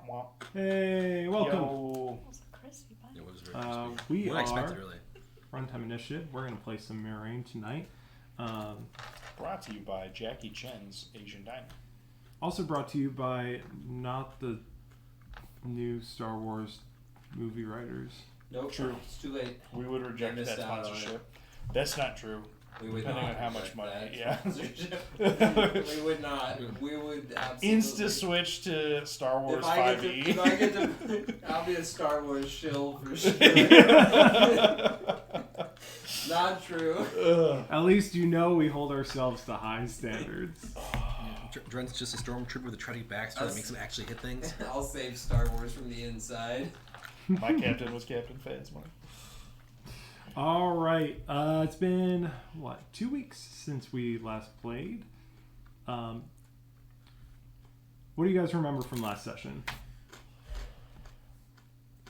womp. Hey, welcome. Yo. That was a crispy bite. It was very crispy. We What I expected, are really. Runtime Initiative. We're going to play some Mihraen tonight. Brought to you by Jackie Chen's Asian Diner. Also brought to you by not the new Star Wars movie writers. Nope. True. It's too late. We would reject missed that out on sponsorship. That's not true. We would Depending not on how much reject money. that Yeah. sponsorship. We would not. We would absolutely. Insta switch to Star Wars If I 5e. get to, I'll be a Star Wars shill for sure. Not true. At least you know we hold ourselves to high standards. Drent's just a stormtrooper with a tready backstory that makes him actually hit things. I'll save Star Wars from the inside. My captain was Captain Phasma. All right. It's been, 2 weeks since we last played. What do you guys remember from last session?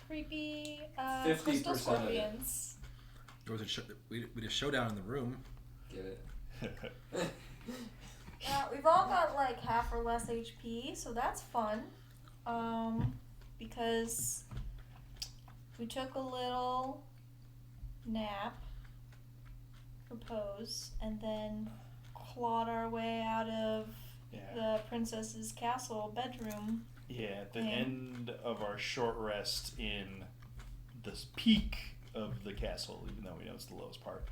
Creepy 50% crystal of it. scorpions. There was we did a showdown in the room. Get it? We've all got like half or less HP, so that's fun. Because we took a little nap, repose, and then clawed our way out of the princess's castle bedroom. Yeah, at the end of our short rest in the peak of the castle, even though we know it's the lowest part,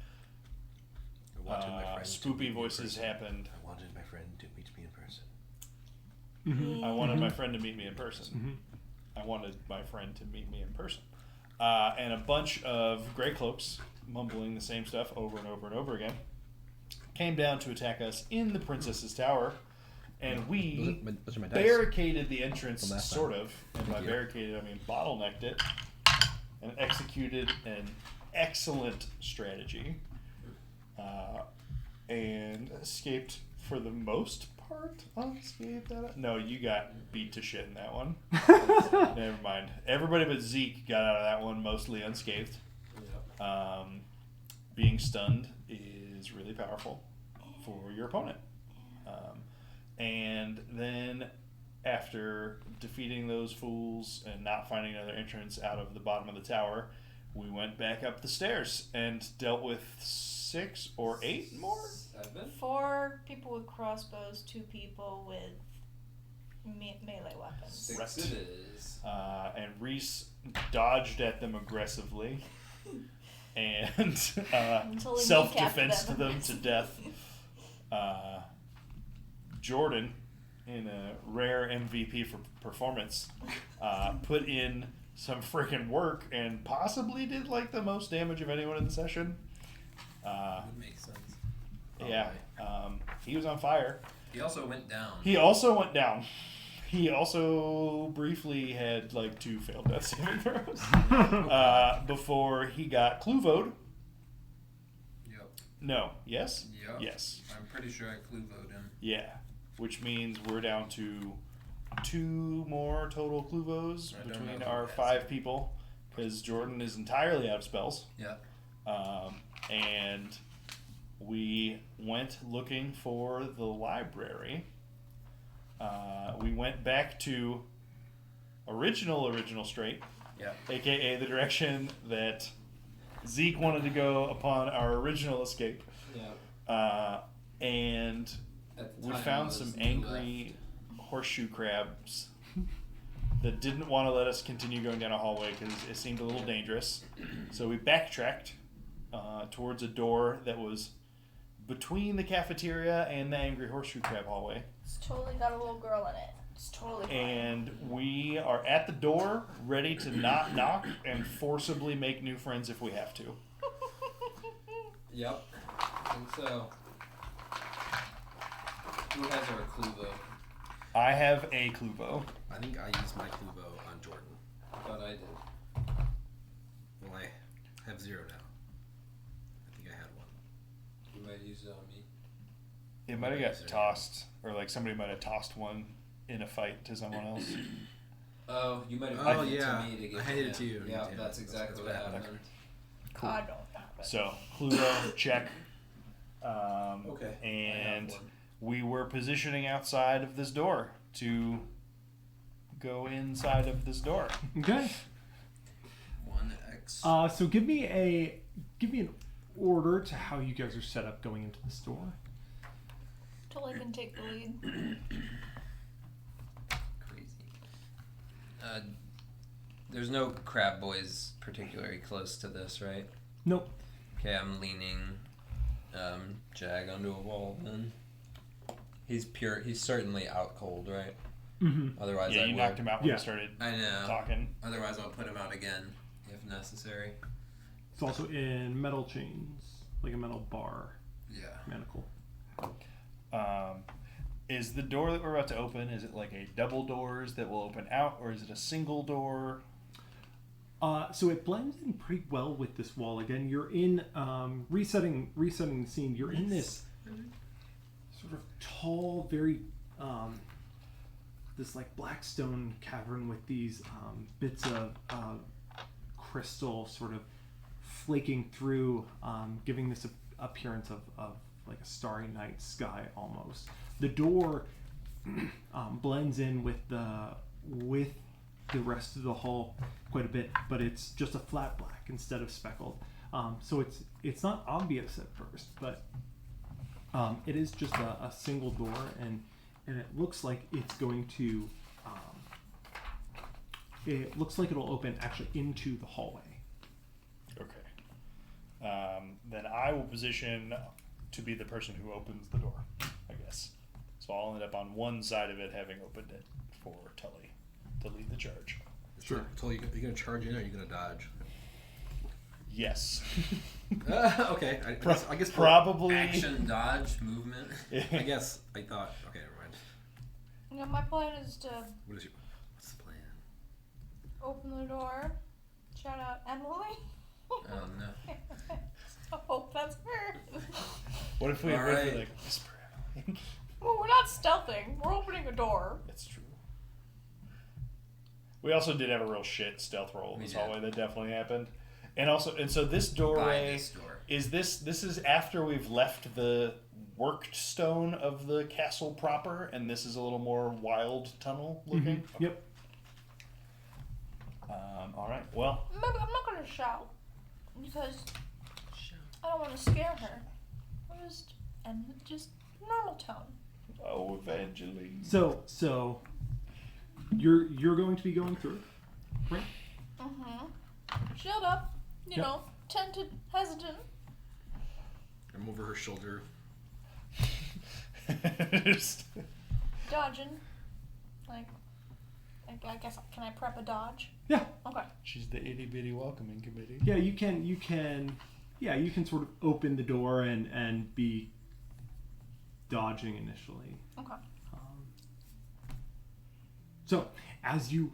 spoopy voices happened. I wanted my friend to meet me in person. Mm-hmm. I wanted my friend to meet me in person. Mm-hmm. I wanted my friend to meet me in person. And a bunch of gray cloaks, mumbling the same stuff over and over and over again, came down to attack us in the princess's tower. And we Those are my dice. barricaded the entrance, From last sort time. of. And by Thank you. barricaded, I mean bottlenecked it. And executed an excellent strategy. And escaped for the most part unscathed. No, you got beat to shit in that one. Never mind. Everybody but Zeke got out of that one mostly unscathed. Yep. Being stunned is really powerful for your opponent. And then after defeating those fools and not finding another entrance out of the bottom of the tower, we went back up the stairs and dealt with 6 or 8 more? 7? 4 people with crossbows, 2 people with melee weapons. 6 Right. it is. And Reese dodged at them aggressively and Until he self-defense kneecapped them to death. Jordan, in a rare MVP for performance, put in some freaking work and possibly did like the most damage of anyone in the session. Would make sense. Yeah, he was on fire. He also went down. He also went down. He also briefly had like 2 failed death saving throws before he got cluvoed. Yep. No. Yes? Yep. Yes. I'm pretty sure I cluvoed him. Yeah. Which means we're down to 2 more total cluvos I don't between know our who has 5 it. people because Jordan is entirely out of spells. Yep. And we went looking for the library. We went back to original straight, Yep. aka the direction that Zeke wanted to go upon our original escape. Yeah. And At the we time, found I some was angry horseshoe crabs that didn't want to let us continue going down a hallway because it seemed a little dangerous. So we backtracked towards a door that was between the cafeteria and the angry horseshoe crab hallway. It's totally got a little girl in it. It's totally fine. And we are at the door, ready to not knock and forcibly make new friends if we have to. Yep. And so, who has our cluvo? I have a cluvo. I think I used my cluvo on Jordan. I thought I did. Well, I have 0 now. I think I had 1. You might use it on me. It might have got tossed, or like somebody might have tossed one in a fight to someone else. Oh, you might have Oh, handed yeah. it to me to get I handed him. it to you. Yeah, Yeah, that's exactly what that's what happened. Cool. I don't have it. So, cluvo, check. Okay. And we were positioning outside of this door to go inside of this door. Okay. 1x. So give me an order to how you guys are set up going into the store. Tully can take the lead. Crazy. There's no crab boys particularly close to this, right? Nope. Okay, I'm leaning Jag onto a wall then. He's certainly out cold, right? Mm-hmm. Otherwise Yeah, I you would. knocked him out when Yeah. we started I know. talking. Otherwise I'll put him out again if necessary. It's also in metal chains, like a metal bar Yeah. manacle. Is the door that we're about to open, is it like a double doors that will open out, or is it a single door? So it blends in pretty well with this wall. Again, you're in resetting the scene. You're in this sort of tall, very this like black stone cavern with these bits of crystal sort of flaking through, giving this appearance of like a starry night sky almost. The door blends in with the rest of the hall quite a bit, but it's just a flat black instead of speckled. So it's not obvious at first, but it is just a single door, and it looks like it's going to. It looks like it'll open actually into the hallway. Okay. Then I will position to be the person who opens the door, I guess. So I'll end up on one side of it, having opened it for Tully to lead the charge. Sure. Tully, are you going to charge in or are you going to dodge? Yes. Okay. I guess probably. Action, dodge, movement. I guess I thought. Okay, never mind. You know, my plan is to What's the plan? open the door, shout out Emily. Oh no. I hope that's her. What if we All right. like whisper Emily? Well, we're not stealthing. We're opening a door. That's true. We also did have a real shit stealth roll in We this did. hallway that definitely happened. And so this By doorway this door. is this is after we've left the worked stone of the castle proper, and this is a little more wild tunnel looking. Mm-hmm. Yep. All right. Well, Maybe I'm not gonna shout because I don't want to scare her. I'm just normal tone. oh, Evangeline. So you're going to be going through it, right? Shut up. You Yep. know, tented, hesitant. I'm over her shoulder. Just- Dodging. Like, I guess, can I prep a dodge? Yeah. Okay. She's the itty bitty welcoming committee. Yeah, you can sort of open the door and be dodging initially. Okay. So as you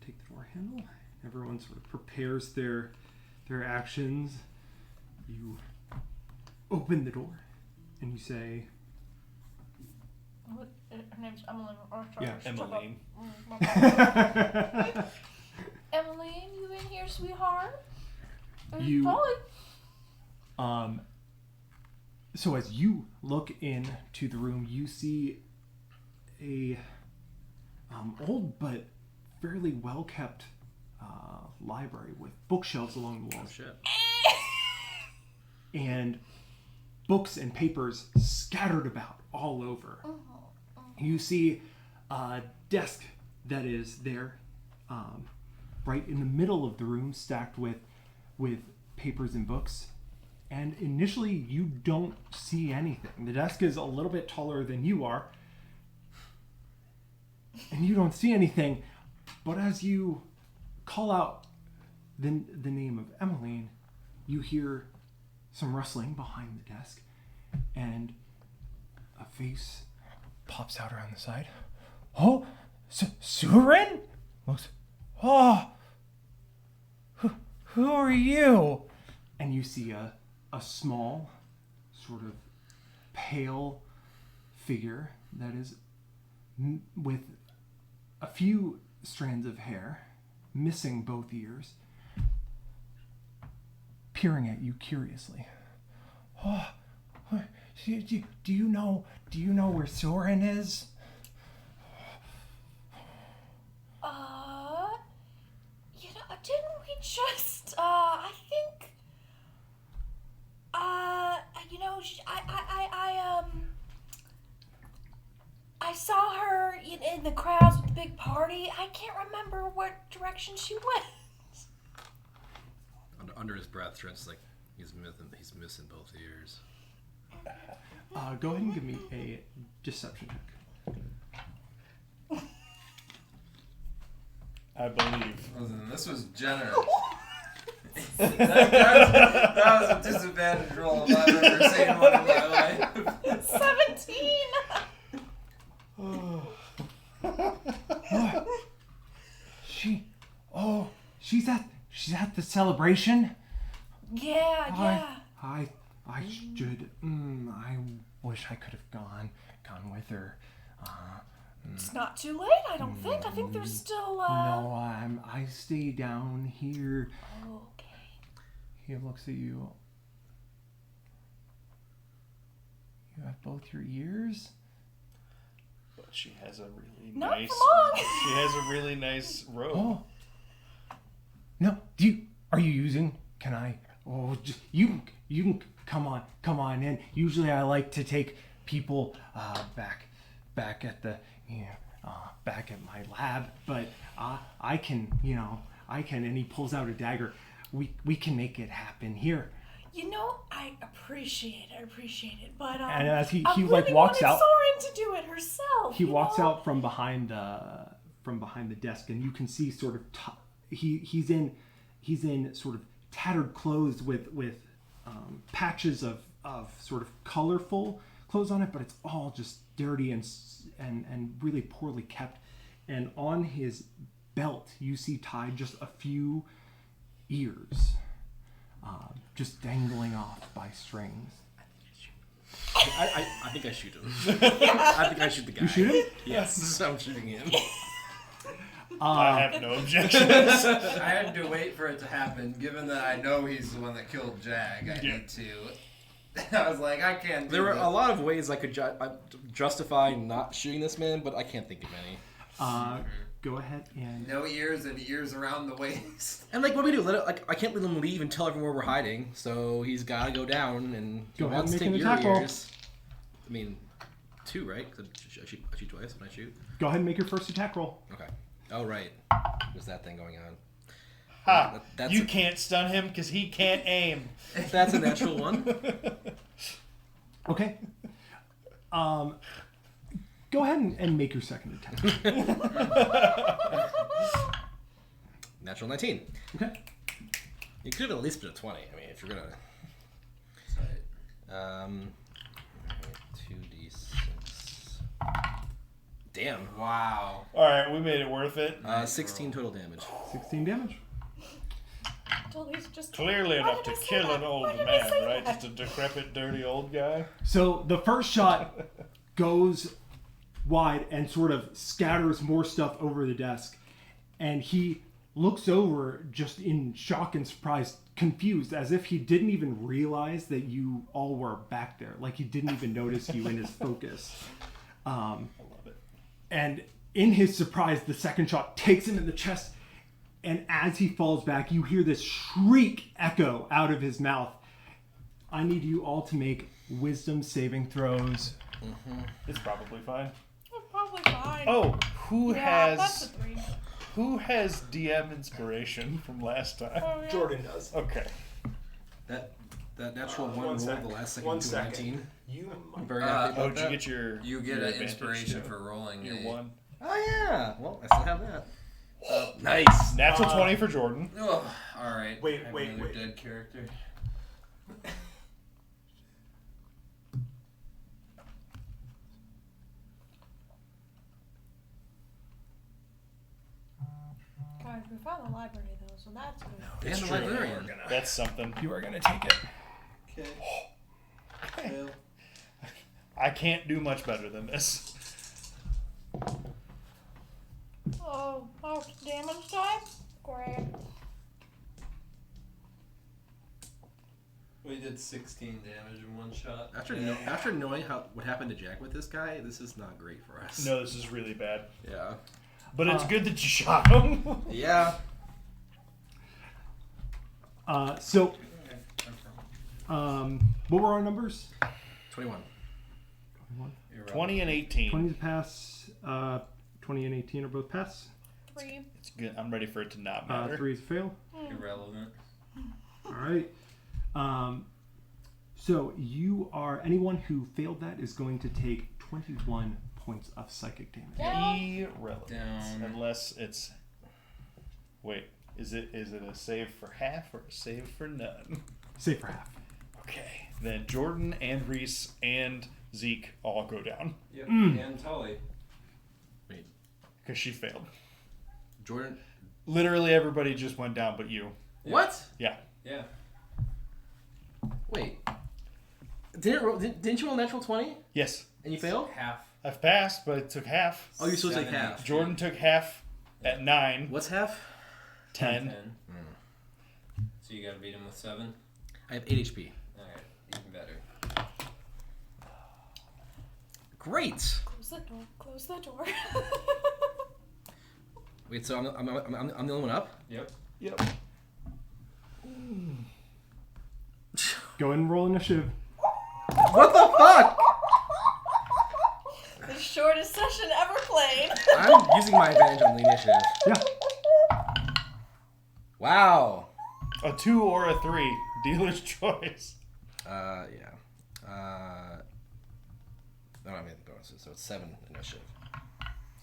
take the door handle, everyone sort of prepares their actions. You open the door and you say, What, her name's Emily. Or sorry, Yeah, Emmeline. Emmeline, you in here, sweetheart? You- Probably. So as you look into the room, you see a old but fairly well kept library with bookshelves along the walls. Shit. And books and papers scattered about all over. You see a desk that is there right in the middle of the room, stacked with papers and books. And initially you don't see anything. The desk is a little bit taller than you are, and you don't see anything. But as you call out the name of Emmeline, you hear some rustling behind the desk, and a face pops out around the side. Oh, Surin? Oh, who are you? And you see a small, sort of pale figure that is with a few strands of hair, missing both ears, peering at you curiously. Oh, do you know where Soren is? in the crowds with the big party. I can't remember what direction she went. Under his breath, Trent's like, he's missing both ears. Go ahead and give me a deception check. I believe. Listen, this was generous. that was a disadvantage roll if I've ever seen one in my life. 17. She's at the celebration. Yeah. I should. I wish I could have gone with her. It's not too late, I don't think. I think there's still, No, I stay down here. Okay. He looks at you. You have both your ears? But she has a really Not nice. for long. She has a really nice robe. Oh. No, are you using? Can I? Oh, you can come on in. Usually I like to take people back at the back at my lab, but I can, and he pulls out a dagger. We can make it happen here. I appreciate it, but And as he I like really walks wanted out, Soren to do it herself. he walks out from behind the desk, and you can see sort of he's in sort of tattered clothes with patches of sort of colorful clothes on it, but it's all just dirty and really poorly kept. And on his belt, you see tied just a few ears, just dangling off by strings. I think I shoot him. I think I shoot the guy. You shoot him? Yes, I'm shooting him. I have no objections. I had to wait for it to happen, given that I know he's the one that killed Jag. I need to. I was like, I can't do There were this. a lot of ways I could justify not shooting this man, but I can't think of any. Go ahead and No ears and ears around the waist. And what do we do? I can't let him leave and tell everyone where we're hiding, so he's got to go down, and he Go ahead wants and to make take an your attack roll. ears. I mean, 2, right? 'Cause I shoot twice when I shoot. go ahead and make your first attack roll. Okay. Oh, right. There's that thing going on. Ha! That's You can't stun him because he can't aim. That's a natural one. Okay. Go ahead and make your second attack. Natural 19. Okay. You could have at least been a 20. I mean, if you're gonna. 2d6. Damn. Wow. All right, we made it worth it. 16 total damage. 16 damage. He's just Clearly Why enough did to I say kill that? an old Why did I man, say right? that? Just a decrepit, dirty old guy. So the first shot goes wide and sort of scatters more stuff over the desk. And he looks over just in shock and surprise, confused, as if he didn't even realize that you all were back there. Like he didn't even notice you in his focus. I love it. And in his surprise, the second shot takes him in the chest. And as he falls back, you hear this shriek echo out of his mouth. I need you all to make wisdom saving throws. It's probably fine. It's probably fine. Oh, who that's a 3. has DM inspiration from last time? Oh, yeah. Jordan does. Okay. That natural one One roll sec. the last second One to second. 19. You I'm very happy Oh, about did you that. get your? You get your an advantage inspiration too? for rolling Your a... one. Oh yeah. Well, I still have that. Nice. Natural 20 for Jordan. Oh, all right. Wait, I have wait, another wait. dead character. Guys, we found the library though, so that's good. And It's the true. librarian. That's something. You are going to take it. Okay. Well, I can't do much better than this. Oh, it's damage type? Great. We did 16 damage in one shot. After knowing what happened to Jack with this guy, this is not great for us. No, this is really bad. Yeah. But it's good that you shot him. Yeah. What were our numbers? 21. 21. 20 and 18. 20 to pass, 20 and 18 are both pass. 3. It's good. I'm ready for it to not matter. 3 is a fail. Irrelevant. All right. So you are anyone who failed that is going to take 21 points of psychic damage. Irrelevant. Down. Unless it's. Wait, is it a save for half or a save for none? Save for half. Okay, then Jordan and Reese and Zeke all go down Yep. And Tully. Wait, because she failed. Jordan. Literally everybody just went down, but you. What? Yeah. Yeah. Wait. Didn't you roll natural 20 Yes, and you failed? Half. I've passed, but it took half. Oh, you're supposed to take 7 half. Jordan took half at 9. What's half? 10. So you gotta beat him with 7? I have 8 HP. Alright, even better. Great. Close the door. Close the door. Wait, so I'm the only one up? Yep. Yep. Go ahead and roll initiative. What the fuck? The shortest session ever played. I'm using my advantage on the initiative. Yeah. Wow. A 2 or a 3. Dealer's choice. Yeah. I don't have any bonuses, so it's 7 initiative.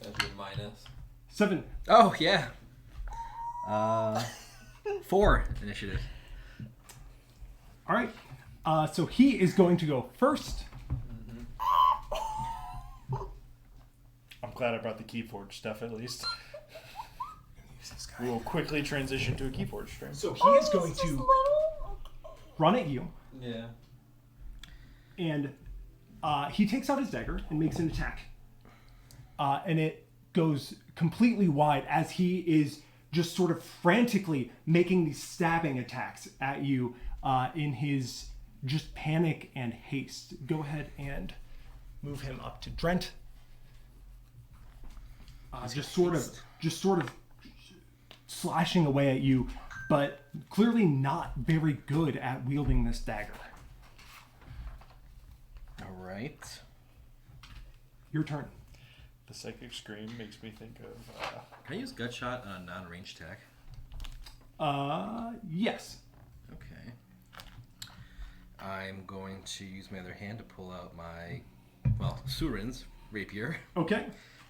That's your minus. 7. Oh, yeah. 4 initiative. All right. So he is going to go first. I'm glad I brought the Keyforge stuff at least. We will quickly transition to a Keyforge stream. So he is going It's just to little. run at you, Yeah. and he takes out his dagger and makes an attack. And it goes completely wide as he is just sort of frantically making these stabbing attacks at you in his just panic and haste. Go ahead and move him up to Drent. Just sort of slashing away at you, but clearly not very good at wielding this dagger. All right. Your turn. The psychic scream makes me think of. Can I use gut shot on a non-ranged attack? Yes. Okay. I'm going to use my other hand to pull out my, Surin's rapier, Okay.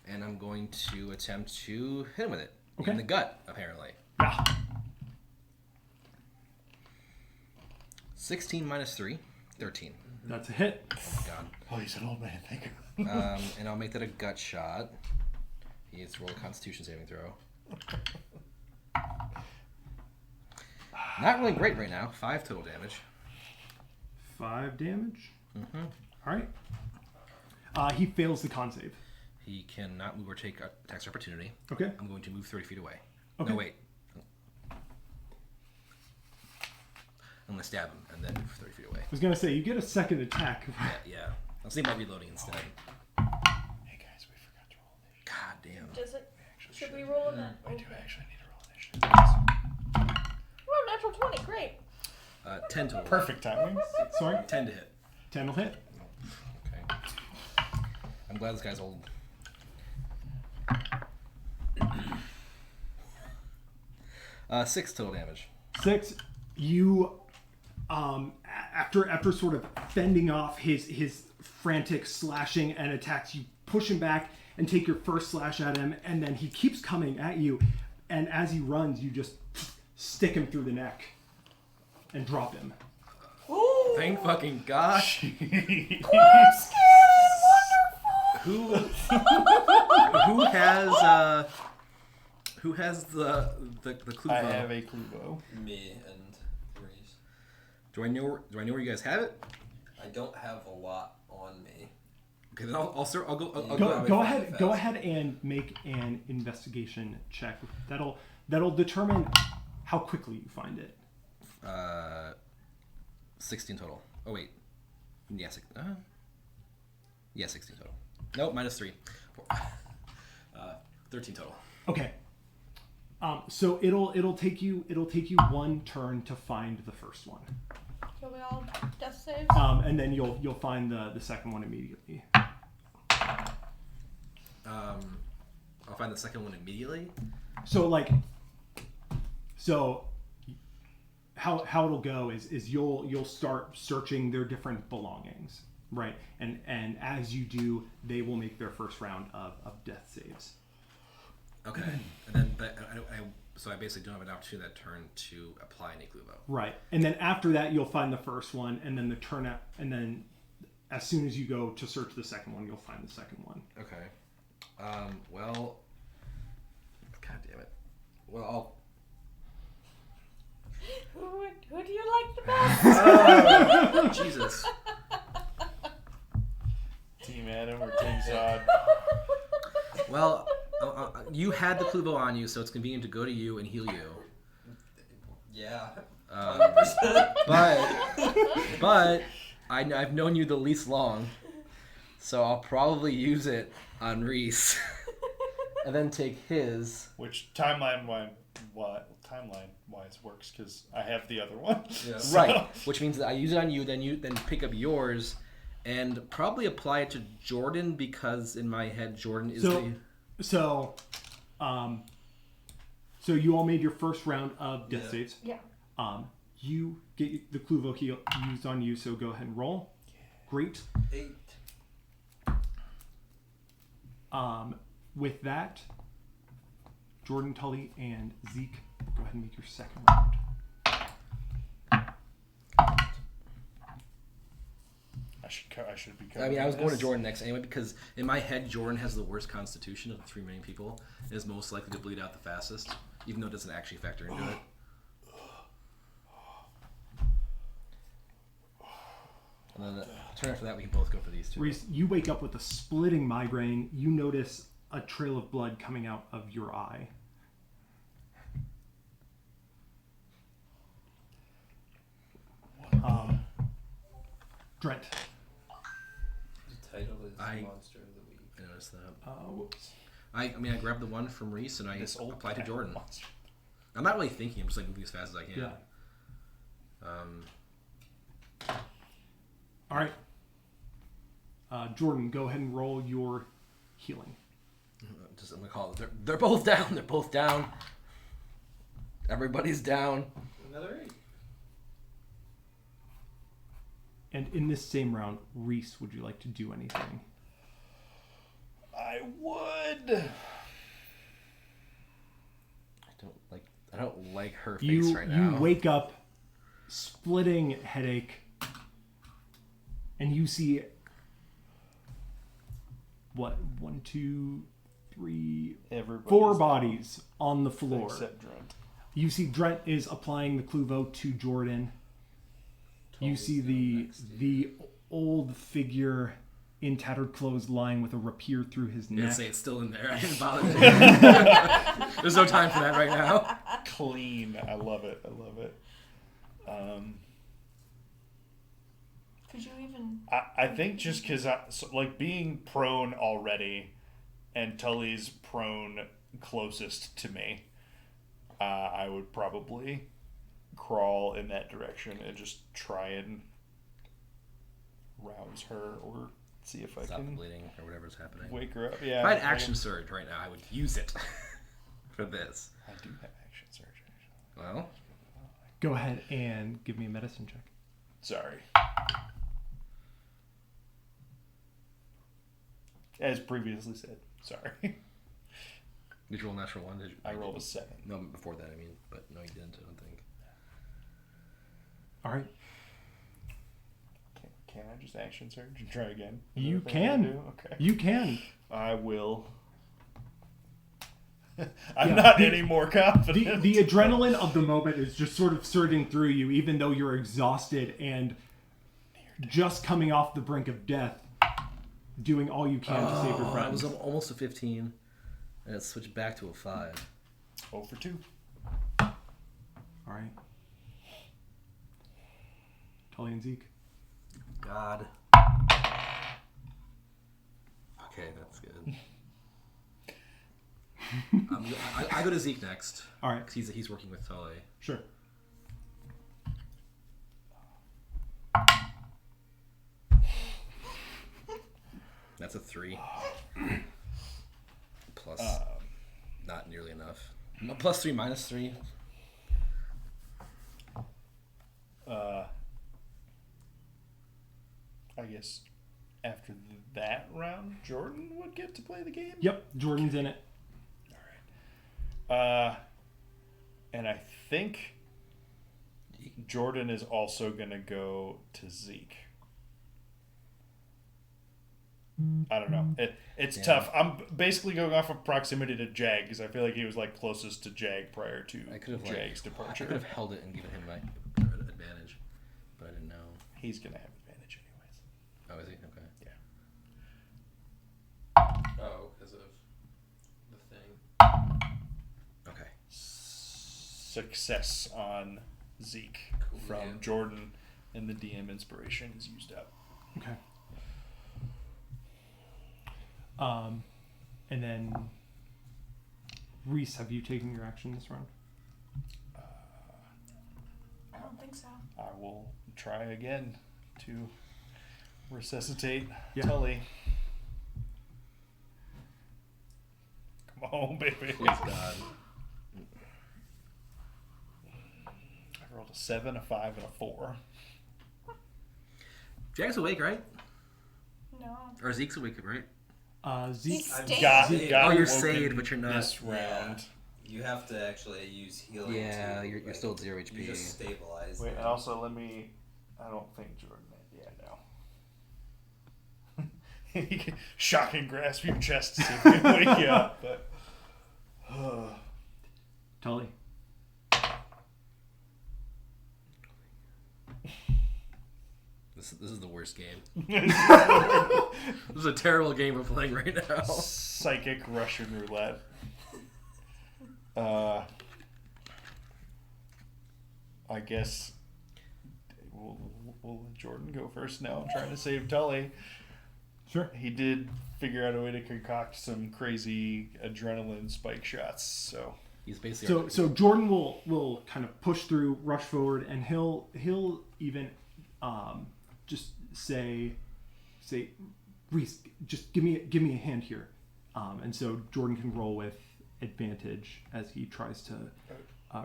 and I'm going to attempt to hit him with it. Okay. In the gut, apparently. Yeah. 16 minus 3, 13. That's a hit. Oh, God. Oh, he's an old man. Thank you. And I'll make that a gut shot. He needs to roll a Constitution saving throw. Not really great right now. 5 total damage. 5 damage. Mm-hmm. All right. He fails the con save. He cannot move or take attacks of opportunity. Okay. I'm going to move 30 feet away. Okay. No, wait. I'm going to stab him and then move 30 feet away. I was gonna say you get a second attack. Yeah. I was thinking about reloading instead. Hey guys, we forgot to roll initiative. God damn. Does it? Should we roll in that? We do actually need to roll initiative. Oh, natural 20. Great. 10 total. Perfect timing. Sorry. 10 to hit. 10 will hit. Okay. I'm glad this guy's old. 6 total damage. 6. You, after sort of fending off his frantic slashing and attacks, you push him back and take your first slash at him, and then he keeps coming at you, and as he runs, you just stick him through the neck and drop him. Thank fucking God. Who has the clue? I have a Cluvo. Me and Reese. Do I know where you guys have it? I don't have a lot on me. Okay, then I'll start. I'll go. Go ahead. Go ahead and make an investigation check. That'll determine how quickly you find it. 16 total. Oh wait. Yeah, 16 total. Nope, minus 3. 13 total. Okay. So it'll take you 1 turn to find the first one. So we all death saves. And then you'll find the second one immediately. I'll find the second one immediately. So how it'll go is you'll start searching their different belongings, right? And as you do, they will make their first round of death saves. Okay, and then so I basically don't have an opportunity that turn to apply an Igluvo. Right, and then after that, you'll find the first one, and then and then as soon as you go to search the second one, you'll find the second one. Okay. Well. God damn it. Well, Who do you like the best? Jesus. Team Adam or Team Zod? Well, you had the Klubo on you, so it's convenient to go to you and heal you. Yeah. 100%. But I've known you the least long, so I'll probably use it on Reese, and then take his. Which timeline-wise works because I have the other one. Yeah. So- Right, which means that I use it on you, then pick up yours, and probably apply it to Jordan because in my head Jordan is So you all made your first round of death saves. Yeah. You get the Kluvo heal used on you, so go ahead and roll. Great. 8. With that, Jordan, Tully, and Zeke, go ahead and make your second round. I should be. I mean, I was going to Jordan next anyway because in my head Jordan has the worst constitution of the 3 million people and is most likely to bleed out the fastest, even though it doesn't actually factor into it. And then turn after that, we can both go for these two. Reese, you wake up with a splitting migraine. You notice a trail of blood coming out of your eye. Drent. The title is I- Monster of the Week. I noticed that. Whoops. I mean, I grabbed the one from Reese and I This old applied to cat Jordan. monster. I'm not really thinking. I'm just like moving as fast as I can. Yeah. All right. Jordan, go ahead and roll your healing. I'm gonna call it. They're both down. They're both down. Everybody's down. Another 8. And in this same round, Reese, would you like to do anything? I would. I don't like her face You right now. you wake up, splitting headache, and you see what 1, 2, 3, Everybody's 4 down. bodies on the floor. Except Drent. You see Drent is applying the Kluvo to Jordan. You see the old figure in tattered clothes lying with a rapier through his You're gonna neck. say it's still in there. I didn't bother. There's no time for that right now. Clean. I love it. I love it. Could you even? I think just because being prone already, and Tully's prone closest to me, I would probably crawl in that direction and just try and rouse her or see if I Stop the can bleeding or whatever's happening. wake her up. Yeah. If I had action surge right now, I would use it for this. I do have action surge. Actually. Well, Go ahead and give me a medicine check. Sorry. As previously said. Sorry. did you roll a natural 1? Did you? I rolled a 7. No, before that, I mean. But no, you didn't, I don't think. All right. Can I just action surge and try again? You Is that the thing can. to do? Okay. You can. I will. I'm Yeah, not any more confident. The adrenaline of the moment is just sort of surging through you, even though you're exhausted and just coming off the brink of death, doing all you can to save your I friends. was almost a 15, and it switched back to a 5. 0 for 2. All right. Tully and Zeke. God. Okay, that's good. I go to Zeke next. All right. Because he's working with Tully. Sure. That's a 3. Plus not nearly enough. +3, -3. I guess after that round, Jordan would get to play the game. Yep, Jordan's in it. All right. And I think Jordan is also gonna go to Zeke. I don't know. It's tough. I'm basically going off of proximity to Jag because I feel like he was like closest to Jag prior to Jag's departure. I could have held it and given him my advantage, but I didn't know. He's gonna have advantage anyways. Oh, is he? Okay. Yeah. Oh, because of the thing. Okay. Success on Zeke Cool, from yeah. Jordan, and the DM inspiration is used up. Okay. And then Reese, have you taken your action this round? I don't think so. I will try again to resuscitate Yeah. Tully. Come on, baby. Please God. I rolled a 7, a 5, and a 4. Jag's awake, right? No. Or Zeke's awake, right? Zeke. He's I've staying. Got Oh, you're woken saved, but you're not. this round. You have to actually use healing. Yeah, to, you're still at 0 You HP. just stabilize. Wait, them. and also let me. I don't think Jordan. Yeah, no. He can shock and grasp your chest to see if he can wake you up, but. Tully. This is the worst game. This is a terrible game we're playing right now. Psychic Russian roulette. I guess we'll let Jordan go first now. I'm trying to save Tully. Sure. He did figure out a way to concoct some crazy adrenaline spike shots, so. He's basically So Jordan will kind of push through, rush forward, and he'll even just say, Reese, just give me a hand here, and so Jordan can roll with advantage as he tries to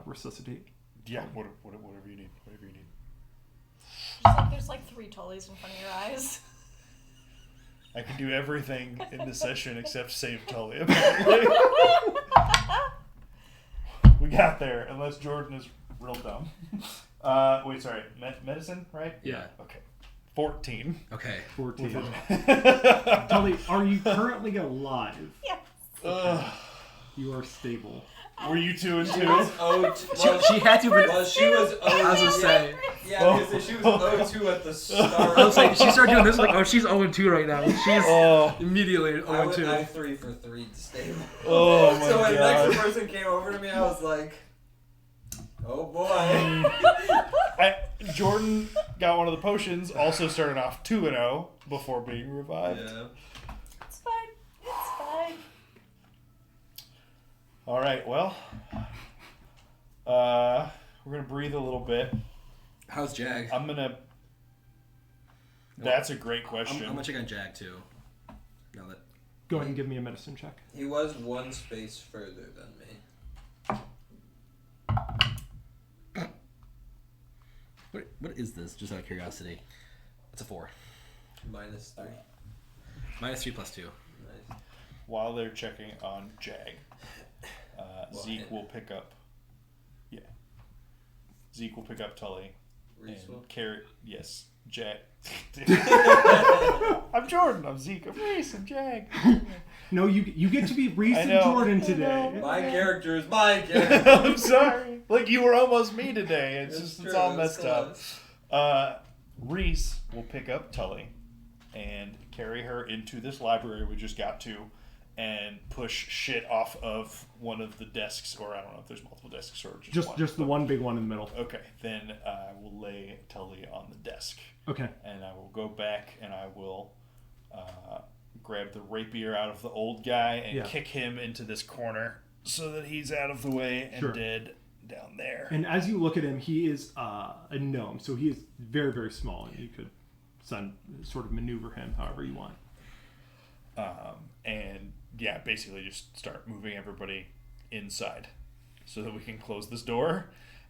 resuscitate. Yeah, whatever you need. Whatever you need. There's like 3 Tullys in front of your eyes. I can do everything in the session except save Tully, apparently. We got there, unless Jordan is real dumb. Wait, sorry. Medicine, right? Yeah. Okay. 14. Okay. 14. Ugh. Tully, are you currently alive? Yes. You are stable. Were you 2 and 2? She was She had to. well, she was I was gonna say. Yeah, because she was 0-2 at the start. I was like, she started doing this. Like, oh, she's 0-2 right now. She's immediately I went 0-2. 3 for 3 to stable. Oh my So when the god. next person came over to me, I was like, oh boy. Jordan got one of the potions, also started off 2-0 before being revived. Yeah. It's fine. It's fine. Alright, well. We're going to breathe a little bit. How's Jag? I'm going to. That's a great question. I'm gonna check on Jag too. Now that Go ahead and give me a medicine check. He was 1 space further than me. what is this? Just out of curiosity. It's a 4. -3. -3 + 2. Nice. While they're checking on Jag, Zeke and- will pick up. Yeah. Zeke will pick up Tully Reese will? and carry. Yes, Jag. I'm Jordan. I'm Zeke. I'm Reese. I'm Jag. No, you get to be Reese I and know. Jordan I today. know. My character is my character. I'm sorry. Like you were almost me today. It's true, all it's messed up. close. Reese will pick up Tully and carry her into this library we just got to and push shit off of one of the desks, or I don't know if there's multiple desks or just one. Just the one big one in the middle. Okay, then I will lay Tully on the desk Okay. and I will go back and I will grab the rapier out of the old guy and kick him into this corner so that he's out of the way and dead down there. And as you look at him, he is a gnome, so he is very, very small, and you could sort of maneuver him however you want. And yeah, basically just start moving everybody inside so that we can close this door,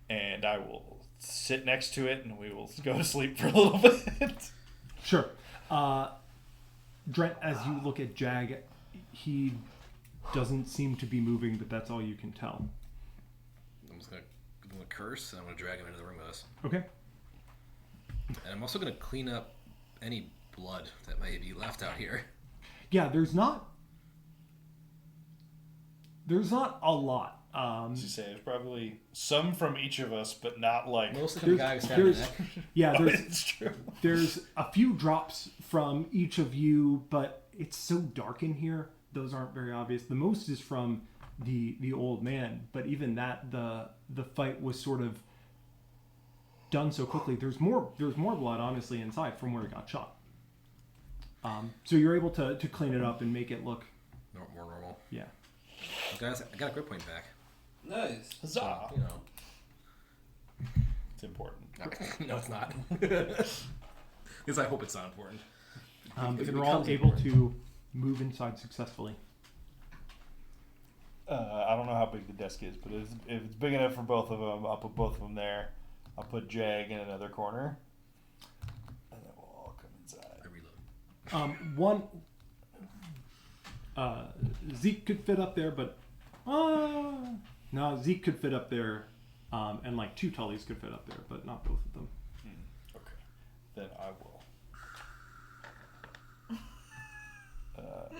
and I will sit next to it and we will go to sleep for a little bit. Sure. Drent, as you look at Jag, he doesn't seem to be moving, but that's all you can tell. I'm just gonna give him a curse, and I'm gonna drag him into the room with us. Okay. And I'm also gonna clean up any blood that might be left out here. Yeah, there's not a lot. As you say, there's probably some from each of us, but not like. Mostly from the guy who stabbed me. Yeah, It's true. there's a few drops from each of you, but it's so dark in here; those aren't very obvious. The most is from the old man, but even that, the fight was sort of done so quickly. There's more blood, honestly, inside from where he got shot. So you're able to clean it up and make it look More normal. yeah. Guys, I got a grip point back. Nice. Huzzah. So, you know. It's important. No, it's not. At least I hope it's not important. But It you're all becomes able important. to move inside successfully. I don't know how big the desk is, but if it's big enough for both of them, I'll put both of them there. I'll put Jag in another corner, and then we'll all come inside. I reload. One Zeke could fit up there, but no, Zeke could fit up there, and like 2 Tullys could fit up there, but not both of them. Okay, then I will.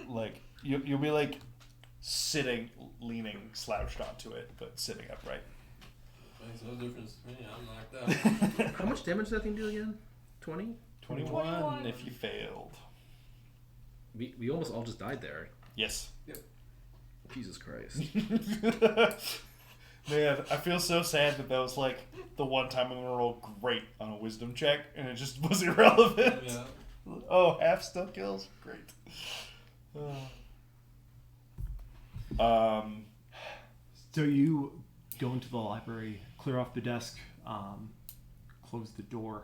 Like you'll be like sitting, leaning, slouched onto it, but sitting upright. Makes no difference to me. I'm knocked out. How much damage does that thing do again? 20? 21 if you failed. We almost all just died there. Yes. Jesus Christ. Man, I feel so sad that was like the one time I'm gonna roll great on a wisdom check and it just was irrelevant. Yeah. Oh, half still kills? Great. So you go into the library, clear off the desk, close the door,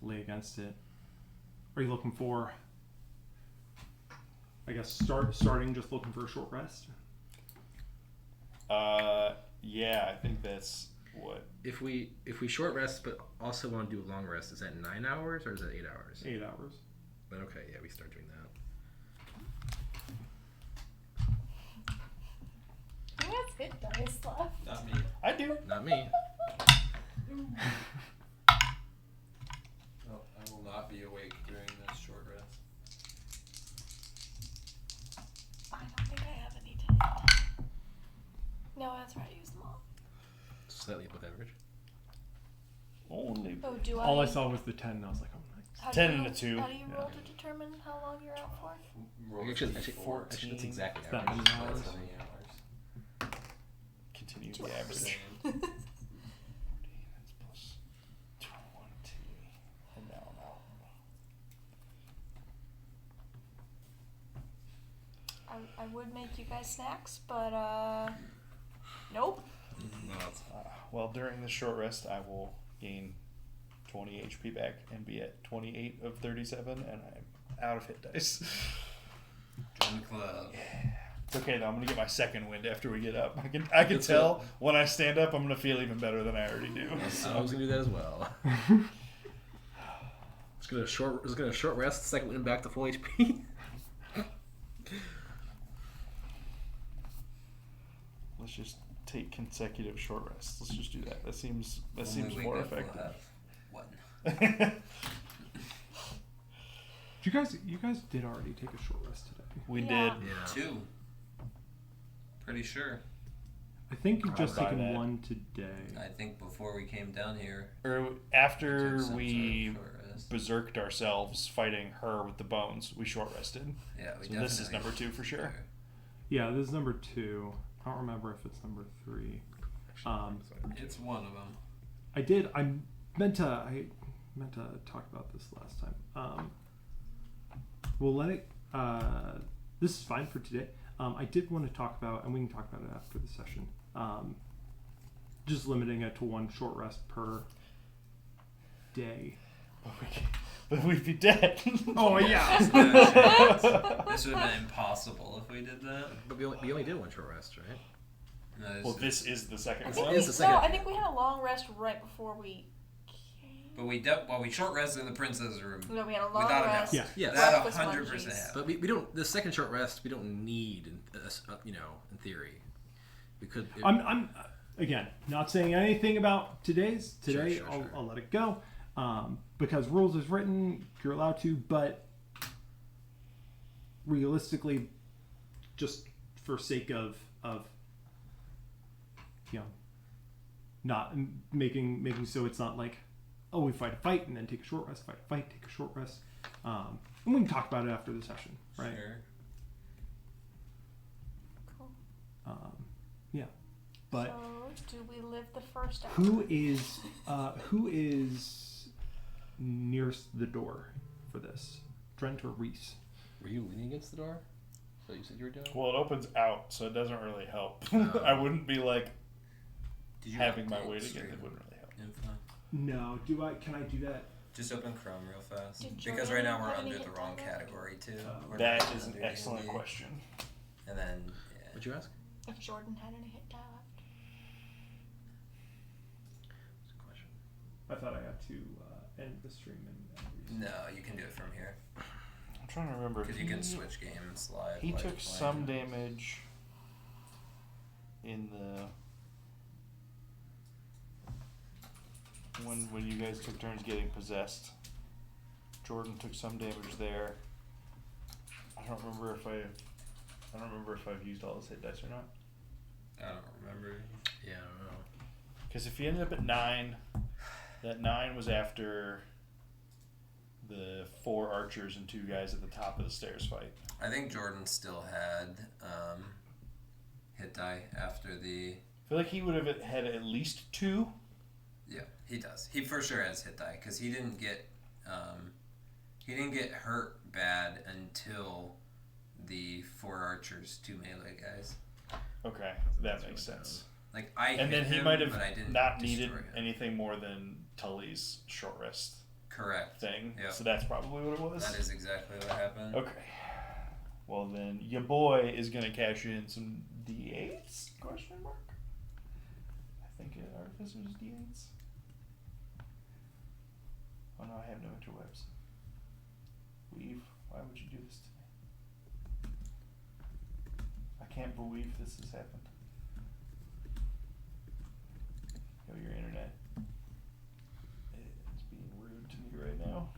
lay against it. Are you looking for, I guess, starting just looking for a short rest? Yeah, I think that's what. If we short rest but also want to do a long rest, is that 9 hours or is that 8 hours? 8 hours. But okay, yeah, we start doing that. Who has hit dice left? Not me. I do. Not me. No, I will not be awake during this short rest. I don't think I have any dice. No, that's right. I used them all. Slightly above average. Only. Oh, do All I I saw was the 10, and I was like, oh, nice. how do 10 you- and a 2. How do you roll to determine how long you're out for? Actually, 14. that's exactly That average. many hours. That's how many hours. Continue the average. 14, that's plus 20. And now I'm out. I would make you guys snacks, but nope. Well, during the short rest, I will gain 20 HP back and be at 28 of 37, and I'm out of hit dice. Join the club. It's okay though. I'm gonna get my second wind after we get up. I can tell when I stand up, I'm gonna feel even better than I already do. So I was gonna do that as well. Just gonna short rest, second wind back to full HP. Let's just take consecutive short rests. Let's just do that. That seems Only wake more up, we'll effective. have one. You guys did already take a short rest today. We Yeah. did. Yeah. 2. Pretty sure. I think you've just I'll buy taken that. one today. I think before we came down here, Or we after took some we sort of short rest. berserked ourselves fighting her with the bones, we short rested. Yeah, we So this is definitely- number 2 for sure. Yeah, this is number 2. I don't remember if it's number 3. It's one of them. I meant to talk about this last time. We'll let it. This is fine for today. I did want to talk about, and we can talk about it after the session. Just limiting it to 1 short rest per day. but we'd be dead. Oh yeah. This would have been impossible if we did that. But we only did one short rest, right? No, Well, this is the second It one. is the second. No, I think we had a long rest right before we came. But we short rested in the princess room. No, we had a long Without a doubt. rest. Yeah. Yeah. That Breakfast 100% munchies. happened. But we don't. The second short rest we don't need, in theory. We could. I'm again not saying anything about today's. Today Sure. I'll let it go, because rules is written. You're allowed to, but realistically, just for sake of not making so it's not like, oh, we fight a fight and then take a short rest, fight a fight, take a short rest, and we can talk about it after the session, right? Sure. Cool. Yeah, but So, do we live the first hour? who is nearest the door for this? Trent or Reese? Were you leaning against the door? So you said you were doing? Well, it opens out, so it doesn't really help. Oh. I wouldn't be like Did you having my update weight stream again. It wouldn't really help. info? No. Do I? Can I do that? Just open Chrome real fast. Did Because Jordan right now we're have any under the hit wrong die? category too. We're That not is an under excellent D&D. question. And then yeah. What'd you ask? If Jordan had any hit die left. That's a question. I thought I had to end the stream and No, you can do it from here I'm trying to remember. because you can switch games live. He like took playing. some damage in the when you guys took turns getting possessed. Jordan took some damage there. I don't remember if I've used all his hit dice or not. I don't remember. Yeah, I don't know. Because if he ended up at 9, that 9 was after the 4 archers and 2 guys at the top of the stairs fight. I think Jordan still had hit die after the. I feel like he would have had at least 2. Yeah, he does. He for sure has hit die because he didn't get hurt bad until the 4 archers, 2 melee guys. Okay, that makes sense. Like I And hit then he him, might have but I didn't not destroy needed him. anything more than Tully's short rest Correct. thing. Yep. So that's probably what it was. That is exactly what happened. Okay. Well then, your boy is gonna cash in some D8s? Question mark. I think Artificer's D8s. Oh no, I have no interwebs. Weave. Why would you do this to me? I can't believe this has happened. Yo, your internet is being rude to me right now.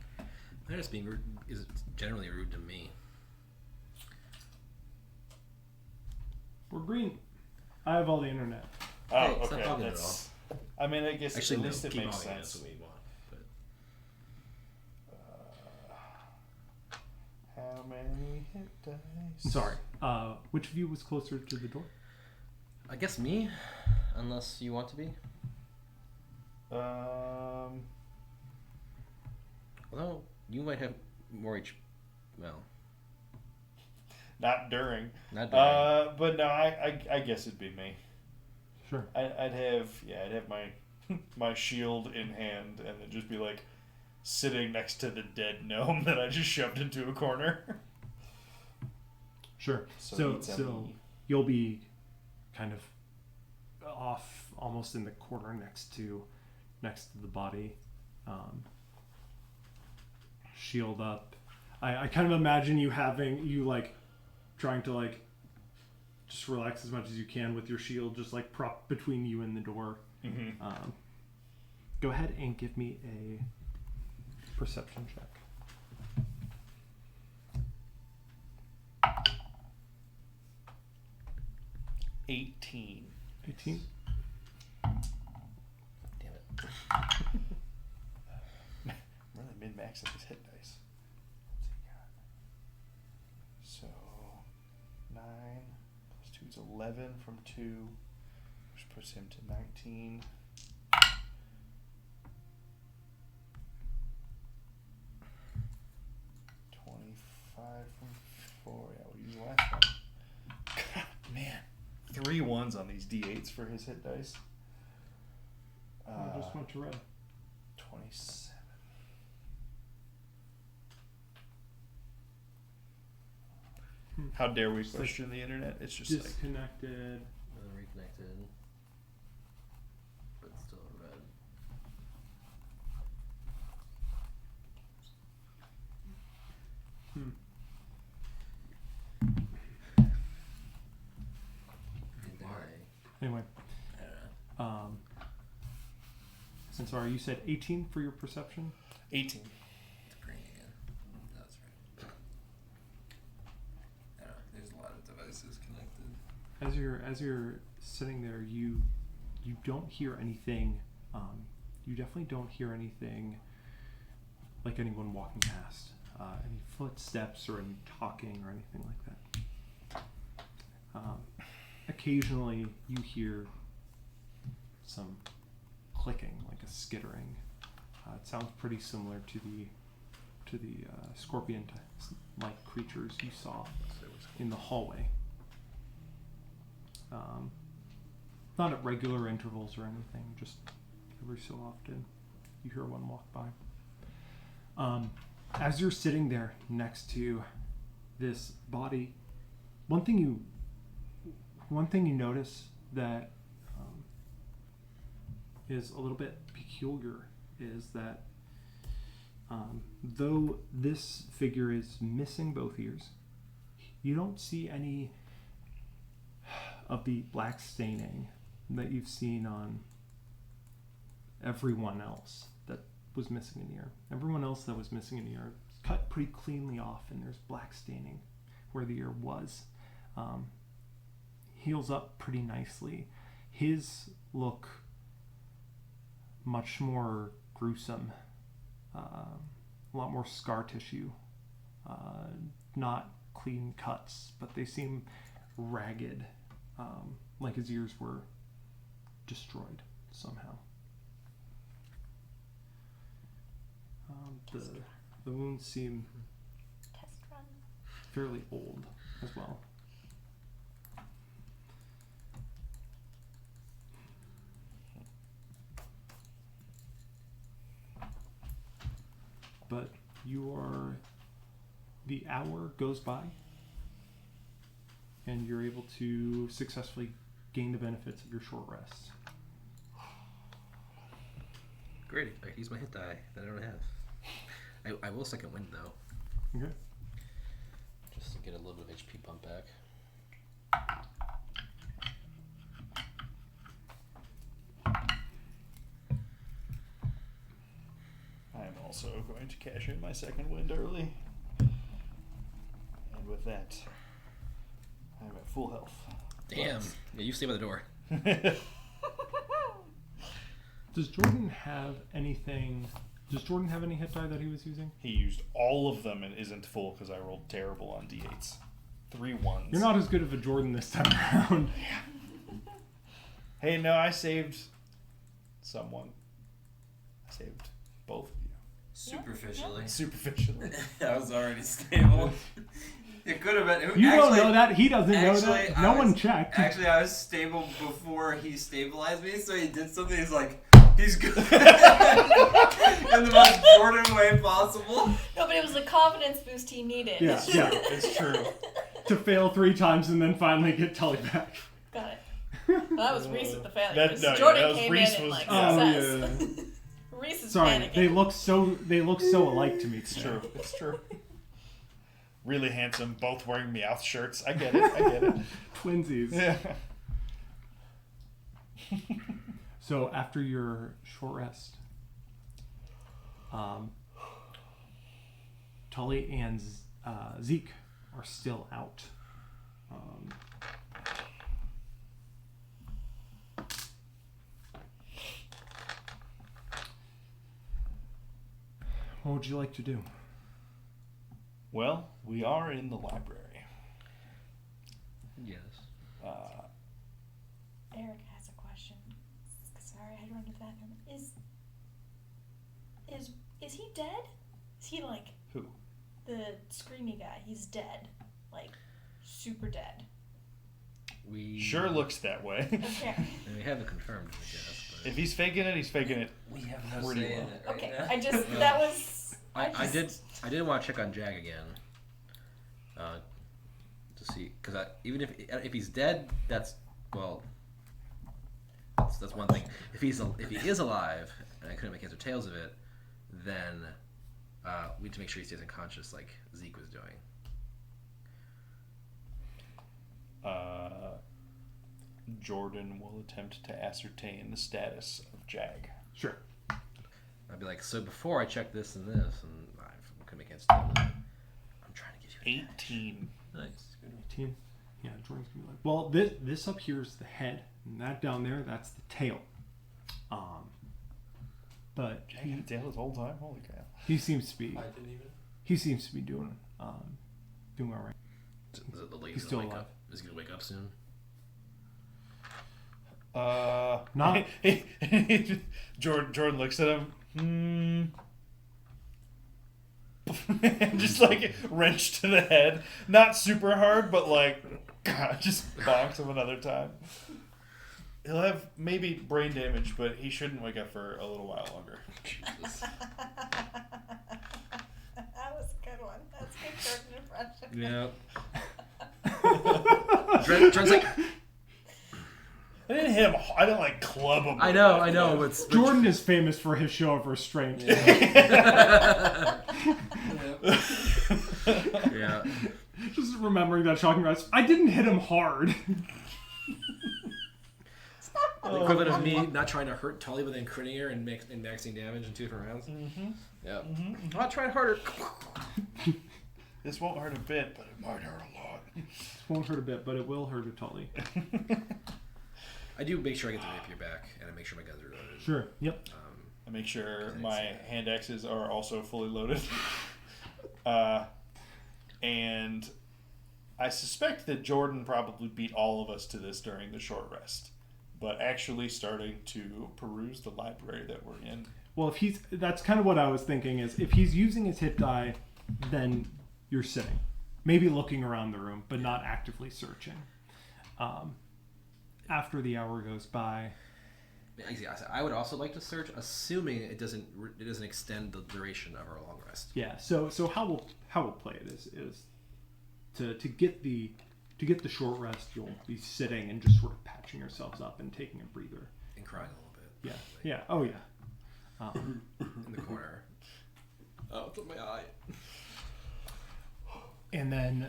They're just being rude. Is generally rude to me. we're green. I have all the internet. Oh, Hey, it's not okay. bugging at That's. I mean, I guess Actually, at no, least it keep makes hogging it, sense. that's what we want. But How many hit dice? I'm sorry. Which of you was closer to the door? I guess me, unless you want to be. Although you might have more each. Well, Not during. not during. But no, I guess it'd be me. Sure. I'd have my my shield in hand and then just be like sitting next to the dead gnome that I just shoved into a corner. Sure. So it's So me. you'll be kind of off, almost in the corner next to the body, shield up. I kind of imagine you trying to just relax as much as you can with your shield, just like propped between you and the door. Mm-hmm. Go ahead and give me a perception check. 18. 18. Damn it. I'm really min-max at this hit dice. So 9 plus 2 is 11 from 2, which puts him to 19. From 4. Yeah, we'll use the last one. God, man. 3 1s on these D8s for his hit dice. I just went to red. 27. How dare we question the internet? It's just like disconnected. Reconnected. But still red. Anyway, I don't know. since you said 18 for your perception. 18. It's green again. That's right. I don't know. There's a lot of devices connected. As you're sitting there, you don't hear anything. You definitely don't hear anything like anyone walking past, any footsteps or any talking or anything like that. Occasionally, you hear some clicking, like a skittering. It sounds pretty similar to the scorpion-like creatures you saw in the hallway. Not at regular intervals or anything, just every so often you hear one walk by. As you're sitting there next to this body, one thing you notice that is a little bit peculiar is that though this figure is missing both ears, you don't see any of the black staining that you've seen on everyone else that was missing an ear. Everyone else that was missing an ear is cut pretty cleanly off, and there's black staining where the ear was. Heals up pretty nicely. His look much more gruesome, a lot more scar tissue, not clean cuts, but they seem ragged, like his ears were destroyed somehow. The wounds seem Test run. fairly old as well. But the hour goes by, and you're able to successfully gain the benefits of your short rest. Great. I use my hit die that I don't have. I will second wind though. Okay. Just to get a little bit of HP pump back. I'm also going to cash in my second wind early. And with that, I'm at full health. Damn. Yeah, you stay by the door. Does Jordan have anything? Does Jordan have any hit die that he was using? He used all of them and isn't full because I rolled terrible on d8s. 3 ones. You're not as good of a Jordan this time around. Hey, no, I saved someone. I saved both of you. Superficially. Superficially. I was already stable. It could have been. You don't know that. He doesn't know actually, that. No one checked. Actually, I was stable before he stabilized me, so he did something. He's like, he's good. In the most Jordan way possible. No, but it was the confidence boost he needed. Yeah, yeah. It's true. To fail 3 times and then finally get Tully back. Got it. Well, that was Reese with the failures. That- no, Jordan yeah, that was came Reese in and was- like Oh, success. yeah. Reese is Sorry, panicking. they look so alike to me. It's true. It's true. Really handsome, both wearing Meowth shirts. I get it. Twinsies. Yeah. So after your short rest, Tully and Zeke are still out. What would you like to do? Well, we are in the library. Yes. Eric has a question. Sorry, I had to run to the bathroom. Is he dead? Is he like Who? the screamy guy? He's dead, like super dead. We Sure looks that way. Okay. And we haven't confirmed, I guess. But If he's faking it, he's faking it. We have no Pretty say in well. it right Okay. now. I just that was. I did want to check on Jag again. To see, because even if he's dead, that's one thing. If he is alive, and I couldn't make heads or tails of it, then we need to make sure he stays unconscious, like Zeke was doing. Jordan will attempt to ascertain the status of Jag. Sure. I'd be like, so before I checked this and this, and I couldn't make heads or tails of it. I'm trying to give you 18. Nice. 18. Yeah, Jordan's gonna be like, well, this up here is the head, and that down there, that's the tail. But Jag had a tail this whole time? Holy cow. he seems to be I didn't even. he seems to be doing all right. Is it the lady He's gonna still wake alive. up? Is he gonna wake up soon? Not- Jordan looks at him. Just like wrenched to the head. Not super hard, but like God, just bonks him another time. He'll have maybe brain damage, but he shouldn't wake up for a little while longer. Jesus. That was a good one. That's a good Jordan impression. Yeah. Jordan's like, I didn't hit him. I didn't like club him. I know. But Jordan is famous for his show of restraint. Yeah. Just remembering that shocking rest. I didn't hit him hard. The equivalent of me not trying to hurt Tully, but then critting her and maxing damage in 2 different rounds. Mm-hmm. Yeah. I'm not trying harder. This won't hurt a bit, but it might hurt a lot. This won't hurt a bit, but it will hurt a Tully. I do make sure I get the rapier back, and I make sure my guns are loaded. Sure. Yep. I make sure my hand axes are also fully loaded. And I suspect that Jordan probably beat all of us to this during the short rest. But actually starting to peruse the library that we're in. Well, that's kind of what I was thinking is if he's using his hit die, then you're sitting. Maybe looking around the room, but not actively searching. After the hour goes by. I would also like to search, assuming it doesn't extend the duration of our long rest. Yeah. So how we'll play it is to get the short rest, you'll be sitting and just sort of patching yourselves up and taking a breather. And crying a little bit. Yeah. Yeah. Oh yeah. In the corner. Oh, it's in my eye. And then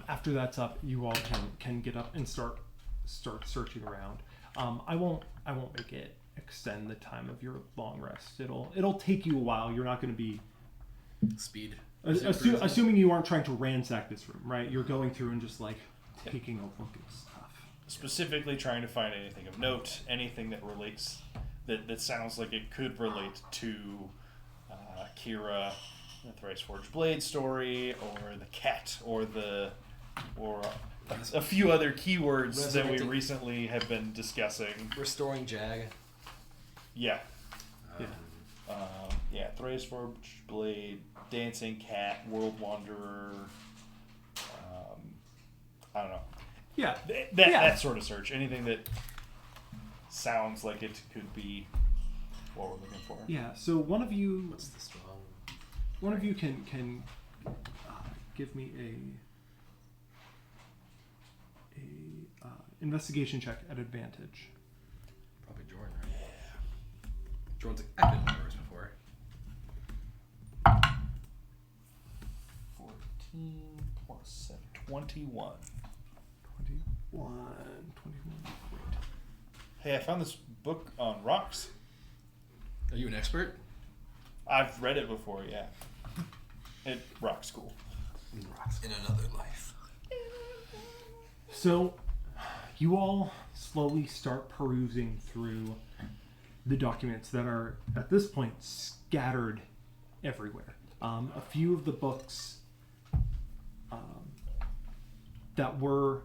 after that's up, you all can get up and start searching around. I won't make it extend the time of your long rest. It'll take you a while. You're not going to be Speed. assuming you aren't trying to ransack this room, right? You're going through and just like taking a look at stuff. Specifically trying to find anything of note, anything that relates, that sounds like it could relate to Kira, the Thrice Forged Blade story, or the cat, or a few other keywords that we recently have been discussing. Restoring Jag. Yeah. Yeah. Thrice Forged Blade, Dancing Cat, World Wanderer. I don't know. Yeah. That sort of search. Anything that sounds like it could be what we're looking for. Yeah. So one of you What's the strong? One of you can give me a investigation check at advantage. Probably Jordan, right? Yeah. Jordan's like, I've been numbers before. 14 plus 7, 21. 21. Great. Hey, I found this book on rocks. Are you an expert? I've read it before, yeah. At rock school. In another life. So, you all slowly start perusing through the documents that are, at this point, scattered everywhere. A few of the books that were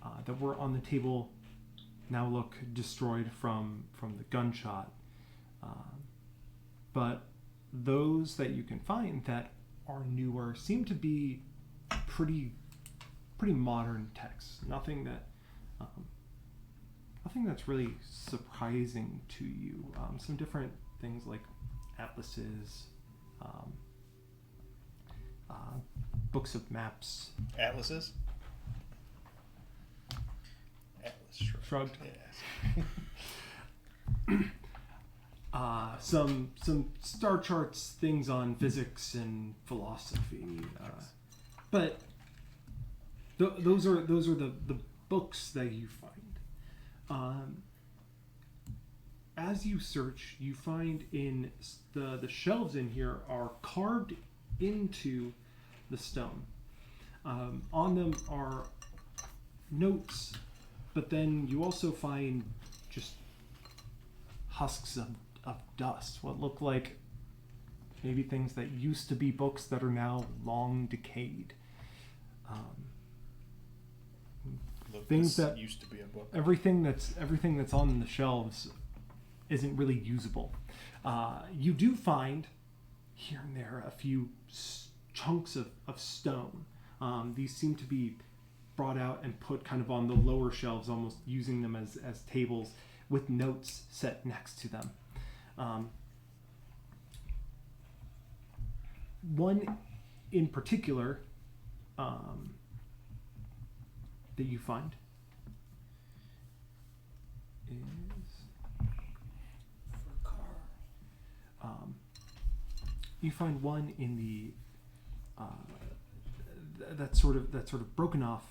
on the table now look destroyed from the gunshot. But those that you can find that are newer seem to be pretty modern texts. Nothing that's really surprising to you. Some different things like atlases, books of maps. Atlases? Shrugged. Yes. Some star charts, things on physics and philosophy, but those are the books that you find. As you search, you find in the shelves in here are carved into the stone. On them are notes, but then you also find just husks of dust, what look like maybe things that used to be books that are now long decayed. Look, Things this that used to be a book. everything that's on the shelves isn't really usable. You do find here and there a few chunks of stone. These seem to be brought out and put kind of on the lower shelves, almost using them as tables with notes set next to them. One in particular that you find is you find one in the that's sort of broken off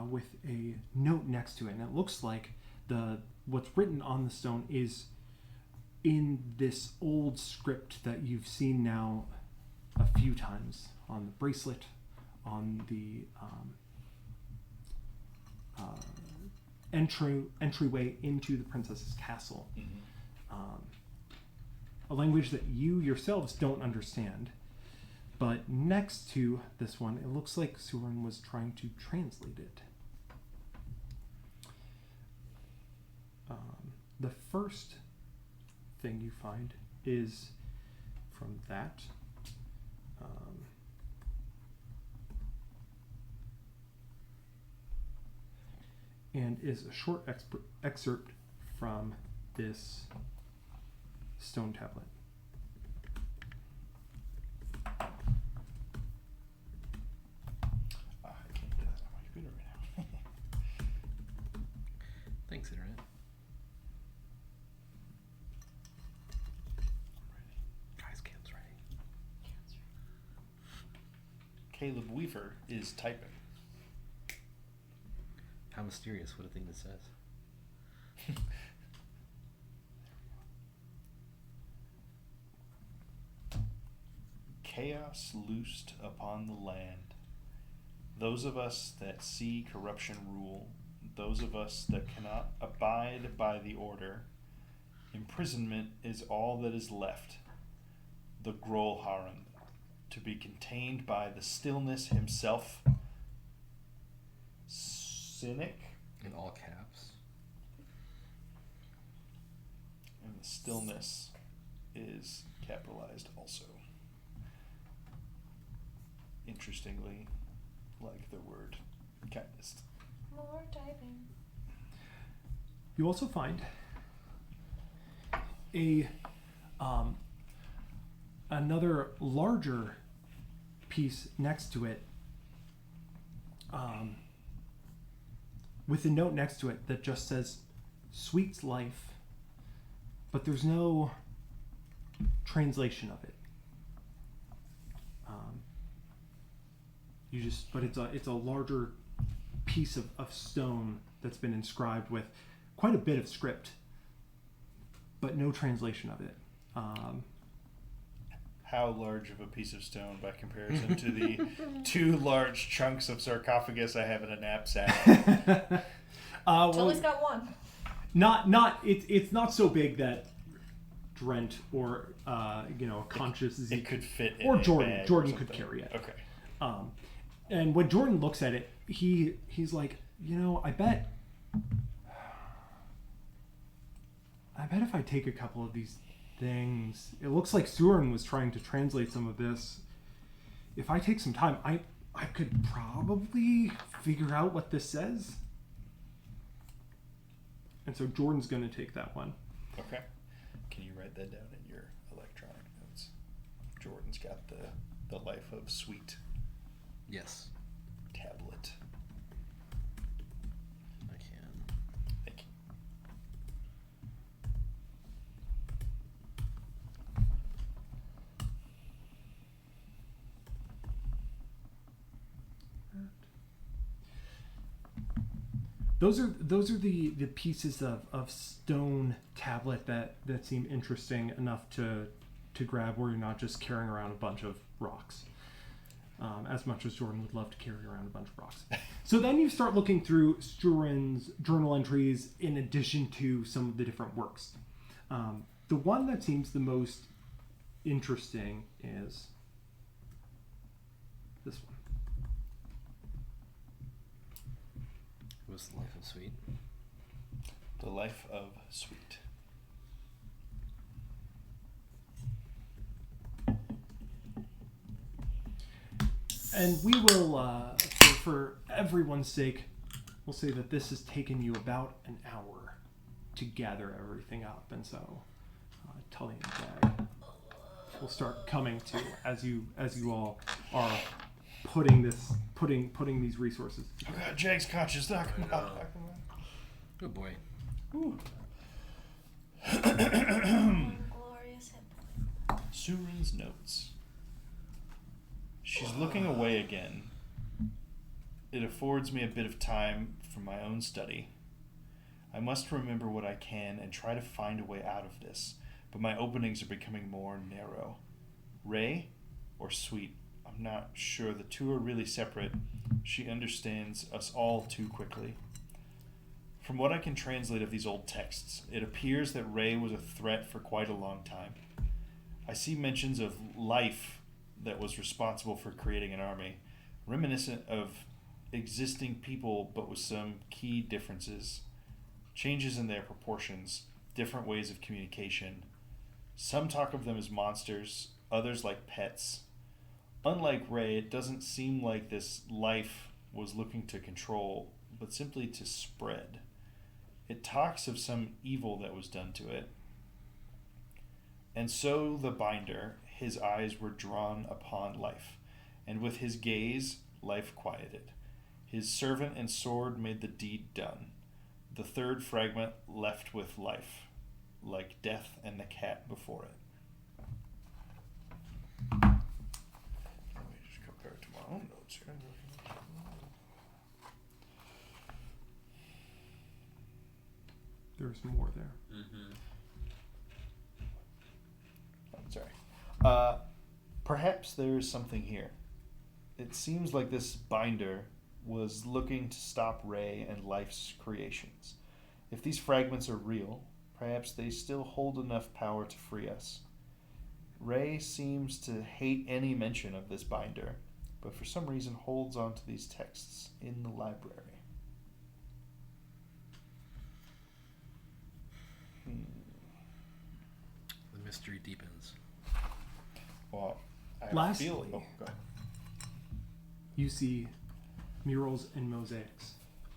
with a note next to it, and it looks like what's written on the stone is in this old script that you've seen now a few times on the bracelet, on the entryway into the princess's castle. A language that you yourselves don't understand. But next to this one, it looks like Surin was trying to translate it. The first thing you find is from that. And is a short excerpt from this stone tablet. I can't do that on my computer right now. Thanks, Internet. Guys, Cam's ready. Caleb Weaver is typing. How mysterious, what a thing this says. Chaos loosed upon the land. Those of us that see corruption rule, those of us that cannot abide by the order, imprisonment is all that is left. The Grolharren, to be contained by the stillness himself. Cynic. In all caps. And the stillness is capitalized also. Interestingly, like the word kindness. More typing. You also find a another larger piece next to it, with a note next to it that just says "Sweet's Life," but there's no translation of it. But it's a larger piece of stone that's been inscribed with quite a bit of script, but no translation of it. How large of a piece of stone by comparison to the 2 large chunks of sarcophagus I have in a knapsack? Tully's got one. It's not so big that Drent or conscious It could fit in or a Jordan bag Jordan or could something. carry it. Okay. And when Jordan looks at it, he's like, I bet if I take a couple of these things, it looks like Surin was trying to translate some of this. If I take some time, I could probably figure out what this says. And so Jordan's going to take that one. Okay. Can you write that down in your electronic notes? Jordan's got the Life of Sweet Yes, tablet. I can. Those are the pieces of stone tablet that seem interesting enough to grab, where you're not just carrying around a bunch of rocks. As much as Jordan would love to carry around a bunch of rocks. So then you start looking through Sturen's journal entries in addition to some of the different works. The one that seems the most interesting is this one. What's the life of Sweet? The Life of Sweet. And we will, for everyone's sake, we'll say that this has taken you about an hour to gather everything up. And so Tully and Jag will start coming to as you all are putting these resources. Oh God, Jag's conscious. Knock him out. Good boy. Ooh. Glorious hit point. Surin's notes. She's looking away again. It affords me a bit of time for my own study. I must remember what I can and try to find a way out of this, but my openings are becoming more narrow. Ray or Sweet? I'm not sure. The two are really separate. She understands us all too quickly. From what I can translate of these old texts, it appears that Ray was a threat for quite a long time. I see mentions of life that was responsible for creating an army, reminiscent of existing people but with some key differences. Changes in their proportions, different ways of communication. Some talk of them as monsters, others like pets. Unlike Ray, it doesn't seem like this life was looking to control, but simply to spread. It talks of some evil that was done to it. And so the binder, his eyes were drawn upon life, and with his gaze, life quieted. His servant and sword made the deed done. The third fragment left with life, like death and the cat before it. Let me just compare it to my own notes here. There's more there. Mm-hmm. I'm sorry. Perhaps there is something here. It seems like this binder was looking to stop Ray and life's creations. If these fragments are real, perhaps they still hold enough power to free us. Ray seems to hate any mention of this binder, but for some reason holds on to these texts in the library. The mystery deepens. Well, I have Lastly, a feeling. Oh, go ahead. You see murals and mosaics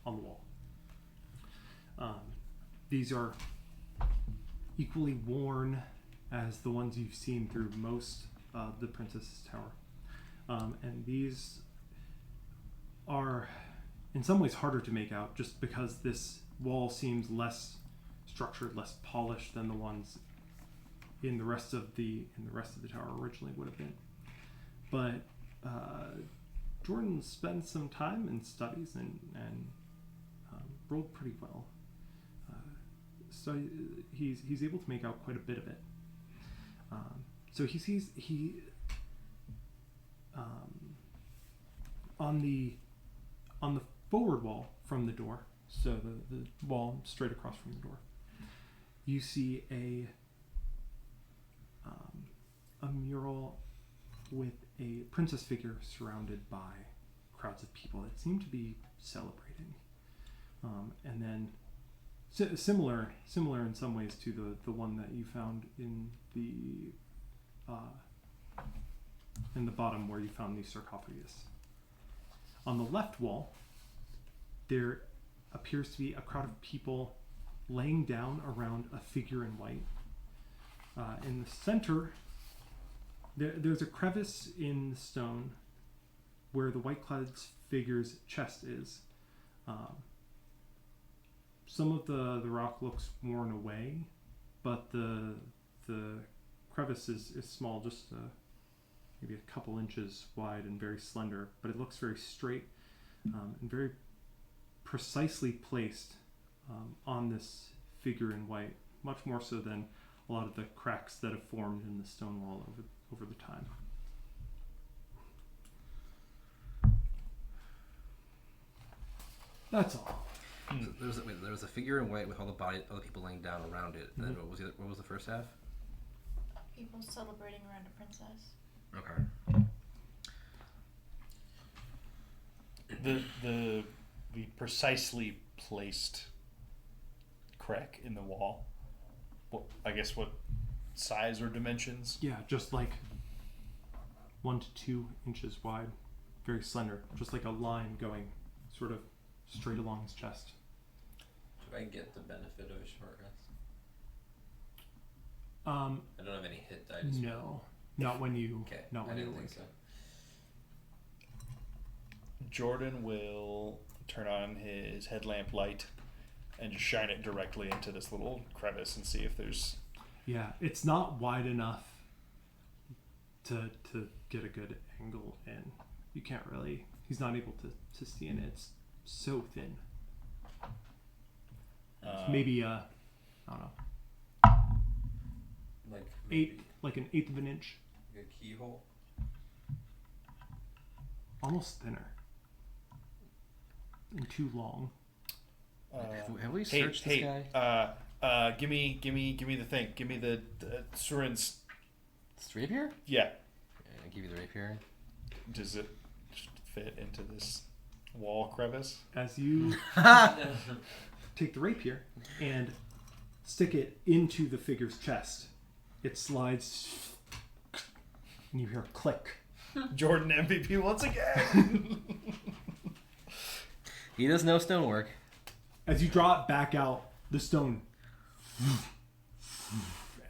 on the wall. These are equally worn as the ones you've seen through most of the Princess's Tower. And these are in some ways harder to make out just because this wall seems less structured, less polished than the ones in the rest of the tower originally would have been. But Jordan spent some time in studies and rolled pretty well. So he's able to make out quite a bit of it. So he sees on the forward wall from the door, so the wall straight across from the door, you see a mural with a princess figure surrounded by crowds of people that seem to be celebrating, and then similar in some ways to the one that you found in the bottom where you found the sarcophagus. On the left wall, there appears to be a crowd of people laying down around a figure in white. In the center, there's a crevice in the stone where the white-clad figure's chest is. Some of the rock looks worn away, but the crevice is small, just maybe a couple inches wide and very slender, but it looks very straight and very precisely placed on this figure in white, much more so than a lot of the cracks that have formed in the stone wall over the time. That's all. So there was a figure in white with all the people laying down around it. And then what was the first half? People celebrating around a princess. Okay. The precisely placed crack in the wall. Well, I guess what size or dimensions? Yeah, just like 1 to 2 inches wide, very slender, just like a line going sort of straight along his chest. Do I get the benefit of a short rest? I don't have any hit die. No, not when you. Okay, Not when I you didn't awake. think so. Jordan will turn on his headlamp light and just shine it directly into this little crevice and see if there's... Yeah, it's not wide enough to get a good angle in. You can't really... He's not able to see in it. It's so thin. Maybe, I don't know, Like an eighth of an inch. a keyhole. Almost thinner. And too long. Have we searched this guy? Give me the thing. Give me the Surin's. This rapier? Yeah. I'll give you the rapier. Does it fit into this wall crevice? As you take the rapier and stick it into the figure's chest, it slides, and you hear a click. Jordan MVP once again. He does know stonework. As you draw it back out, the stone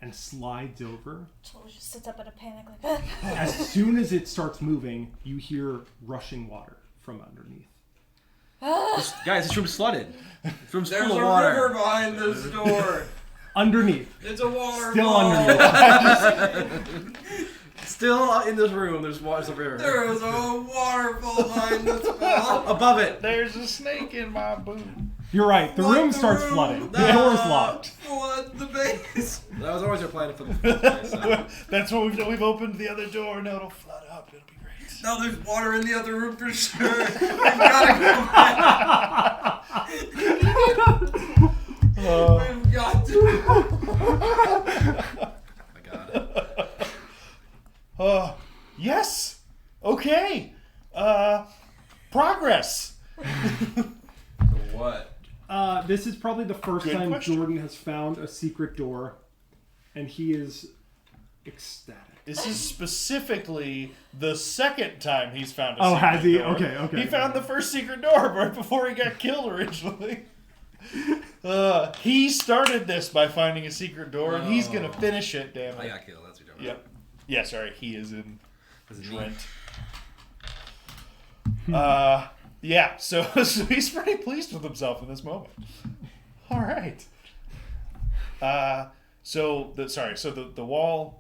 and slides over. Cholo just sits up in a panic like that. As soon as it starts moving, you hear rushing water from underneath. Guys, this room's flooded. This room's There's full a of water. river behind this door. Underneath. It's a waterfall. Still underneath. Still in this room, there's a river. There is a waterfall behind this wall. Above it. There's a snake in my boot. You're right. The room starts flooding. The door's locked. Flood the base. That was always our plan for the That's what we've opened the other door. Now it'll flood up. It'll be great. No, there's water in the other room for sure. We've gotta go back. We've got to. Oh my god. Yes. Okay. Progress. What? This is probably the first Good time question. Jordan has found a secret door, and he is ecstatic. This is specifically the second time he's found a Oh, secret has he? door. Okay. He found the first secret door right before he got killed originally. He started this by finding a secret door, and he's gonna finish it. Damn I it. got killed. That's what you're talking Yep. Yeah. Sorry. He is in about. Drent. Yeah. So he's pretty pleased with himself in this moment. All right. So the wall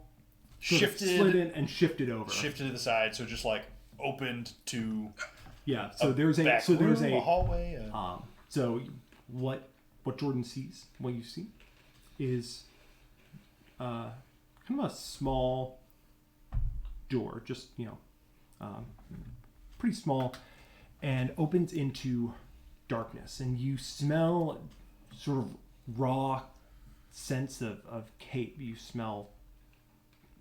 Sort of slid shifted in and shifted over. to the side, so just like opened to Yeah. So there's a back there's room, a hallway. so what Jordan sees, what you see, is kind of a small door, just pretty small, and opens into darkness, and you smell sort of raw sense of cape. You smell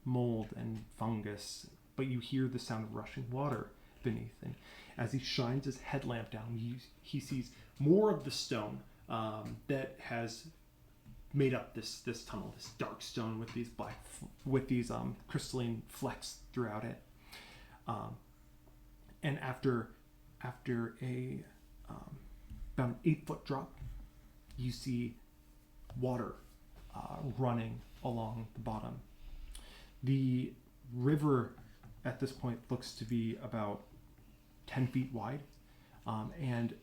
mold and fungus, but you hear the sound of rushing water beneath, and as he shines his headlamp down, he sees more of the stone that has made up this tunnel, this dark stone with these crystalline flecks throughout it. And after a about an 8-foot drop, you see water running along the bottom. The river at this point looks to be about 10 feet wide, and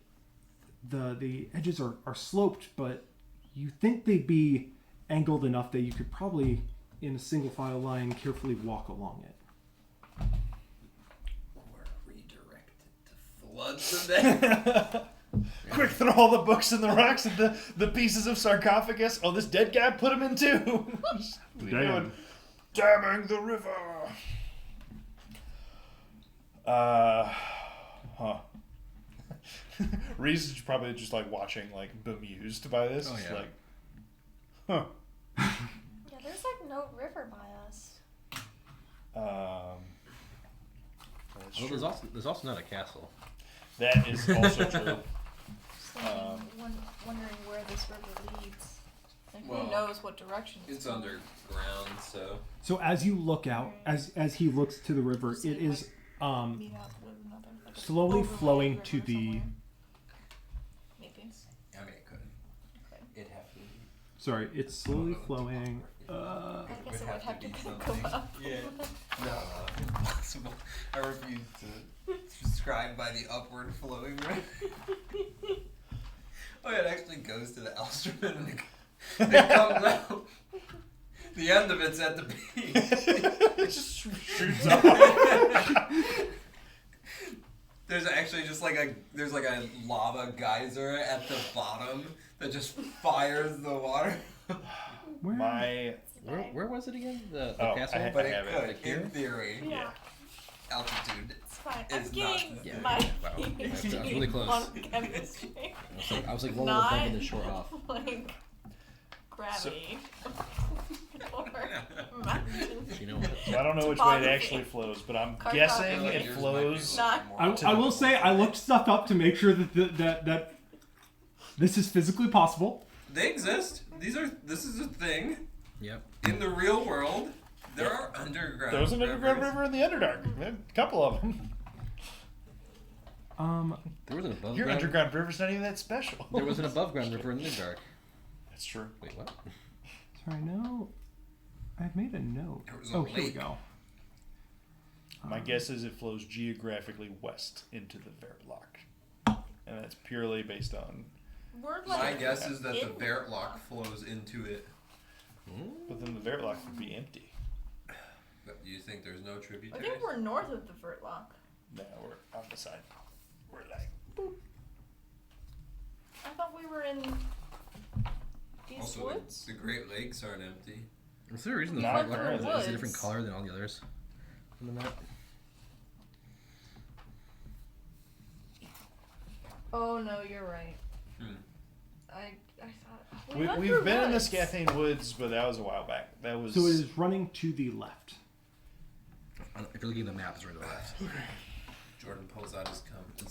the edges are sloped, but you think they'd be angled enough that you could probably, in a single file line, carefully walk along it. We're redirected to flood the bay. Quick, throw all the books and the rocks and the pieces of sarcophagus. Oh, this dead guy put him in too. What are you doing? Damming the river. Huh. Reese is probably just like watching, like bemused by this. Oh, Just yeah. like, huh. Yeah, there's like no river by us. That's Well, true. there's also not a castle. That is also true. Just thinking, wondering where this river leads. Like, Well, who knows what direction It's going. underground, so. So as you look out, as he looks to the river, So it you is Meet up with another. Like, slowly overhead flowing river to the. somewhere. Maybe. I mean, it could. It'd have to be. Sorry, it's slowly flowing. I guess it would have to be go something. up. Yeah. No, impossible. I refuse to prescribe by the upward flowing river. Oh, yeah, it actually goes to the Elsterman and it comes out. The end of it's at the peak. It just shoots up. There's actually just like a lava geyser at the bottom that just fires the water. Where? My Where was it again? The Oh, castle? I But have it it. could, Like here? in theory, Yeah, altitude. it's fine. It's I'm not getting the thing. my Wow. I was really close. on chemistry. I was like one Not little bump in the short off. like gravity or mountains. You know what? So I don't know which way it actually flows, but I'm Cartography. guessing Yours it Yours flows. might be a little Not- more I will say I looked stuff up to make sure that this is physically possible. They exist. This is a thing Yep. in the real world. There are underground. There's an underground rivers. river in the Underdark. A couple of them. There was an above Your ground. underground river's not even that special. There was an above ground river in the dark. That's true. Wait, what? Sorry, no. I've made a note. There was a Oh, here we lake. go. My guess is it flows geographically west into the Vertlock. And that's purely based on. We're My like guess is that the in- Vertlock flows into it. But then the Vertlock would be empty. But do you think there's no I tributaries? think we're north of the Vertlock. No, we're on the side. We're like, boop. I thought we were in these Also, woods. the Great Lakes aren't empty. Is there a reason the Not flag currently. is a different color than all the others on the map? Oh no, you're right. Hmm. I thought We've went been through in the woods. Scathane Woods, but that was a while back. That was. So it is running to the left. If you're looking at the map, it's right to the left. Jordan pulls out his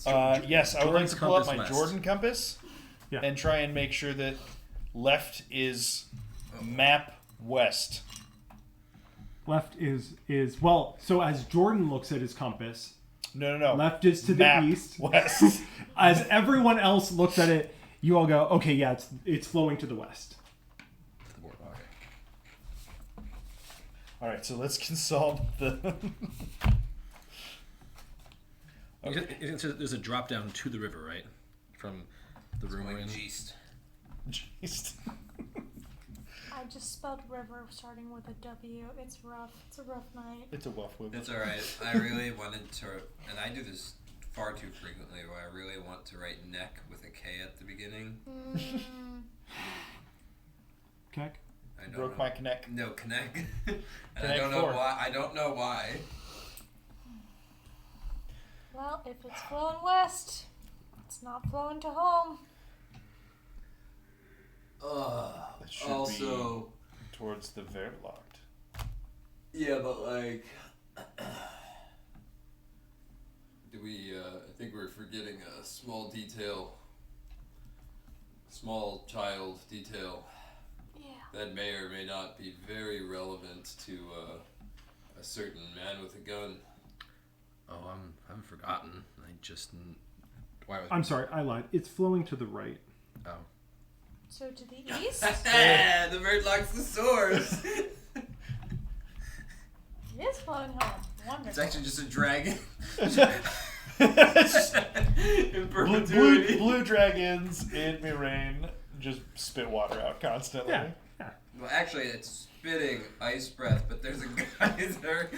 compass. Yes, I would like Jordan's to pull up compass my west. Jordan compass Yeah. and try and make sure that left is map west. Left is well. So as Jordan looks at his compass, No. left is to the Map east. west. As everyone else looks at it, you all go, okay, yeah, it's flowing to the west. To the boardwalk. All right, so let's consult the. Okay. There's a drop down to the river, right? From the room we're in. Geest. Jeez. I just spelled river starting with a W. It's rough. It's a rough night. It's a wuff whip. It's alright. I really wanted to, and I do this far too frequently, where I really want to write neck with a K at the beginning. Okay. I don't Broke know. my connect. No, connect. And I Connect don't know 4. why. I don't know why. Well, if it's flowing west, it's not flowing to home. That should Also, be towards the Vertlocked. yeah, but like, do we? I think we're forgetting a small detail. Small child detail Yeah. that may or may not be very relevant to a certain man with a gun. Oh, I haven't forgotten. I just. Why was? I'm sorry, I lied. It's flowing to the right. Oh. So to the east, The bird locks the source. it is flowing home. Wonderful. It's actually just a dragon. It's In blue, perpetuity. blue dragons in Mihraen just spit water out constantly. Yeah. Yeah. Well, actually, it's spitting ice breath, but there's a geyser.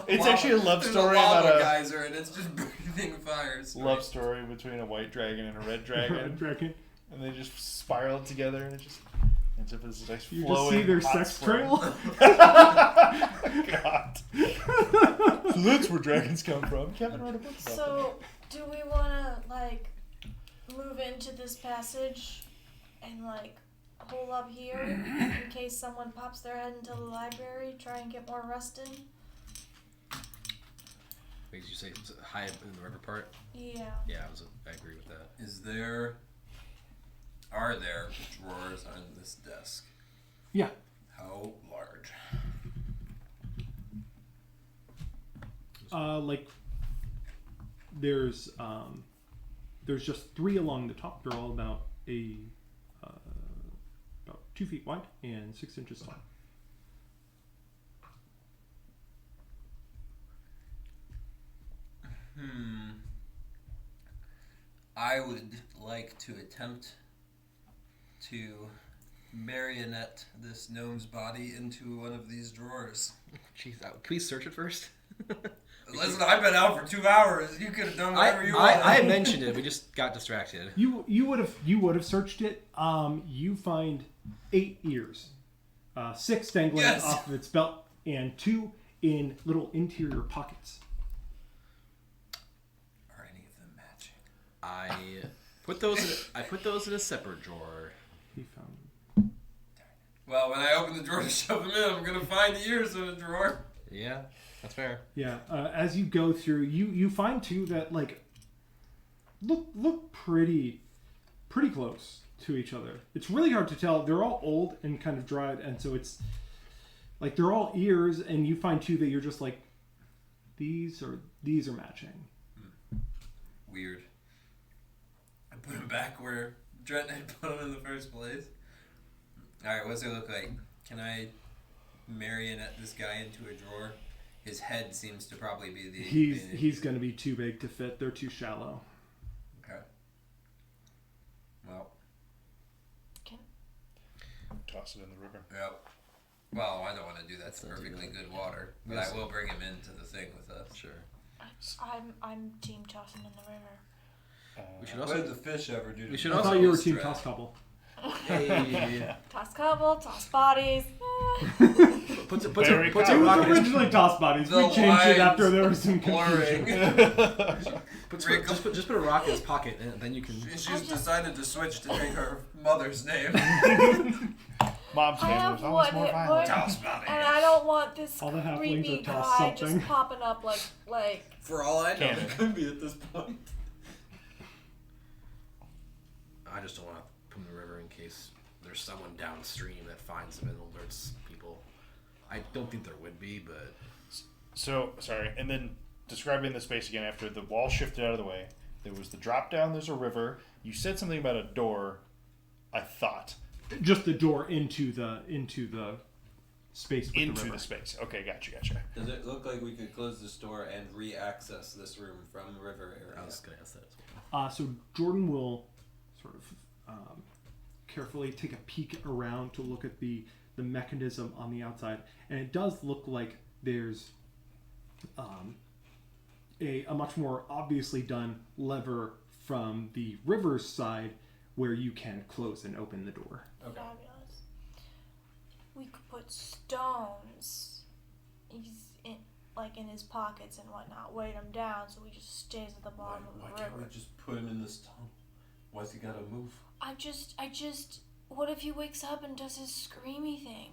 It's actually a love There's story a lava about a- geyser, and it's just breathing breathing fire. love story between a white dragon and a red dragon, Dragon. and they just spiral together, and it just ends up as this nice You flowing just see their hot sex spring. trail. God. So that's where dragons come from. Kevin wrote a book about them. So, do we want to, like, move into this passage and, like, hole up here in case someone pops their head into the library, try and get more rest in? Wait, did you say it's high up in the river part? Yeah. Yeah, I agree with that. Are there drawers on this desk? Yeah. How large? Like there's just 3 along the top. They're all about 2 feet wide and 6 inches tall. I would like to attempt to marionette this gnome's body into one of these drawers. Jeez, can we search it first? Listen, I've been out for 2 hours. You could have done whatever you wanted. I mentioned it. We just got distracted. You would have searched it. You find 8 ears, 6 dangling off of its belt, and 2 in little interior pockets. Are any of them matching? I put those in a separate drawer. He found. Well, when I open the drawer to shove them in, I'm gonna find the ears in the drawer. Yeah, that's fair. Yeah. As you go through, you find 2 that like look pretty close to each other. It's really hard to tell. They're all old and kind of dried, and so it's like they're all ears, and you find 2 that you're just like, these are matching. Weird. I put them back where Trent had put them in the first place. Alright, what's it look like? Can I marionette this guy into a drawer? His head seems to probably be the... He's going to be too big to fit. They're too shallow. Okay. Well, Toss it in the river. yep. Well, I don't want to do that to perfectly good water, but I will bring him into the thing with us. Sure. I'm team tossing in the river. We should What also. did the fish ever do to We should I also. thought you were team toss couple. Hey. Toss couple, toss bodies. Puts a It was rocket. originally toss bodies. The We changed it after lines there was some blurring. confusion. Just put a rock in his pocket, and then you can. She's decided to switch to take her mother's name. Mom's I name have was always one more hit violent. point. Toss body. And I don't want this All the halflings creepy are tossed guy something. just popping up like. For all I know, Cannon. it could be at this point. I just don't want to put him in the river in case there's someone downstream that finds him and alerts people. I don't think there would be, but So, sorry, and then describing the space again after the wall shifted out of the way. There was the drop down, there's a river. You said something about a door, I thought. Just the door into the space with Into the river. the space. Okay, gotcha. Does it look like we could close this door and re-access this room from the river area? I was going to ask that as well. So Jordan will sort of carefully take a peek around to look at the mechanism on the outside, and it does look like there's a much more obviously done lever from the river's side where you can close and open the door. Okay. Fabulous. We could put stones. In his pockets and whatnot, weight him down so he just stays at the bottom Why of the can't river. we just put him in this tunnel? Why's he gotta move? I just. What if he wakes up and does his screamy thing?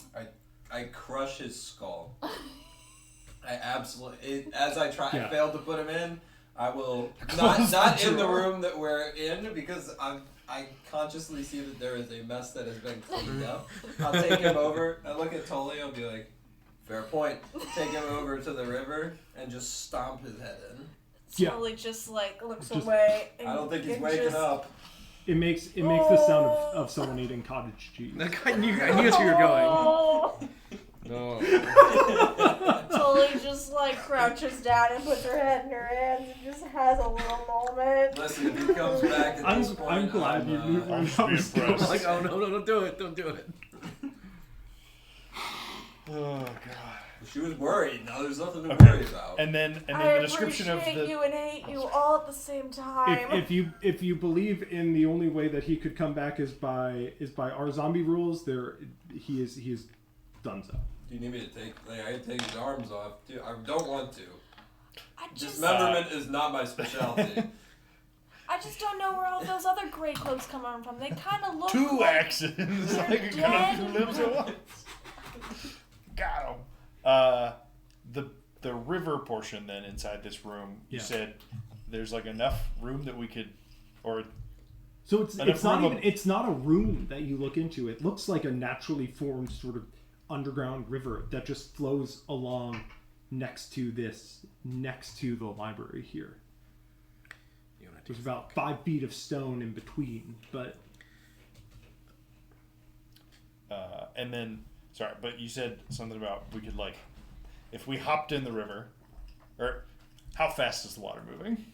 I crush his skull. I absolutely. As I try, Yeah. I failed to put him in. I will not in the room that we're in because I consciously see that there is a mess that has been cleaned up. I'll take him over. I look at Tully. I'll be like, fair point. Take him over to the river and just stomp his head in. Yeah. Slowly just looks Just- away. I don't think he's and waking just- up. It makes the sound of someone eating cottage cheese. I knew that's where you were going. Oh. No. Slowly just crouches down and puts her head in her hands and just has a little moment. Listen, if he comes back at this point, I'm glad you moved on. I'm just being impressed. Like, oh no, don't do it. Don't do it. Oh, God. She was worried. Now there's nothing to Okay. worry about. And then I the description of appreciate the you and hate you all at the same time. If you believe in the only way that he could come back is by our zombie rules, he is done so. Do you need me to take? Like, I can take his arms off too. I don't want to. I just Dismemberment is not my specialty. I just don't know where all those other gray cloaks come from. They kind of look two like axes, they're like a gun of two dead. lives at once. Got him. The river portion then inside this room, you Yeah. said there's like enough room that we could, or So it's Enough not room even it's not a room that you look into. It looks like a naturally formed sort of underground river that just flows along next to the library here. There's about 5 feet of stone in between, but and then sorry, but you said something about we could like if we hopped in the river, or how fast is the water moving?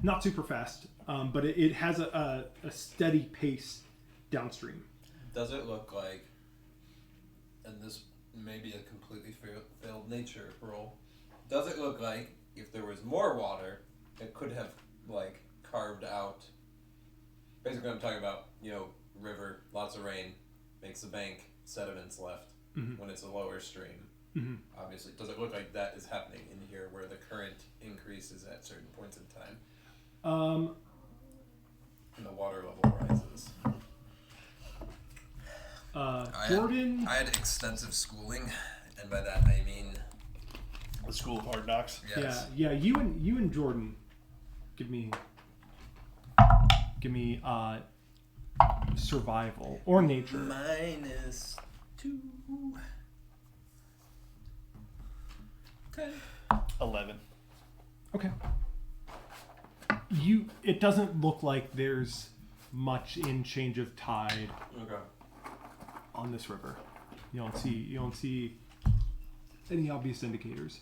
not super fast. But it has a steady pace downstream. Does it look like, and this may be a completely failed nature roll, does it look like if there was more water, it could have like carved out, basically I'm talking about, river, lots of rain, makes the bank, sediments left when it's a lower stream. Mm-hmm. Obviously, does it look like that is happening in here where the current increases at certain points in time? And the water level rises. Jordan. I had extensive schooling, and by that I mean The School of Hard Knocks. yes. Yeah. You and Jordan, give me survival or nature. -2. Okay. 11. Okay. It doesn't look like there's much in change of tide Okay. on this river. You don't see any obvious indicators.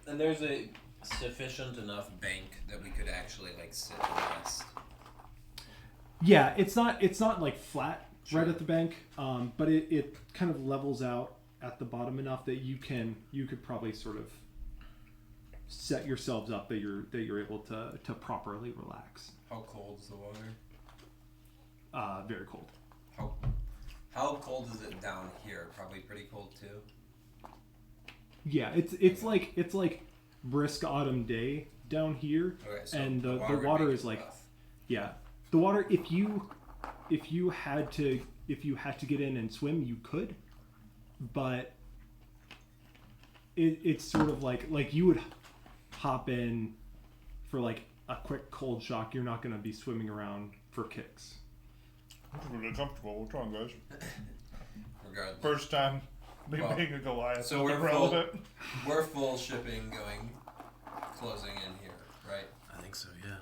And there's a Sufficient enough bank that we could actually sit and rest. Yeah, it's not like flat Sure. right at the bank, but it kind of levels out at the bottom enough that you could probably sort of set yourselves up that you're able to properly relax. how cold is the water? Very cold. How cold is it down here? Probably pretty cold too. Yeah, it's like brisk autumn day down here, Okay, so and the would water make is it like rough. yeah, the water if you had to get in and swim you could, but it's sort of like you would hop in for like a quick cold shock. You're not going to be swimming around for kicks. It's really comfortable. What's wrong, guys? Regardless. First time Well, being a Goliath. so we're relevant. We're full shipping going, closing in here, right? I think so, yeah.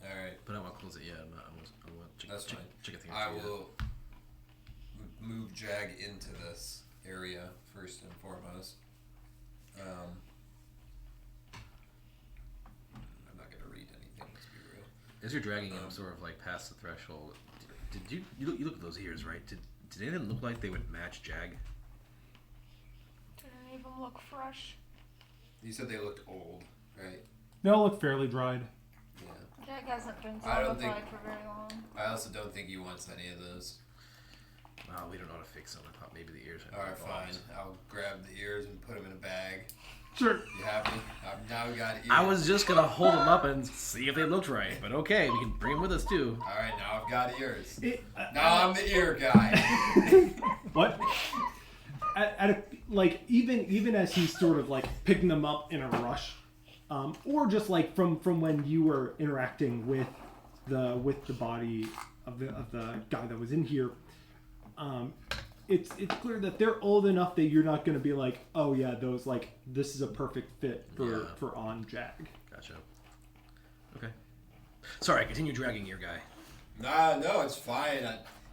All right. But I won't close it yet. I want That's fine. check a thing or I two yet. will move Jag into this area first and foremost. I'm not gonna read anything. Let's be real. As you're dragging him sort of like past the threshold, did you look at those ears, right? Did any of them look like they would match Jag? Did any of them look fresh? You said they looked old, right? They all look fairly dried. Yeah. Jack hasn't been I don't think- zombified for very long. I also don't think he wants any of those. Well, we don't know how to fix them. I thought maybe the ears. All right, fine. I'll grab the ears and put them in a bag. Sure. You happy? I've now got ears. I was just gonna hold them up and see if they looked right, but okay, we can bring them with us too. All right, now I've got ears. Now Now I'm the ear guy. What? Even as he's sort of like picking them up in a rush, or just like from when you were interacting with the body of the guy that was in here, it's clear that they're old enough that you're not going to be like, oh yeah, those like this is a perfect fit for on Jag. Gotcha. Okay. Sorry, continue dragging your guy. no, it's fine.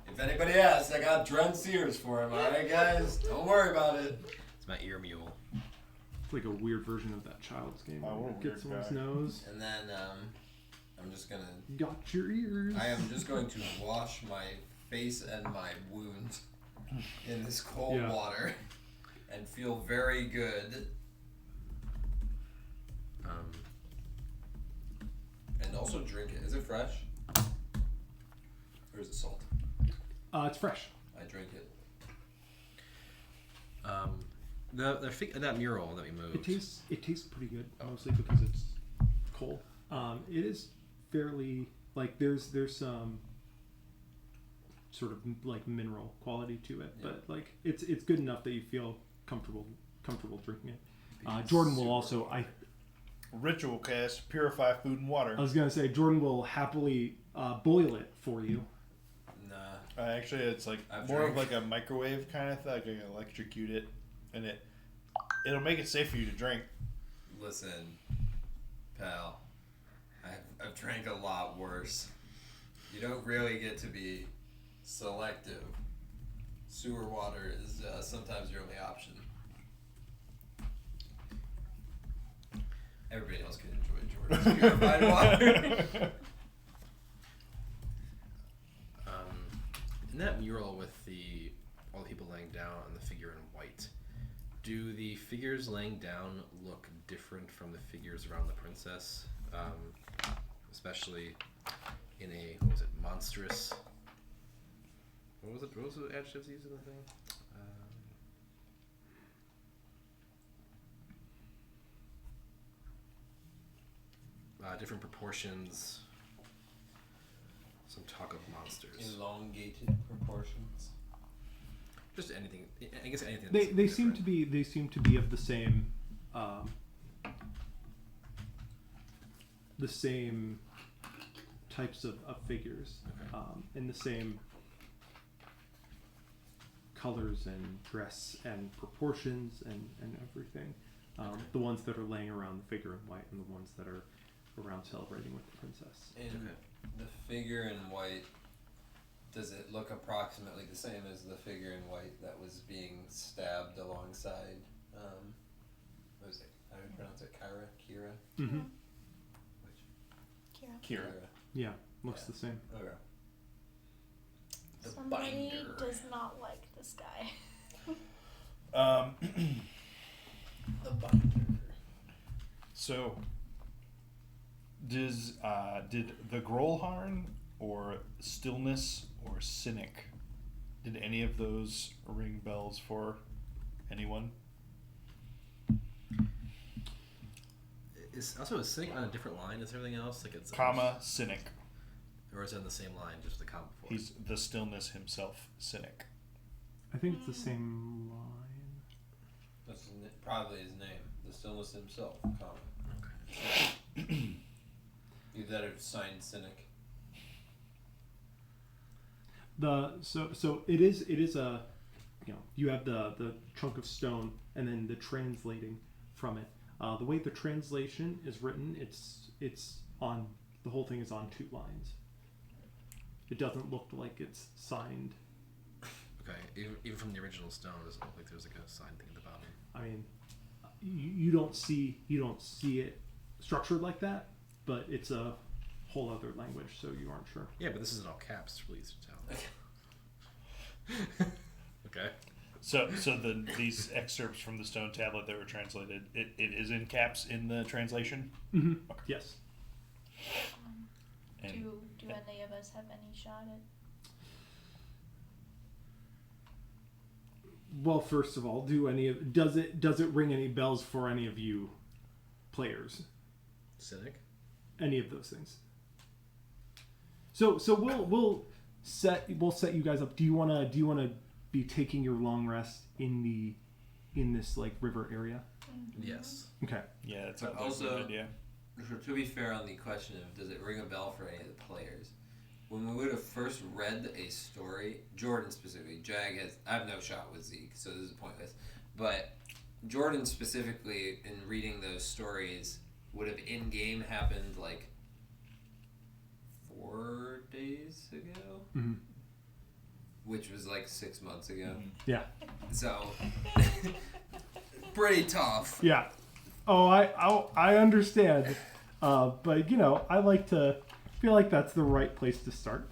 If anybody asks, I got Drent's ears for him. All right, guys, don't worry about it. It's my ear mule. It's like a weird version of that child's game. Oh, where what a you weird get someone's guy. nose. And then I'm just gonna. Got your ears. I am just going to wash my face and my wounds in this cold Yeah. water. and feel very good. And also drink it. Is it fresh? Or is it salt? It's fresh. I drink it. That mural that we moved. It tastes pretty good, mostly because it's cold. It is fairly like there's some sort of like mineral quality to it, but like it's good enough that you feel comfortable drinking it. Jordan will also Ritual cast, purify food and water. I was gonna say Jordan will happily boil it for you. Nah. Actually, it's like more of like a microwave kind of thing. Like you electrocute it, and it'll make it safe for you to drink. Listen, pal, I've drank a lot worse. You don't really get to be selective. Sewer water is sometimes your only option. Everybody else can enjoy Jordan's purified water. In that mural with all the people laying down and the figure in white, do the figures laying down look different from the figures around the princess? Especially in a, what was it, monstrous... What was the adjectives used in the thing? Different proportions. Some talk of monsters. Elongated proportions. Just anything. I guess anything. They seem to be of the same types of figures, Okay. in the same colors and dress and proportions and everything. Okay. The ones that are laying around the figure in white and the ones that are around celebrating with the princess. And Okay. the figure in white, does it look approximately the same as the figure in white that was being stabbed alongside, what was it? How do you pronounce it? Kira? Mm-hmm. Kira. Kira. Yeah, looks Yeah. the same. Okay. The Somebody binder. does not like this guy. The binder. So, did the Grolharn or Stillness or Cynic, did any of those ring bells for anyone? Is Cynic on a different line as everything else? Like it's Comma, Cynic. Or is it on the same line, just the comma before? He's the Stillness himself, Cynic. I think it's the same line. That's probably his name. The Stillness himself, comma. Okay. Either that or signed Cynic. So it is a, you have the chunk of stone and then the translating from it. The way the translation is written, it's on, the whole thing is on 2 lines. It doesn't look like it's signed. Okay. Even from the original stone, it doesn't look like there's like a sign thing at the bottom. I mean, you don't see it structured like that, but it's a whole other language, so you aren't sure. Yeah, but this is in all caps, it's really easy to tell. Okay. So these excerpts from the stone tablet that were translated, it is in caps in the translation? Mm-hmm. Okay. Yes. And Do any of us have any shot at? Well, first of all, does it ring any bells for any of you players? Cynic? Any of those things? So we'll set you guys up. Do you wanna be taking your long rest in this like river area? Yes. Okay. yeah, that's But a good also- idea. To be fair on the question of does it ring a bell for any of the players, when we would have first read a story, Jordan specifically, I have no shot with Zeke, so this is pointless, but Jordan specifically in reading those stories would have in-game happened like 4 days ago, Mm-hmm. which was like 6 months ago. Yeah. So, pretty tough. Yeah. Oh, I understand. But I like to feel like that's the right place to start.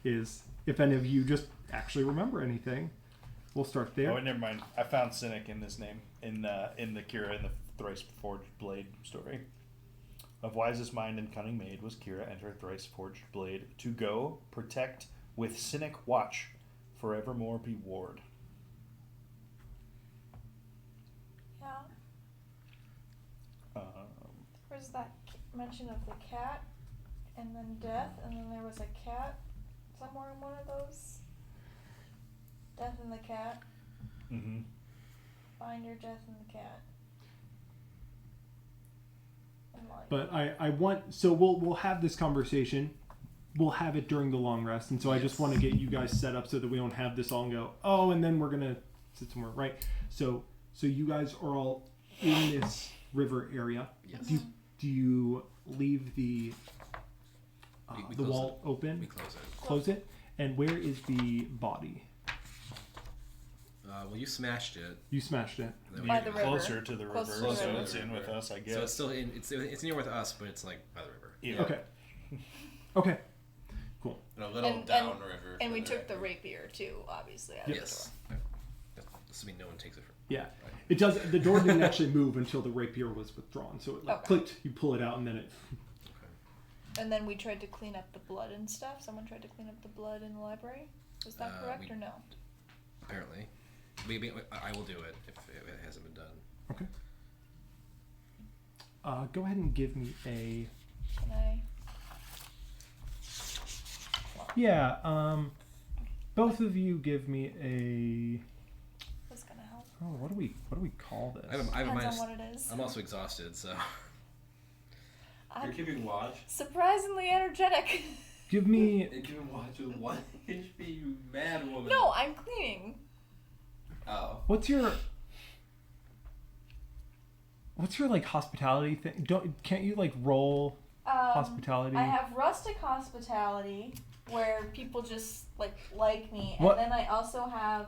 Is if any of you just actually remember anything, we'll start there. Oh, never mind. I found cynic in this name in the Kira in the thrice forged blade story. Of wisest mind and cunning maid was Kira, and her thrice forged blade to go protect with cynic watch, forevermore be ward. Yeah. Um, Where's that mention of the cat, and then death, and then there was a cat somewhere in one of those. Death and the cat. mm-hmm. Find your death and the cat. And like, But I want, so we'll have this conversation. We'll have it during the long rest, and so I just want to get you guys set up so that we don't have this all and go, oh, and then we're gonna sit somewhere, right? So you guys are all in this river area. Yes. Do you leave the We the close wall open? We close it. Close it. And where is the body? Well, you smashed it. You smashed it. And then By we- the river. Closer to the river, Closer to the so river. it's in with us, I guess. So it's still in. It's near with us, but it's like by the river. Yeah. Okay. Okay. And a little And- downriver. and we for the took the record. rapier too, obviously, out of Yes. Assuming no one takes it from. Yeah. It does. The door didn't actually move until the rapier was withdrawn. So it like Okay. clicked. You pull it out, and then it. And then we tried to clean up the blood and stuff. Someone tried to clean up the blood in the library. Was that correct or no? Apparently, I will do it if it hasn't been done. Okay. Go ahead and give me a. Can I? Yeah. Both of you give me a. That's gonna help. Oh, what do we call this? I have a Depends minus. on what it is. I'm also exhausted, so. You're I'm keeping watch. surprisingly energetic. Give me. You're keeping watch with 1 HP, you mad woman. No, I'm cleaning. Oh. What's your like hospitality thing? Can't you like roll hospitality? I have rustic hospitality where people just like me, and What? then I also have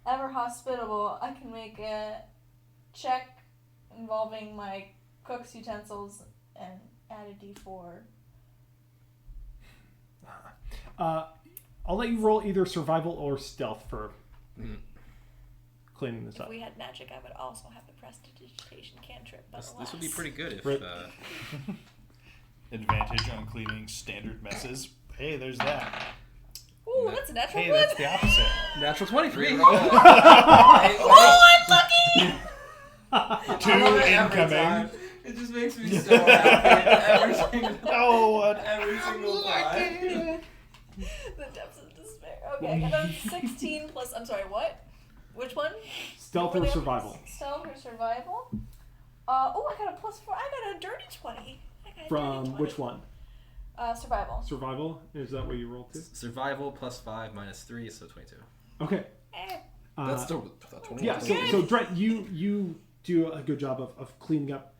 ever hospitable. I can make a check involving my cook's utensils and add a D4. I'll let you roll either survival or stealth for cleaning this If up. we had magic, I would also have the prestidigitation cantrip. But This would be pretty good if. Right. Advantage on cleaning standard messes. Hey, there's that. Ooh, that's a natural Hey, one. that's the opposite. Natural 23. Oh, I'm lucky! Two I love it every incoming. time. It just makes me so happy every single Oh, what? every single time. The depths of despair. Okay, I got a 16 plus. I'm sorry, what? Which one? Stealth Were or they- survival? Stealth or survival? Oh, I got a +4. I got a dirty 20. I got a From dirty 20. which one? Survival. Survival? Is that what you rolled to? Survival plus 5 minus 3, so 22. Okay. Eh. That's still 21. Yeah. So Drent, you do a good job of cleaning up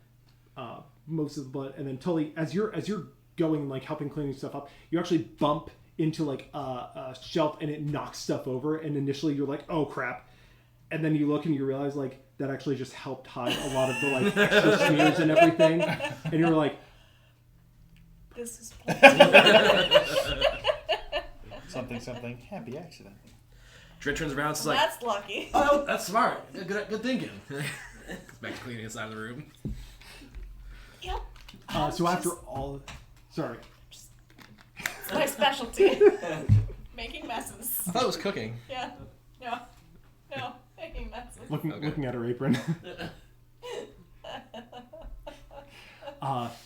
most of the blood, and then Tully, as you're going like helping cleaning stuff up, you actually bump into like a shelf and it knocks stuff over, and initially you're like, oh crap, and then you look and you realize like that actually just helped hide a lot of the like extra smears and everything, and you're like, This is Something. Happy accident. Dred turns around and is like, That's lucky. oh, that's smart. Good thinking. Goes back to cleaning inside of the room. Yep. so after all, sorry. It's my specialty. Making messes. I thought it was cooking. Yeah. No. Making messes. Looking at her apron.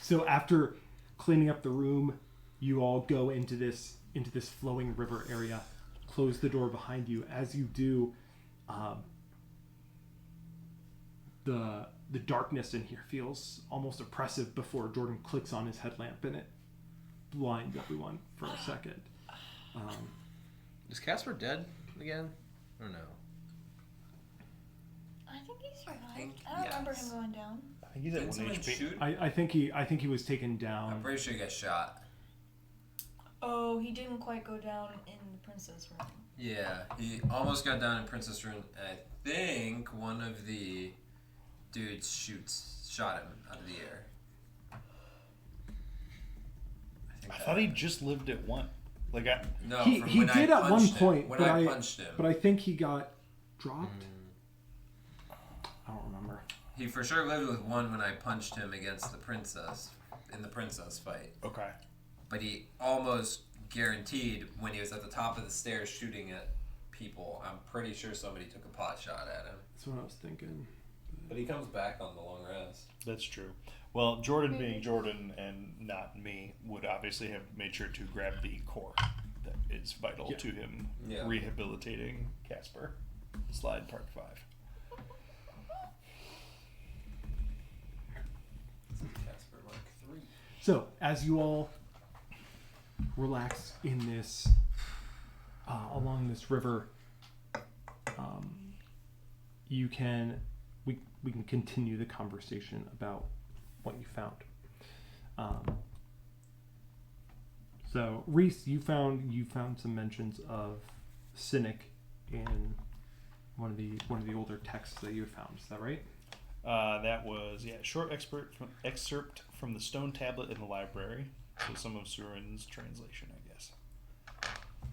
So after cleaning up the room, you all go into this flowing river area. Close the door behind you. As you do, the darkness in here feels almost oppressive before Jordan clicks on his headlamp and it blinds everyone for a second. Is Casper dead again? Or no? I think he survived. think I don't remember yes. him going down. I think he's at Didn't 1 someone HP. shoot? I think he was taken down. I'm pretty sure he got shot. Oh, he didn't quite go down in the princess room. Yeah, he almost got down in Princess Room. And I think one of the dudes shot him out of the air. I I thought he just lived at 1. Like No, he from he when did I at one punched him. point, When but I punched him. But I think he got dropped. I don't remember. He for sure lived with 1 when I punched him against the princess in the princess fight. okay. But he almost guaranteed when he was at the top of the stairs shooting at people, I'm pretty sure somebody took a pot shot at him. That's what I was thinking. But he comes back on the long rest. That's true. Well, Jordan being Jordan and not me would obviously have made sure to grab the core that is vital to him rehabilitating Casper. Slide part 5. Casper Mark 3. So, as you all relax in this, along this river, we can continue the conversation about what you found. So, Reese, you found some mentions of cynic in one of the older texts that you had found. Is that right? That was short excerpt from the stone tablet in the library. So some of Surin's translation, I guess.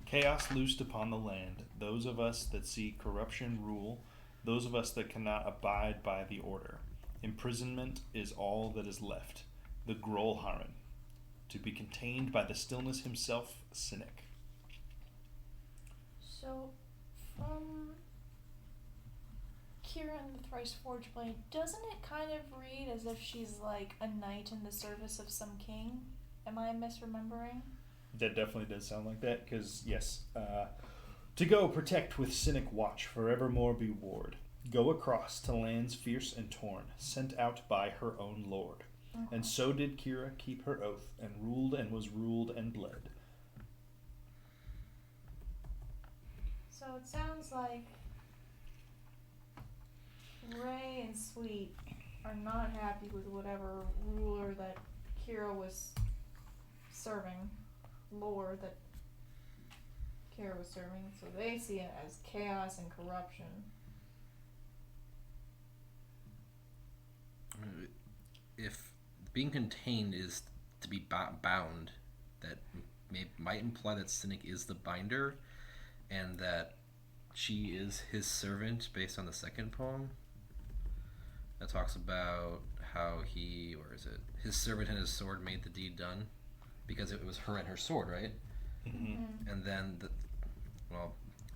Chaos loosed upon the land. Those of us that see corruption rule. Those of us that cannot abide by the order. Imprisonment is all that is left. The Grolharren. To be contained by the stillness himself, cynic. So, from Kira and the Thrice Forged Blade, doesn't it kind of read as if she's like a knight in the service of some king? Am I misremembering? That definitely does sound like that, because, yes. To go protect with cynic watch, forevermore be ward. Go across to lands fierce and torn, sent out by her own lord. And so did Kira keep her oath, and ruled and was ruled and bled. So it sounds like Ray and Sweet are not happy with whatever ruler that Kira was serving, lord that Kira was serving, so they see it as chaos and corruption. If being contained is to be bound, that might imply that Cynic is the binder, and that she is his servant based on the second poem. That talks about how his servant and his sword made the deed done, because it was her and her sword, right? Mm-hmm. And then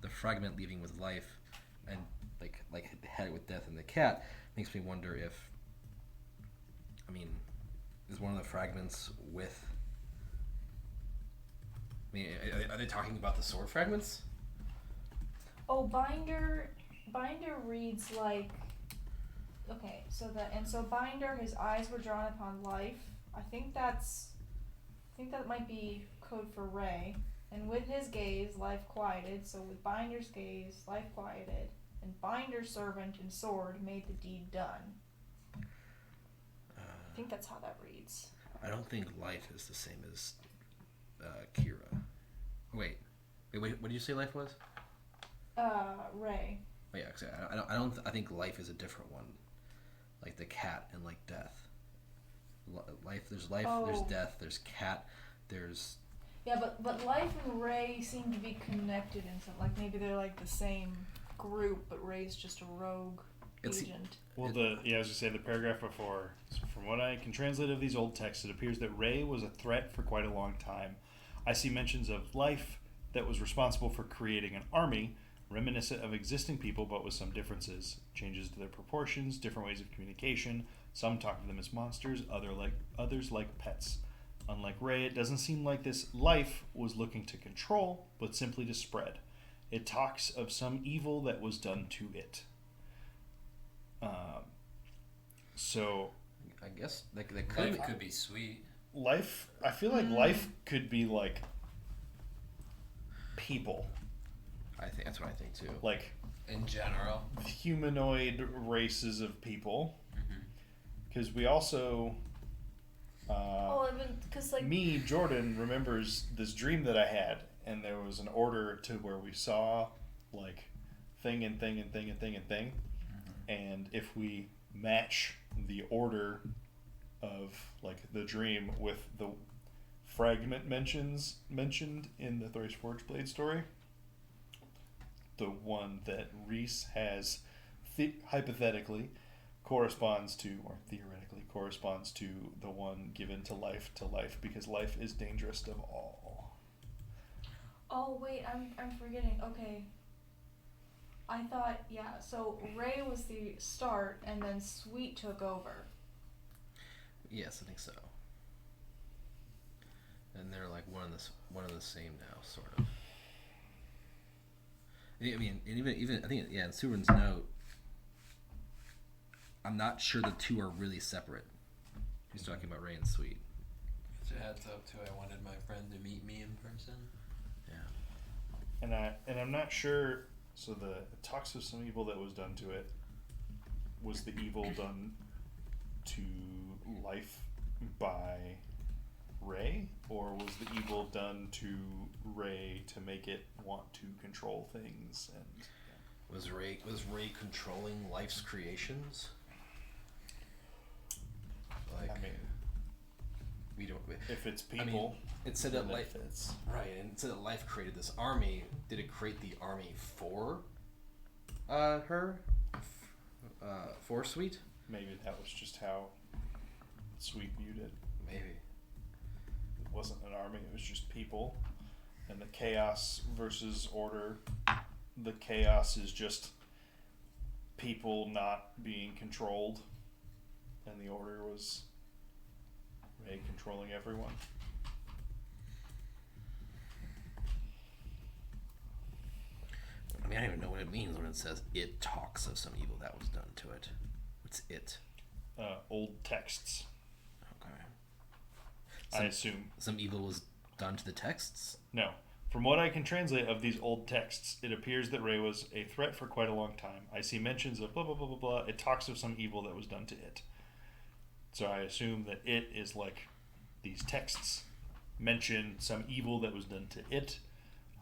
the fragment leaving with life, and like had it with death and the cat, makes me wonder if, is one of the fragments with? Are they talking about the sword fragments? Oh, binder reads like, okay, so binder, his eyes were drawn upon life. I think that might be code for Ray. And with his gaze, life quieted. So with binder's gaze, life quieted. And binder's servant and sword made the deed done. I think that's how that reads. I don't think life is the same as Kira. Wait, what did you say life was? Ray. Oh yeah, 'cause I think life is a different one, like the cat and like death. Life, there's death, there's cat, there's. Yeah, but life and Ray seem to be connected in some, like maybe they're like the same group, but Ray's just a rogue agent. Well, I was going to say the paragraph before, from what I can translate of these old texts, it appears that Ray was a threat for quite a long time. I see mentions of life that was responsible for creating an army, reminiscent of existing people, but with some differences. Changes to their proportions, different ways of communication. Some talk of them as monsters, others like pets. Unlike Ray, it doesn't seem like this life was looking to control, but simply to spread. It talks of some evil that was done to it. So I guess that Life could be sweet. life, I feel like life could be like people. I think that's what I think too. Like In general. humanoid races of people. Because we also... because like me, Jordan, remembers this dream that I had, and there was an order to where we saw like thing and thing and thing and thing and thing, and if we match the order of like the dream with the fragment mentioned in the Thrice Forged Blade story, the one that Reese has hypothetically corresponds to, or theoretically corresponds to, the one given to life, because life is dangerous of all. Oh wait, I'm forgetting. Okay. I thought, yeah, so Ray was the start and then Sweet took over. Yes, I think so. And they're like one of the same now, sort of. I mean, and even I think in Surin's note, I'm not sure the two are really separate. He's talking about Ray and Sweet. It's a heads up too. I wanted my friend to meet me in person. Yeah. And I'm not sure. So it talks of some evil that was done to it. Was the evil done to life by Ray, or was the evil done to Ray to make it want to control things? And Was Ray controlling life's creations? Like, I mean, we don't. if it's I mean, people, it said that then life. fits. Right, and it said that life created this army. Did it create the army for her? For Sweet? Maybe that was just how Sweet viewed it. Maybe. It wasn't an army, it was just people. And the chaos versus order, the chaos is just people not being controlled, and the order was Ray controlling everyone. I mean, I don't even know what it means when it says it talks of some evil that was done to it. What's it? Old texts, Okay. I assume. Some evil was done to the texts? No. From what I can translate of these old texts, it appears that Ray was a threat for quite a long time. I see mentions of blah, blah, blah, blah, blah. It talks of some evil that was done to it. So I assume that it is like these texts mention some evil that was done to it.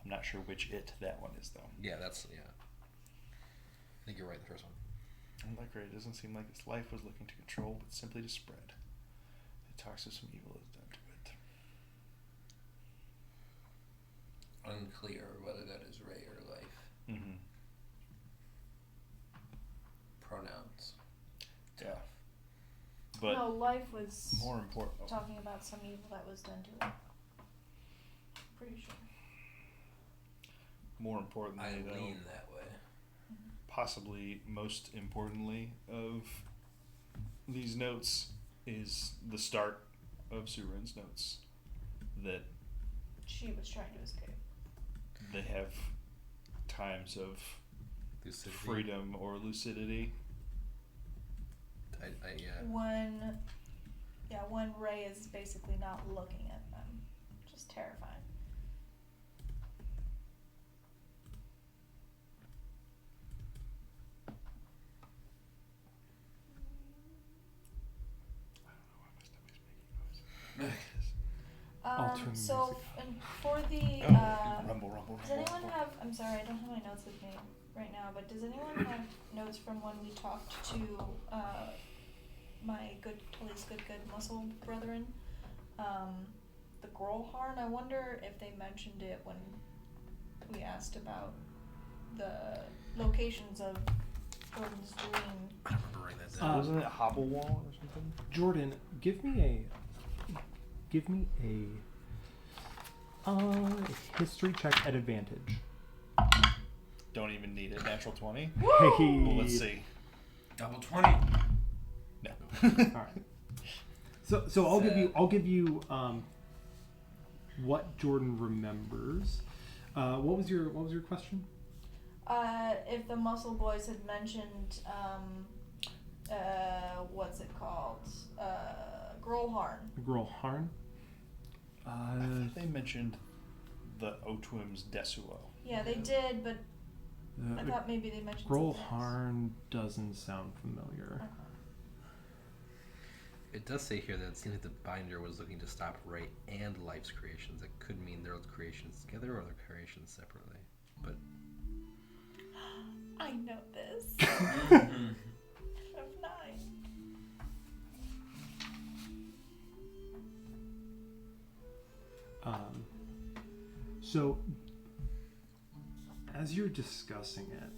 I'm not sure which it that one is, though. Yeah, I think you're right, the first one. And like Ray, it doesn't seem like its life was looking to control, but simply to spread. It talks of some evil that was done to it. Unclear whether that is Ray or life. Mm-hmm. Pronouns. Yeah. But no, life was more important. talking about some evil that was done to it. Pretty sure. More importantly, I though, lean that way. possibly most importantly of these notes is the start of Surin's notes, that She was trying to escape. they have times of Lucidity. freedom or lucidity. When Ray is basically not looking at them. Just terrifying. Altering So, music. and for the, Rumble. does anyone have, I'm sorry, I don't have my notes with me right now, but does anyone have notes from when we talked to, my Tully's good muscle brethren, the Grolharn? I wonder if they mentioned it when we asked about the locations of Jordan's dream. I don't remember writing that down. Wasn't it Hobblewall or something? Jordan, give me a history check at advantage. Don't even need it. Natural 20. Hey. Well, let's see. Double 20. No. All right. So I'll give you what Jordan remembers. What was your question? If the Muscle Boys had mentioned, what's it called? Grolharn. Grolharn. I think they mentioned the Otwim's Desuo. Yeah, they did, but I thought maybe they mentioned something else. Grolharn doesn't sound familiar. It does say here that it seems like the binder was looking to stop Ray and Life's creations. That could mean their creations together or their creations separately. But I know this. Mhm. Of 9. So, as you're discussing it,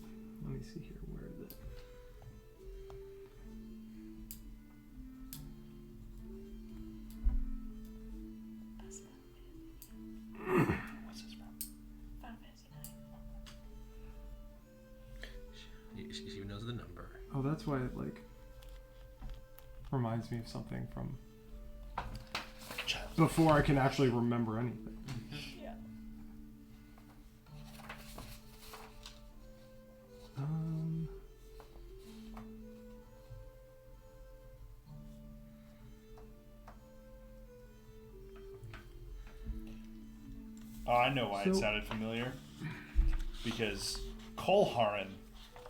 let me see here. Where is it? What's this from? Final Fantasy 9. She even knows the number. Oh, that's why it like reminds me of something from Child. before I can actually remember anything. Yeah. Oh, I know why it So- sounded familiar. Because Kolharin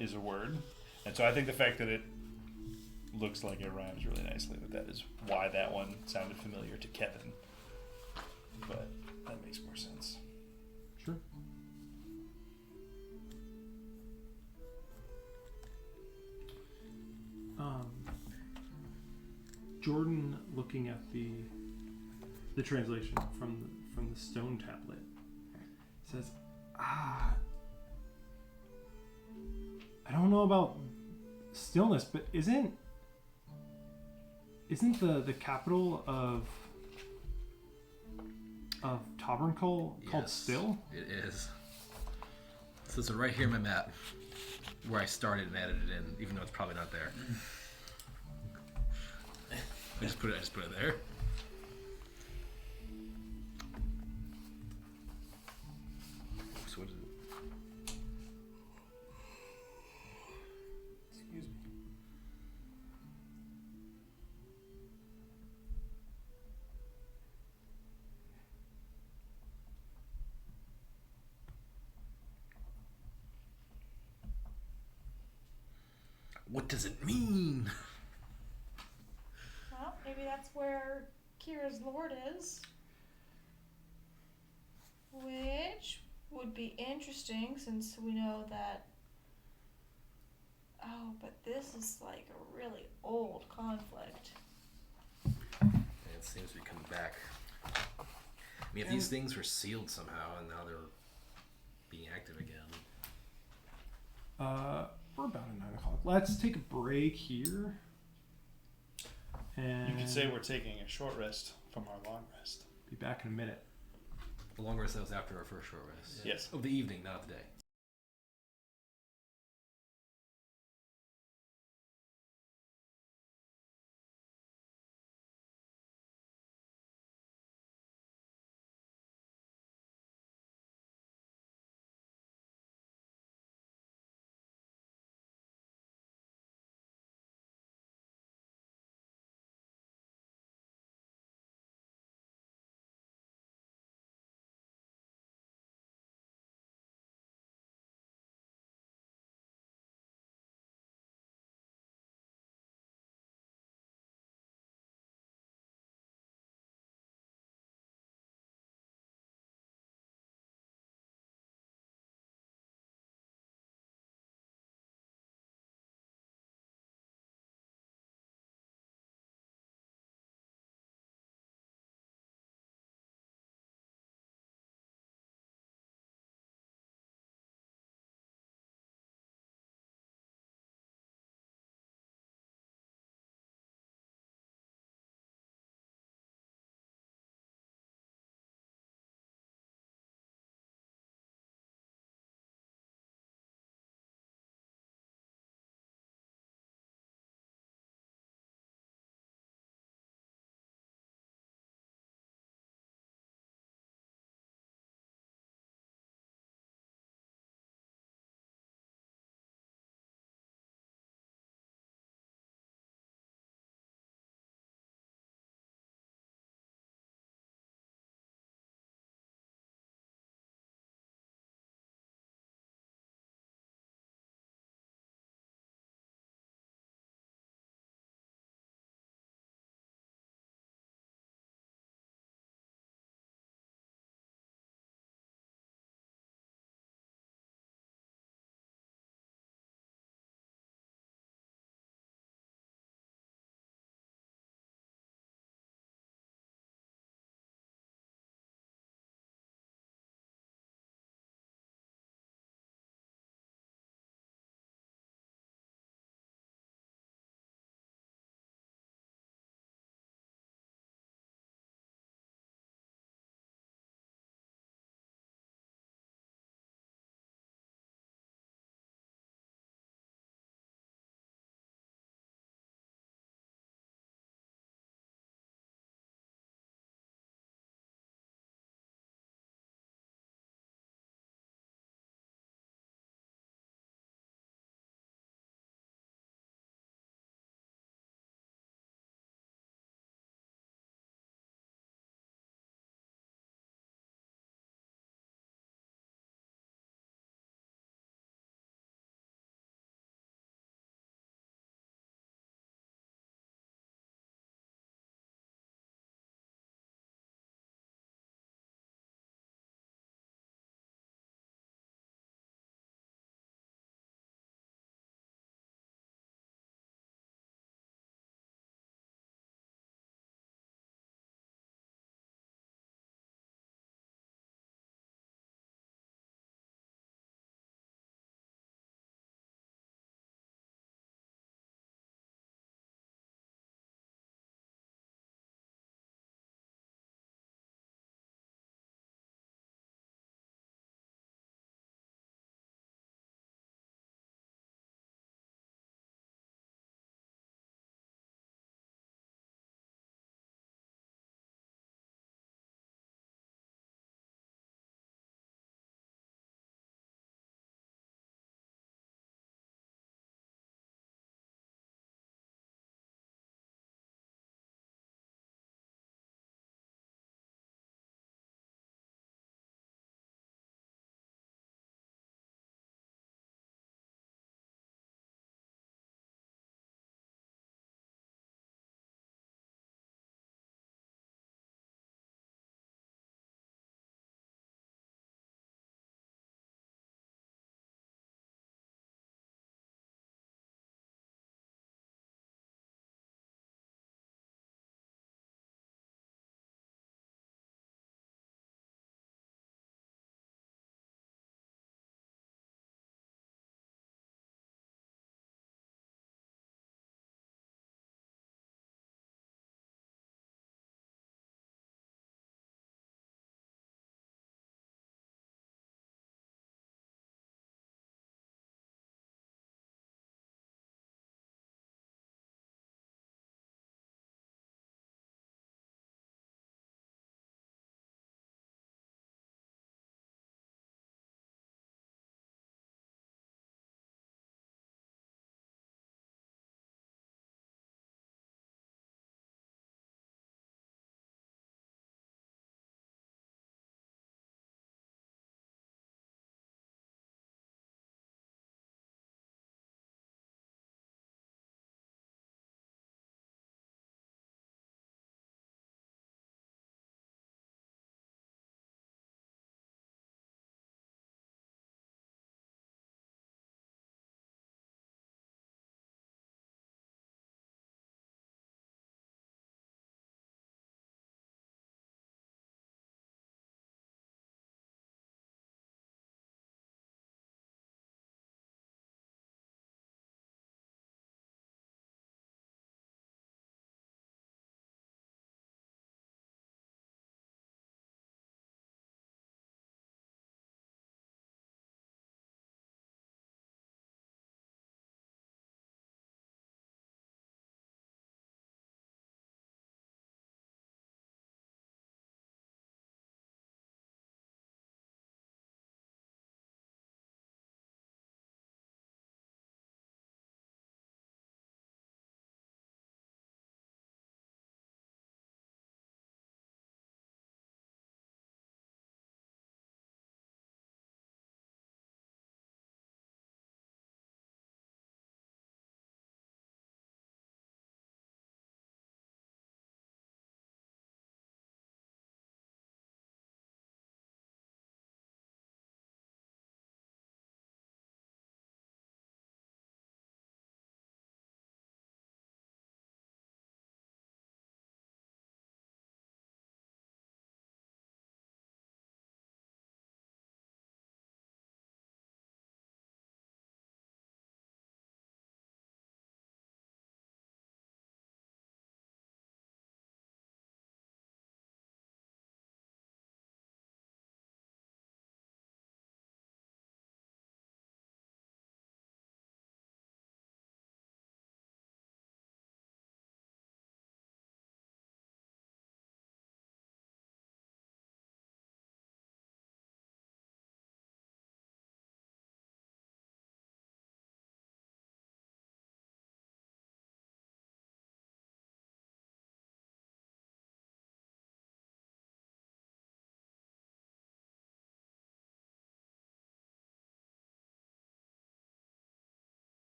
is a word. And so I think the fact that it looks like it rhymes really nicely with that is why that one sounded familiar to Kevin. But that makes more sense. Sure. Jordan, looking at the translation from the stone tablet, says, I don't know about stillness, but isn't the capital of Tabernacle called Yes, Still? It is. So it's right here in my map where I started and added it in, even though it's probably not there. I just put it there. So what is it? Excuse me. What does it mean? Well, maybe that's where Kira's lord is. Which would be interesting since we know that. Oh, but this is like a really old conflict. And it seems to be coming back. I mean, if these things were sealed somehow and now they're being active again. We're about at 9 o'clock. Let's take a break here. And You could say we're taking a short rest from our long rest. be back in a minute. The long rest that was after our first short rest. Yes. Of the evening, not of the day.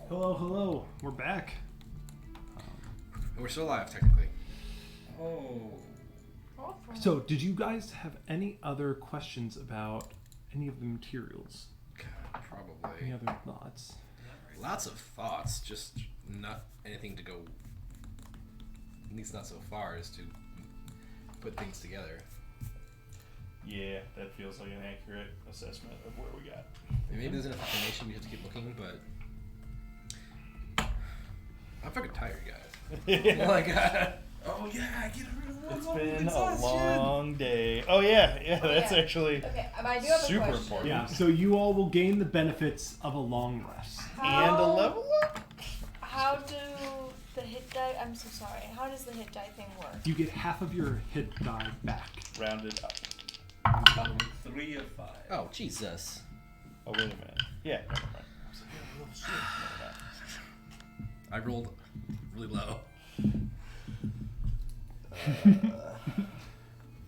Hello. We're back. And we're still alive, technically. Oh. So, did you guys have any other questions about any of the materials? Probably. Any other thoughts? Lots of thoughts, just not anything to go. At least not so far as to put things together. Yeah, that feels like an accurate assessment of where we got. Maybe there's enough information we have to keep looking, but I'm fucking tired, guys. Like, oh yeah, get rid of the It's one been exhaustion. a long day. Oh yeah, that's Yeah. actually Okay, I do have super a question. important. Yeah, so you all will gain the benefits of a long rest. And a level up. How do the hit die? I'm so sorry. How does the hit die thing work? You get half of your hit die back. Rounded up. 3 of 5. Oh Jesus! Oh wait a minute. Yeah, never mind. I was like, yeah, little shit. Never mind. I rolled really low.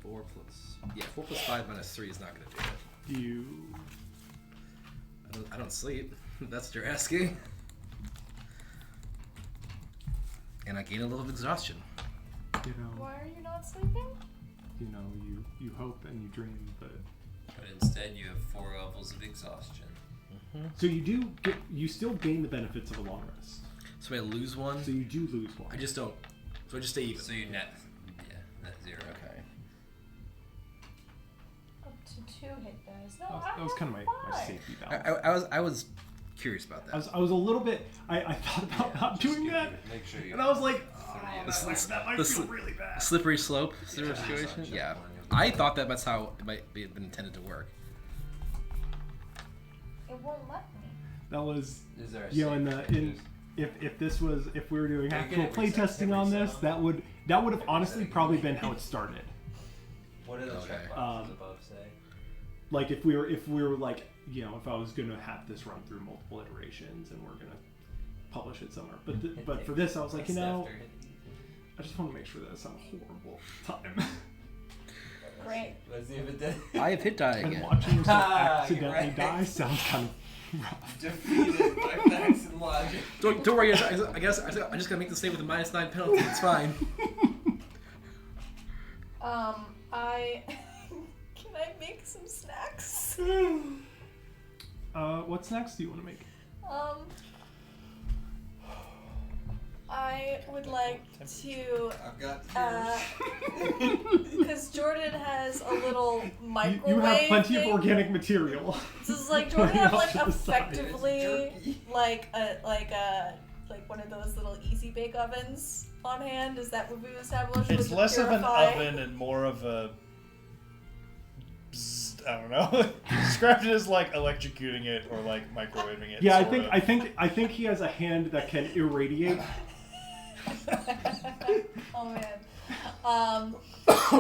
4 plus 5 minus 3 is not going to do it. You I don't sleep. That's what you're asking. And I gain a little exhaustion. Why are you not sleeping? You hope and you dream, but But instead, you have 4 levels of exhaustion. so you still gain the benefits of a long rest. So I lose one. So you do lose one. I just don't. So I just stay even. So you net 0. Okay. Up to 2 hit dice. No, That was kind of my safety valve. I was curious about that. I was a little bit. I thought about not doing that, Make sure you and I was like, The that might feel really bad. Slippery slope situation. Yeah. I thought that's how it might be been intended to work. It won't let me. That was Is there a if we were doing Make actual it play reset testing on every this, sound. that would have honestly probably been how it started. What do the Okay. checkboxes above say? Like if we were like, if I was gonna have this run through multiple iterations and we're gonna publish it somewhere, but for this I was like, I just want to make sure that it's not a horrible time. Great. Let's see if it did. I have hit die And again. watching yourself Ah, accidentally you're right. die sounds kind of rough. Defeated by facts and logic. Don't worry. I guess I just gotta make the save with a -9 penalty. It's fine. Can I make some snacks? What snacks do you want to make? I would like to, I've got because Jordan has a little microwave. You have plenty thing. of organic material. So it's like Jordan have like Off to the side. effectively like one of those little easy bake ovens on hand. Is that what we've established? It's to less of an purify? oven and more of a. I don't know. Described it as like electrocuting it or like microwaving it. Yeah, sort I think he has a hand that can irradiate. Oh man.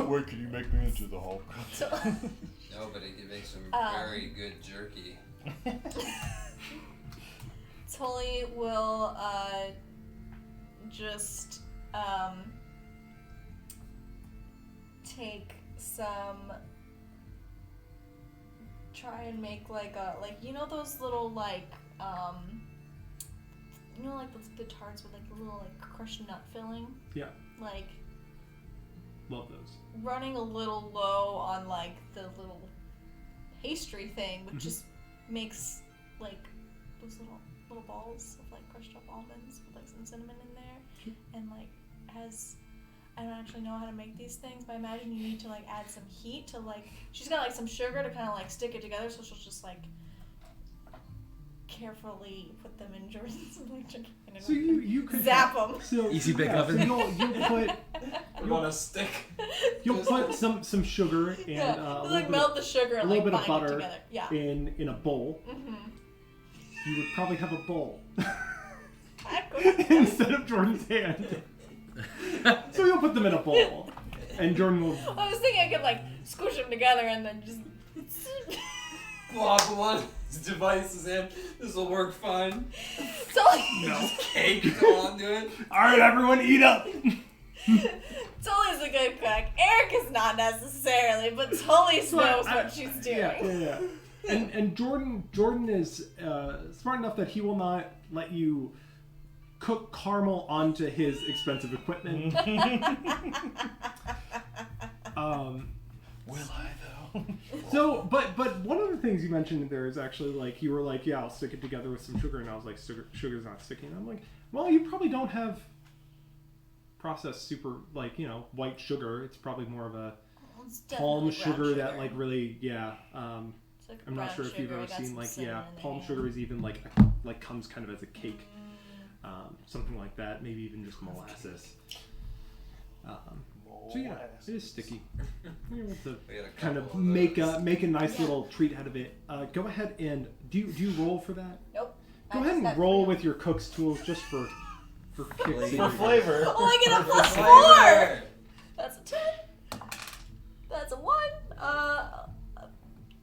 Where can you make me into the Hulk? So, Nobody can make some very good jerky. Tully will just take some. Try and make like those little like the tarts with like the little like crushed nut filling. Yeah. Like Love those. running a little low on like the little pastry thing, which just makes like those little balls of like crushed up almonds with like some cinnamon in there, and like has. I don't actually know how to make these things, but I imagine you need to like add some heat to like. She's got like some sugar to kind of like stick it together, so she'll just like carefully put them in Jordan's electric. So you could zap them. So, Easy bake yeah, oven. So you'll put You want a stick? you'll put some sugar and Yeah, a like melt the sugar a and little like bit of bind it butter together. Yeah. in a bowl. Mm-hmm. You would probably have a bowl I could- instead of Jordan's hand. So you'll put them in a bowl, and Jordan will. I was thinking I could like squish them together and then just. Block one device is in. This will work fine. Tully, No. Cake, go on to it. All right, everyone, eat up. Tully's a good cook. Eric is not necessarily, but Tully knows I- what she's doing. Yeah. And Jordan is smart enough that he will not let you cook caramel onto his expensive equipment. Will I though? So, but one of the things you mentioned there is actually like you were like, yeah, I'll stick it together with some sugar, and I was like, sugar's not sticking. And I'm like, well, you probably don't have processed super white sugar. It's probably more of a It's palm definitely sugar, brown that like really It's like I'm not brown sure if you've sugar, ever got seen some like cinnamon in palm there. sugar is even like comes kind of as a cake, something like that. Maybe even just molasses. So yeah, it is sticky. You're able to We had a kind of couple make those. a nice Yeah. little treat out of it. Go ahead and do you roll for that? Nope. Go I ahead just and got roll three. with your cook's tools just for kicks. For flavor. Oh, I get a For plus flavor. 4! That's a 10. That's a 1.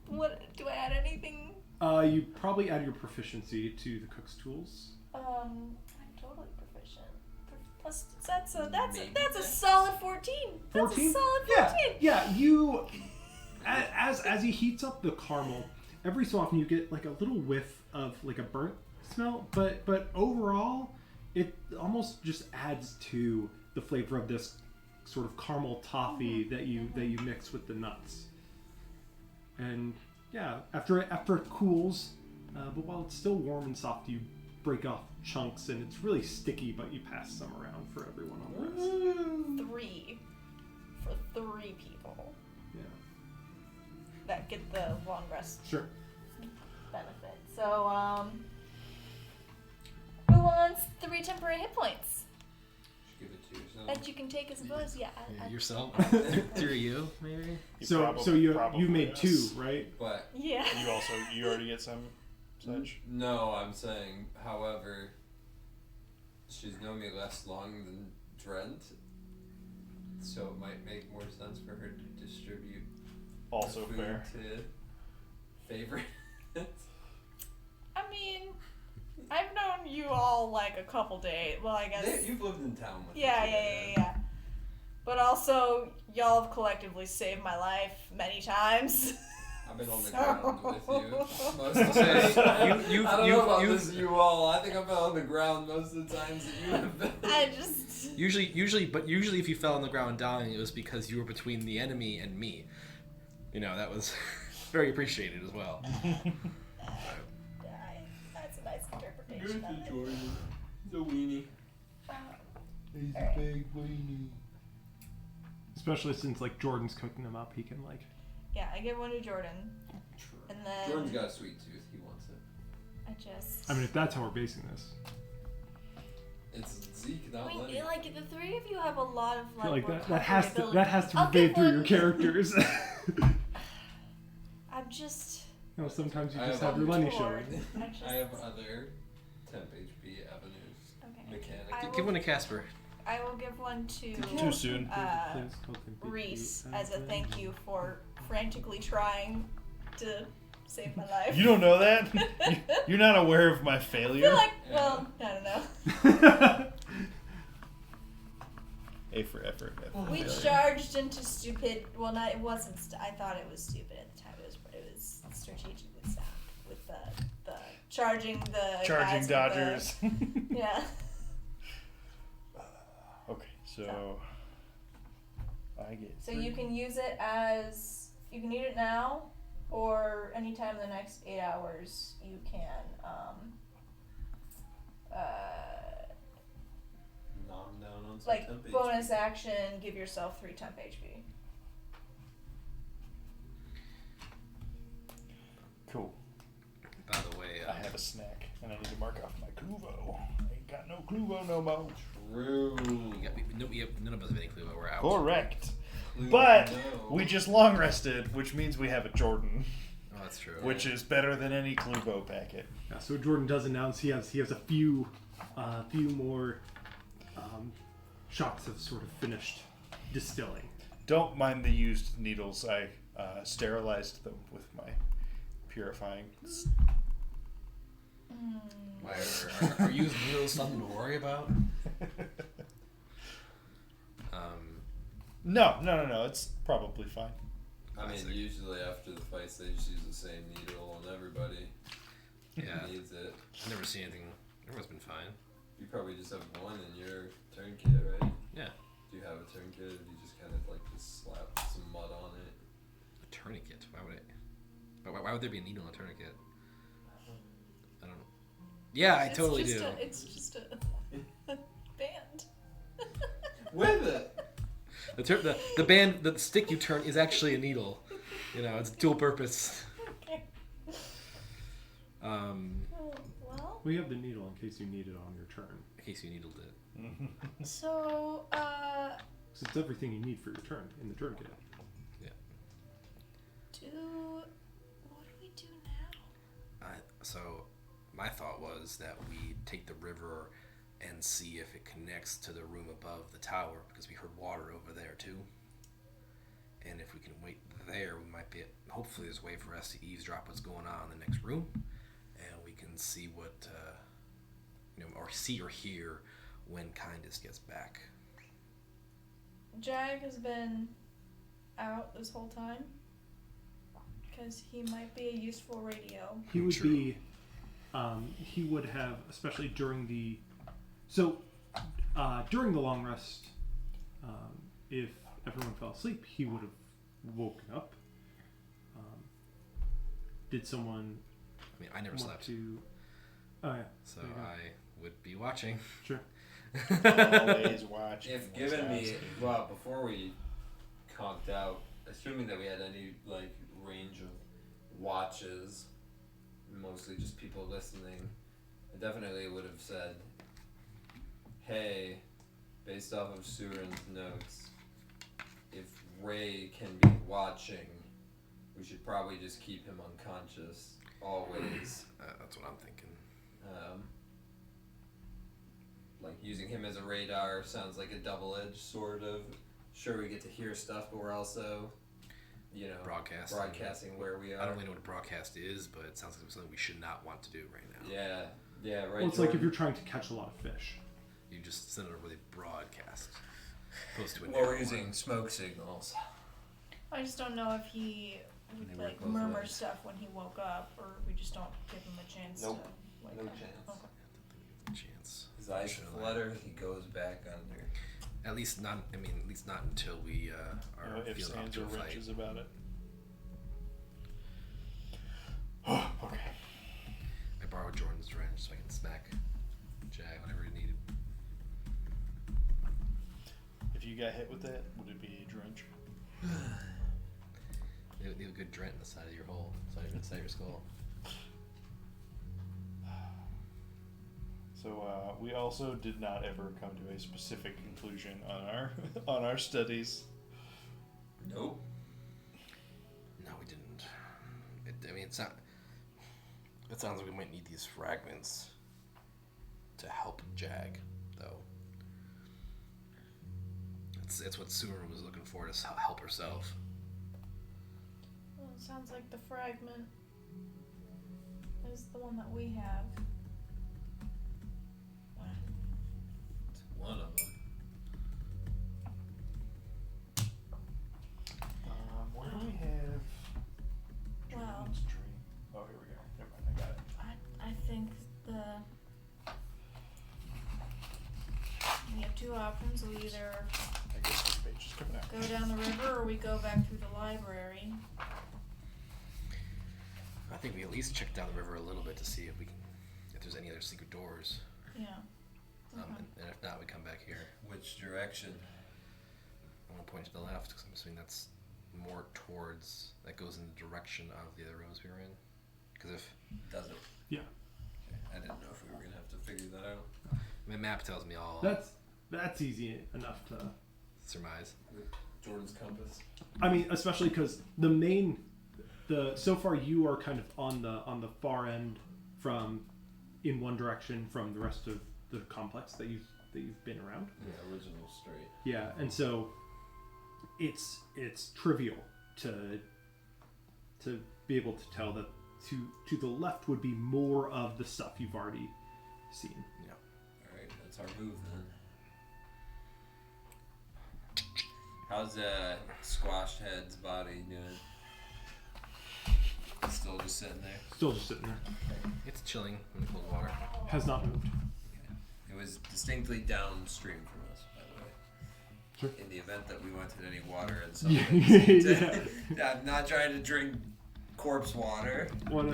What do I add anything? You probably add your proficiency to the cook's tools. I'm totally proficient. Plus, that's a Maybe. solid 14. That's 14? a solid 14. Yeah. You as he heats up the caramel, every so often you get like a little whiff of like a burnt smell, but overall, it almost just adds to the flavor of this sort of caramel toffee that you mix with the nuts. And yeah, after it cools, but while it's still warm and soft, you break off chunks, and it's really sticky. But you pass some around for everyone on the rest. 3 for 3 people Yeah, that get the long rest sure. benefit. So, who wants 3 temporary hit points Give it to yourself. that you can take as a bonus? Yeah, Yourself? Through you, maybe? So you made 2, right? But yeah. You already get some such. no, I'm saying, however, she's known me less long than Drent, so it might make more sense for her to distribute Also food fair. to favorites. I mean, I've known you all like a couple days. Well, I guess. You've lived in town with Yeah. me. But also, y'all have collectively saved my life many times. I've been on the So- ground with you most of the Say, time. you- I don't know about you- this, you all. I think I've been on the ground most of the times that you have been. I just. Usually if you fell on the ground dying, it was because you were between the enemy and me. That was very appreciated as well. That's a nice interpretation of it. Jordan. The weenie. He's a big weenie. Especially since like Jordan's cooking them up, he can like. Yeah, I give one to Jordan. And then. Jordan's got a sweet tooth. He wants it. I just. I mean, if that's how we're basing this, It's Zeke not I letting. mean, like, the 3 of you have a lot of, I feel like more that has to ability. be I'll made give through your one- characters. I'm just. Sometimes you I just have have your money torn. showing. I have other temp HP avenues. Okay. Mechanically. I Give one to Casper. I will give one to Too soon. Reese as a thank you for frantically trying to save my life. You don't know that? You're not aware of my I failure? feel like, well, I don't know. A for effort. F for We failure. charged into stupid. Well, not it wasn't. I thought it was stupid at the time. It was strategically sound with the charging the Charging guys with Dodgers. The, yeah. Okay, so I get. So you can use it as you can eat it now, or anytime in the next 8 hours you can Nom down on some like temp HP. bonus action, give yourself 3 temp HP. Cool. By the way, I have a snack, and I need to mark off my Cluvo. I ain't got no Cluvo no more. True. none of us have any clue where we're out. Correct. Clue, But no. we just long rested, which means we have a Jordan, Oh, that's true. which is better than any Cluvo packet. Yeah, so Jordan does announce he has a few more shots of sort of finished distilling. Don't mind the used needles. I sterilized them with my purifying. Why are used needles something to worry about? No. It's probably fine. I mean, Classic. usually after the fights, they just use the same needle on everybody. Yeah. Who needs it. I've never seen anything. Everyone's been fine. You probably just have one in your tourniquet, right? Yeah. Do you have a tourniquet, or do you just kind of like just slap some mud on it? A tourniquet. Why would I? But why would there be a needle in a tourniquet? I don't know. Yeah, I totally do. It's just a band. With it! The band, the stick you turn is actually a needle. You know, it's dual purpose. Okay. Well, We have the needle in case you need it on your turn. In case you needled it. so, So it's everything you need for your turn in the tourniquet. what do we do now? So, my thought was that we take the river and see if it connects to the room above the tower, because we heard water over there too. And if we can wait there, we might be. Hopefully, there's a way for us to eavesdrop what's going on in the next room, and we can see what, or see or hear when Kindest gets back. Jag has been out this whole time because he might be a useful radio. He would True. be. He would have, especially during the. So, during the long rest, if everyone fell asleep, he would have woken up. Did someone I mean, I never want slept, to? Oh yeah. so There you go. I would be watching. Sure. Always watch. If given me, well, before we conked out, assuming that we had any like range of watches, mostly just people listening, I definitely would have said, "Hey, based off of Surin's notes, if Ray can be watching, we should probably just keep him unconscious always." That's what I'm thinking. Like using him as a radar sounds like a double-edged sort of. Sure, we get to hear stuff, but we're also, broadcasting where we are. I don't really know what a broadcast is, but it sounds like something we should not want to do right now. Yeah, right. Well, it's like if you're trying to catch a lot of fish. You just send it over the broadcast, opposed to an Well, we're arrow using one. smoke signals. I just don't know if he would They work like both murmur ways. stuff when he woke up, or we just don't give him a chance Nope. to wake No up. chance. Okay. Chance. His eyes Sure. flutter, he goes back under. At least not. I mean, at least not until we are If feeling up Sands to or a fight. wrenches about it. Okay. I borrowed Jordan's wrench so I can smack Jag whenever he needed. If you got hit with that, would it be a drench? Leave a good dent in the side of your hole, inside your skull. So we also did not ever come to a specific conclusion on our on our studies. Nope. No, we didn't. It's not. It sounds like we might need these fragments to help Jag, though. It's what Surin was looking for to help herself. Well, it sounds like the fragment is the one that we have. It's one of them. Where do we have Well, Jordan's tree? Oh, here we go. Never mind, I got it. I think we have two options. We either I guess this page is coming out. go down the river or we go back through the library. I think we at least check down the river a little bit to see if there's any other secret doors. Yeah. Okay. And if not, we come back here. Which direction? I'm gonna point to the left because I'm assuming that's more towards that goes in the direction of the other rooms we were in. Because if Does it? Yeah. Okay. I didn't know if we were gonna have to figure that out. my map tells me all That's easy enough to. surmise. With Jordan's compass. I mean, especially because so far you are kind of on the far end from in one direction from the rest of the complex that you've been around. Yeah, original straight. Yeah, and so it's trivial to be able to tell that to the left would be more of the stuff you've already seen. Alright, that's our move then. How How's Squashed Head's body doing? Still just sitting there. Still just sitting there. It's chilling in the cold water. Has not moved. It was distinctly downstream from us, by the way. Sure. In the event that we wanted any water and Yeah. something. Yeah, I'm not trying to drink corpse water. What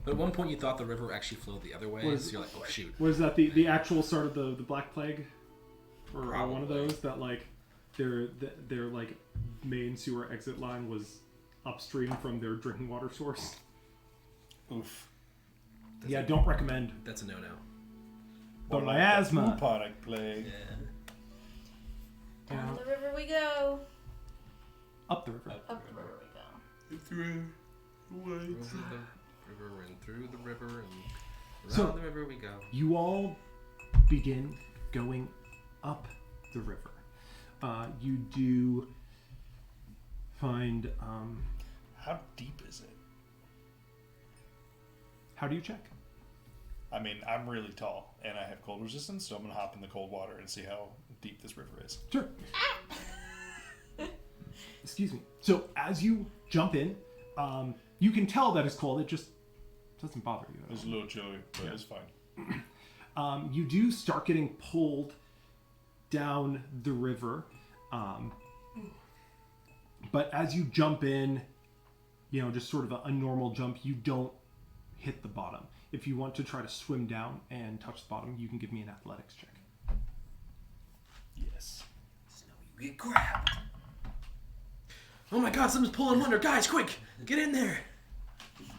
But at one point you thought the river actually flowed the other way, Was- so you're like, oh shoot. was that the actual start of the Black Plague? Or one of Probably. those that like their like main sewer exit line was upstream from their drinking water source. Oof. Yeah, don't recommend. That's a no-no. But Or my like the asthma. bubonic plague. Down Yeah. the river we go. Up the river. Up the river we go. Through Over the river and through the river and around So- the river we go. You all begin going up the river. You do find. How deep is it? How do you check? I mean, I'm really tall and I have cold resistance, so I'm gonna hop in the cold water and see how deep this river is. Sure. Excuse me. So as you jump in, you can tell that it's cold. It just doesn't bother you. It was a little chilly, but it's fine. You do start getting pulled down the river, but as you jump in, just sort of a normal jump, you don't hit the bottom. If you want to try to swim down and touch the bottom, you can give me an athletics check. Yes. you get grabbed. Oh my god, someone's pulling Wonder. Guys, quick! Get in there!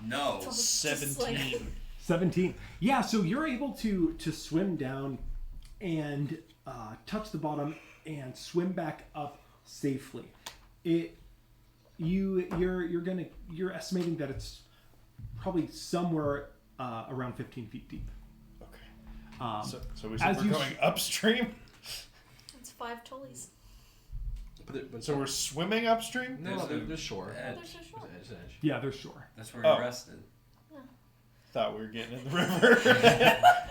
No. Just like- 17. 17. Yeah, so you're able to swim down and touch the bottom and swim back up safely. You're estimating that it's probably somewhere around 15 feet deep. Okay. So we as said we're you going upstream? It's 5 tullies. But So we're swimming upstream? no, There's there's shore. edge. There's a shore. There's edge. Yeah, there's shore. That's where Oh. we rested. Thought we were getting in the river.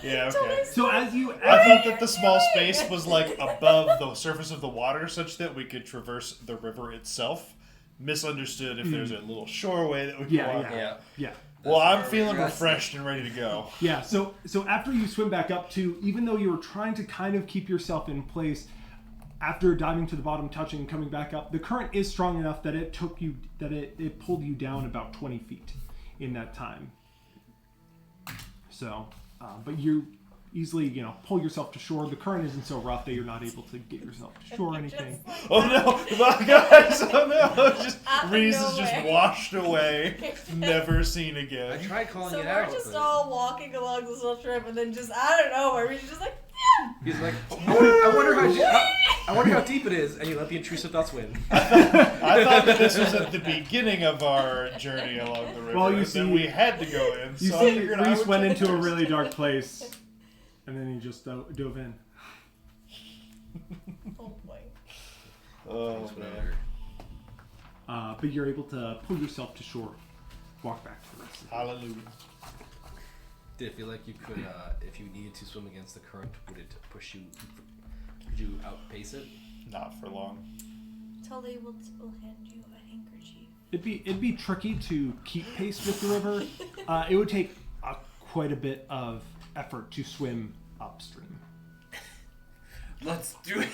Yeah, okay. So as you I thought that the small space was like above the surface of the water such that we could traverse the river itself. Misunderstood if there's a little shoreway that we can walk yeah. on. Yeah. Well, That's I'm where we feeling rested. refreshed and ready to go. Yeah, so after you swim back up to, even though you were trying to kind of keep yourself in place, after diving to the bottom, touching, and coming back up, the current is strong enough that it pulled you down about 20 feet in that time. So, but you easily, pull yourself to shore. The current isn't so rough that you're not able to get yourself to shore or anything. Oh no, my guys! Oh no! Just Out of Reese is just nowhere. washed away, never seen I again. tried calling So it we're out. just but all walking along this little strip, and then just I don't know, where we're just like, He's like, I wonder how deep it is, and you let the intrusive thoughts win. I thought that this was at the beginning of our journey along the river. Well, you and see- then we had to go in. You So I see, figured I Reese would went check into a first. really dark place, and then he just dove in. oh boy. Oh That's what I man. heard. But you're able to pull yourself to shore, walk back to the rest of the Hallelujah. Did it feel like you could, if you needed to swim against the current, would it push you? Would you outpace it? Not for long. Tully will hand you a handkerchief. It'd be tricky to keep pace with the river. It would take quite a bit of effort to swim upstream. Let's do it.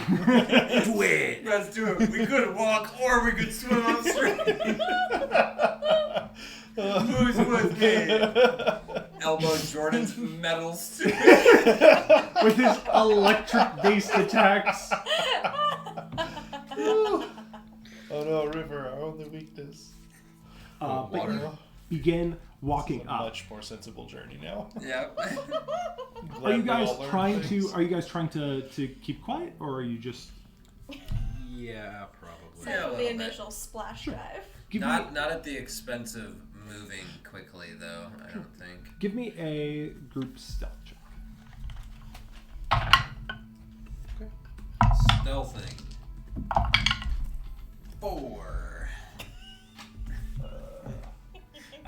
Do it! Let's do it. We could walk or we could swim upstream. Who's with me? Elbow Jordan's metal suit. With his electric-based attacks. Oh no, river, our only weakness. But Water. you begin walking It's a up. much more sensible journey now. Yep. Are you Glad we guys all learned trying things. to keep quiet, or are you just Yeah, probably. Except Yeah, a for the little bit. initial splash dive. give Not at the expense of moving quickly though, I don't think. give me a group stealth check? Stealthing. 4.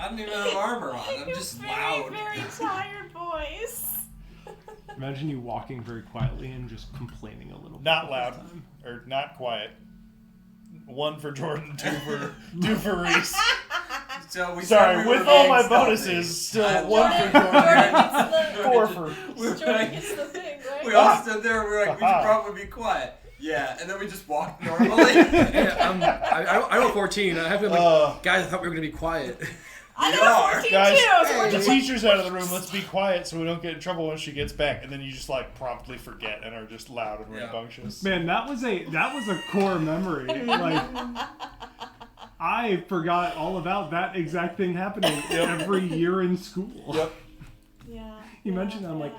I don't even have armor on. I'm just very, loud. very tired boys. Imagine you walking very quietly and just complaining a little bit. Not the whole loud. time. Or not quiet. 1 for Jordan, 2 for Reese. So we Sorry, said we with were all being my stealthy. bonuses, still I 1 love for it. Jordan, Jordan gets the 4 for. Jordan gets the thing, right? We all stood there. We were like, we should probably be quiet. Yeah, and then we just walked normally. Yeah, I rolled 14. I have been like, guys, I thought we were gonna be quiet. I We got are. 14 Guys, too, so we're the just teacher's out of the room. Let's be quiet so we don't get in trouble when she gets back. And then you just like promptly forget and are just loud and Yeah. rambunctious. Man, that was a core memory. Like, I forgot all about that exact thing happening every year in school. Yep. Yeah. You mentioned that, I'm like,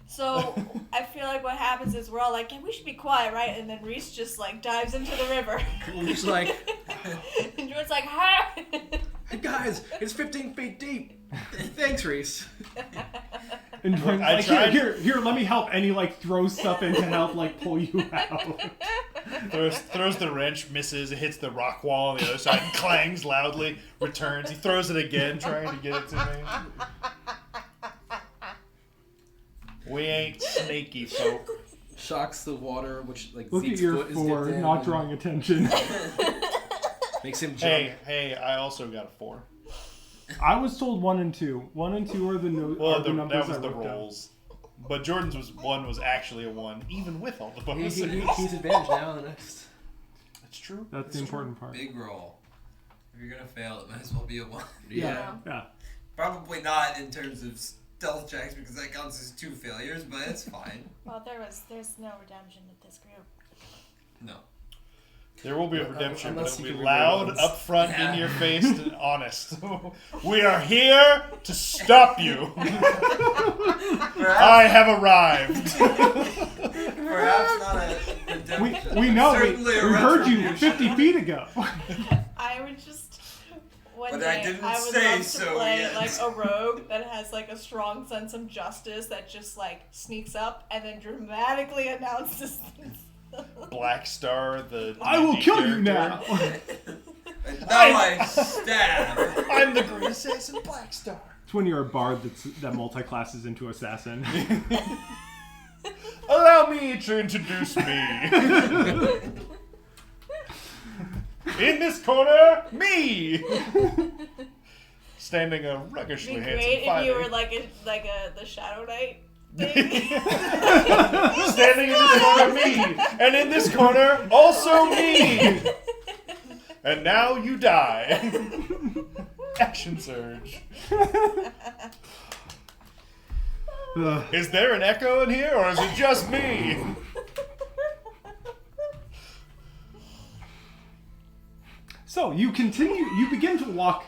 So I feel like what happens is we're all like, "Hey, we should be quiet, right?" And then Reese just like dives into the river. We're just like, And Jordan's like, "Hi." hey guys, it's 15 feet deep. Thanks, Reese. and Jordan's I like, tried- here, let me help. And he like throws stuff in to help like pull you out. Throws the wrench, misses, it hits the rock wall on the other side, clangs loudly, returns. He throws it again, trying to get it to me. We ain't snaky folk. Shocks the water, which like Look Zeke's at your foot is 4, dipped in not and drawing attention. makes him jump. Hey, I also got a 4. I was told 1 and 2. 1 and 2 are the, Well, are the numbers that was I the wrote down. rolls. But Jordan's 1 was actually a 1, even with all the bonuses. He's advantage now on the next. That's true. That's the important part. Big roll. If you're gonna fail, it might as well be a 1. Yeah. Yeah. Probably not in terms of stealth checks because that counts as 2 failures, but it's fine. Well, there's no redemption with this group. No. There will be a redemption, but Unless it'll you be can loud, reroll. upfront, Yeah. in your face, and honest. We are here to stop you. I have arrived. Perhaps not a redemption. We know. Certainly a We heard you retribution. 50 feet ago. I would just one But day I didn't would say love to so play yet. like a rogue that has like a strong sense of justice that just like sneaks up and then dramatically announces this. Black Star, the I will D&D kill you character. now. And now I stab. I'm the Green Assassin Black Star. It's when you're a bard that multi-classes into assassin. Allow me to introduce me. In this corner, me. Standing a It'd ruggishly be handsome great if fighter. you were like the Shadow Knight thing. Standing in this corner, me. And in this corner, also me. And now you die. Action surge. Is there an echo in here, or is it just me? So you begin to walk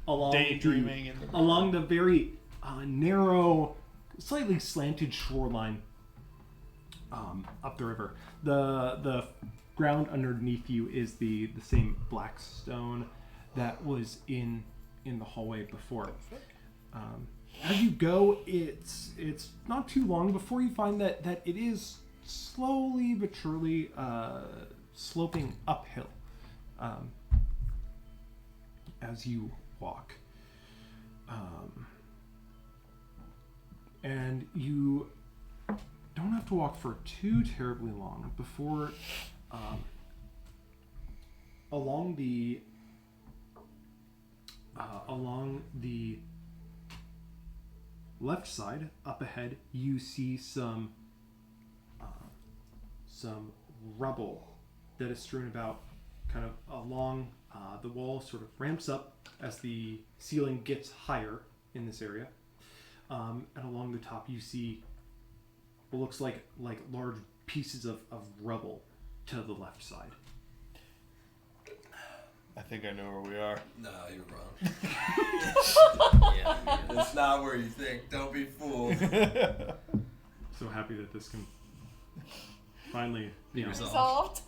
along Daydreaming along the very narrow, slightly slanted shoreline up the river. The ground underneath you is the same black stone that was in the hallway before. As you go, it's not too long before you find that it is slowly but surely sloping uphill as you walk. And you don't have to walk for too terribly long before along the left side up ahead you see some rubble that is strewn about kind of along the wall. Sort of ramps up as the ceiling gets higher in this area, and along the top you see what looks like large pieces of rubble to the left side. I think I know where we are. No, you're wrong. Yeah. It's not where you think. Don't be fooled. So happy that this can finally Be resolved. Resolved.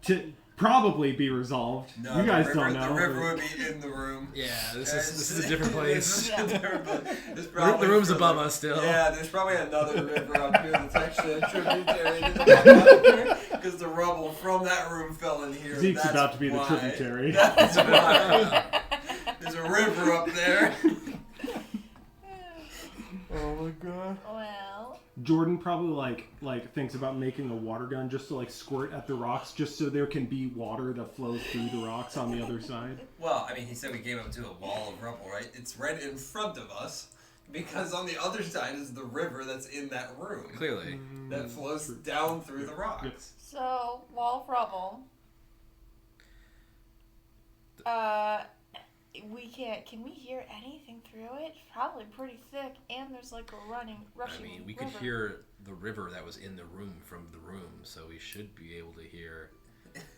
to probably be resolved. No, You guys the river, don't know. The river would be in the room. Yeah, this is a different place. There's The probably room's further- above us still. Yeah, there's probably another river up here that's actually a tributary to the one up here, because the rubble from that room fell in here. Zeke's That's about to be the why. tributary. That's why. There's a river up there. Oh my god. Well, Jordan probably like thinks about making a water gun just to like squirt at the rocks, just so there can be water that flows through the rocks on the other side. Well, I mean, he said we came up to a wall of rubble, right? It's right in front of us, because on the other side is the river that's in that room. Clearly. That flows down through the rocks. So, wall of rubble. Can we hear anything through it? Probably pretty thick, and there's like a rushing I mean, we could river. hear the river that was in the room from the room, so we should be able to hear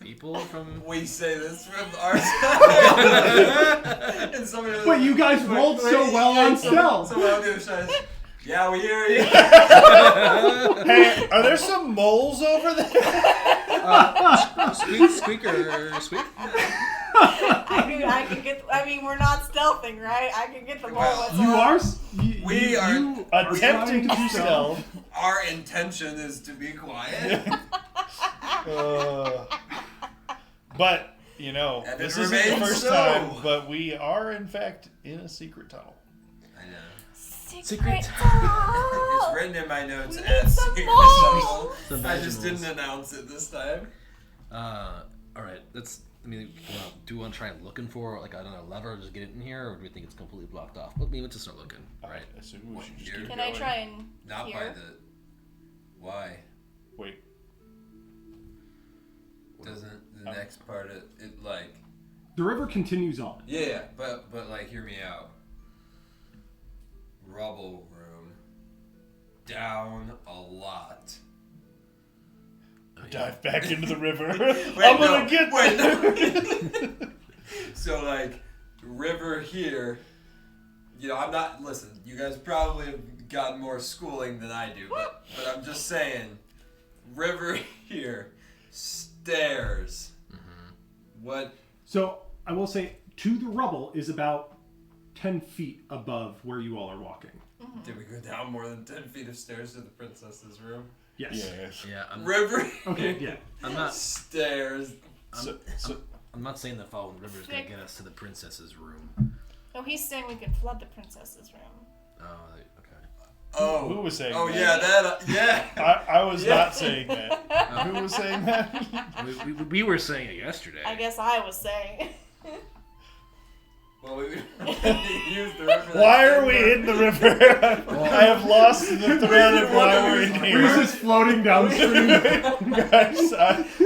people from... We say this from our side. And somebody else- But you guys rolled so well on stealth. Someone on the other side is, yeah, we hear you. Hey, are there some moles over there? Squeaker, squeak? I can get. I mean, we're not stealthing, right? I can get the mole. Well, whistle. You are. We are you Attempting trying to stealth. Our intention is to be quiet. But, you know, And this it isn't the remains first so. time, but we are, in fact, in a secret tunnel. I know. Secret It's tunnel. written in my notes We as need some secret moles. tunnel. I just didn't announce it this time. Alright, let's... I mean, do we want to try looking for, like, I don't know, a lever, just get it in here, or do we think it's completely blocked off? Well, I mean, let's just start looking, right? I assume we should just Here? keep Can going. I try and Not hear? by the. Why? Wait. Doesn't the next part of it like? The river continues on. Yeah, but like, hear me out. Rubble room. Down a lot. Dive back into the river. Wait, I'm gonna no, get wait, there. no. So like, river here. You know, I'm not. Listen, you guys probably have gotten more schooling than I do, but I'm just saying, river here, stairs. What? So I will say, to the rubble is about 10 feet above where you all are walking. Did we go down more than 10 feet of stairs to the princess's room? Yes. Yes. Yeah, River. Okay. Yeah. I'm not... Stairs. I'm not saying the following river is going to get us to the princess's room. Oh, he's saying we could flood the princess's room. Oh, okay. Oh. Who was saying Oh that? yeah, that. Yeah. I was Yeah. not saying that. Who was saying that? We were saying it yesterday. I guess I was saying. Well, we use the river. Why are we in the river? I have lost the thread of why we're in Reese here. is floating downstream. Guys,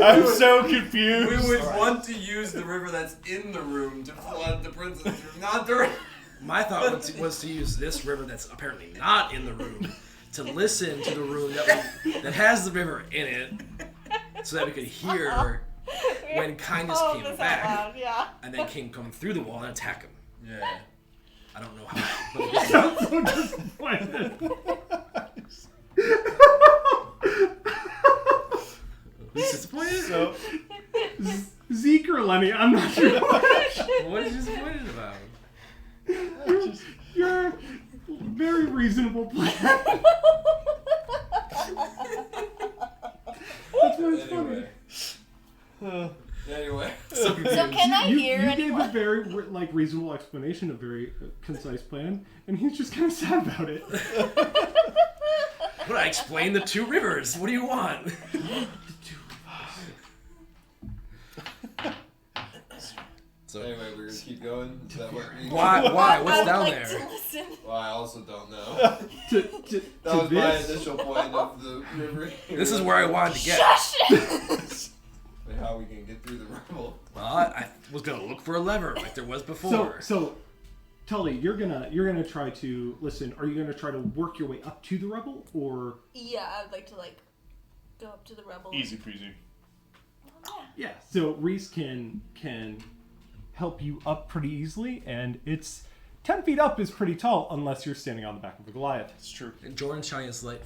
I'm so confused. We would want to use the river that's in the room to flood the princess's room, not the. My thought was to use this river that's apparently not in the room to listen to the room that has the river in it, so that we could hear when kindness Oh, came this out back loud, yeah. and then come through the wall and attack him. Yeah. I don't know how. But it I'm so disappointed. Who's disappointed? So, Zeke or Lenny, I'm not sure. What is he disappointed about? You're a very reasonable player. That's why it's funny. Anyway. So can I hear You gave anyone? a very reasonable explanation, a very concise plan, and he's just kind of sad about it. But I explained the two rivers. What do you want? So Anyway, we're gonna keep going. Is that what we? why? I What's would down like there? to listen. Well, I also don't know. To That was my this, initial point of the river. This is where I wanted to get. Shush it! Like how we can get through the rubble. Well, I was gonna look for a lever like there was before. so Tully, you're gonna try to listen. Are you gonna try to work your way up to the rubble, or Yeah, I'd like to go up to the rebel. easy peasy. Yeah. yeah? So Reese can help you up pretty easily, and it's 10 feet up is pretty tall unless you're standing on the back of a Goliath. It's true. And Jordan's shining his light.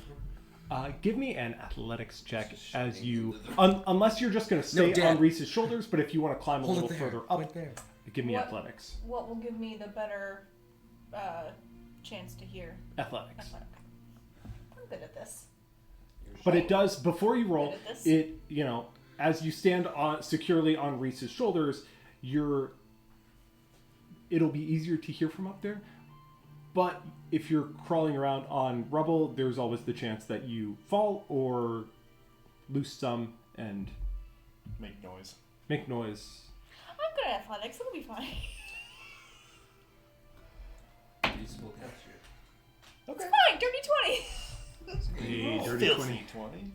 Give me an athletics check as you, unless you're just going to stay Dad. on Reese's shoulders, but if you want to climb a Hold little it there. further up, Right there. give me What? athletics. What will give me the better chance to hear? Athletics. I'm good at this. But it does, before you roll, Good at this? it, as you stand securely on Reese's shoulders, it'll be easier to hear from up there. But if you're crawling around on rubble, there's always the chance that you fall or lose some and Make noise. make noise. I'm good at athletics. It'll be fine. Useful catch you. Okay. Fine. Dirty 20. A Oh, dirty filthy 20. 20.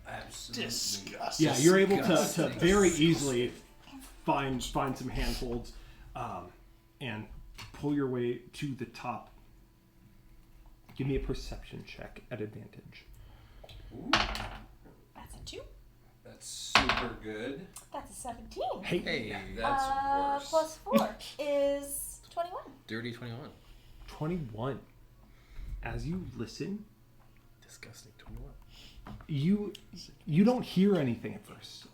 Absolutely. Disgusting. Yeah, you're able to Disgusting. very easily find some handholds and pull your way to the top. Give me a perception check at advantage. Ooh, That's a 2. that's super good. That's a 17. Hey, That's worse. Plus 4 is 21. dirty 21. 21. As you listen, Disgusting 21. you don't hear anything at first.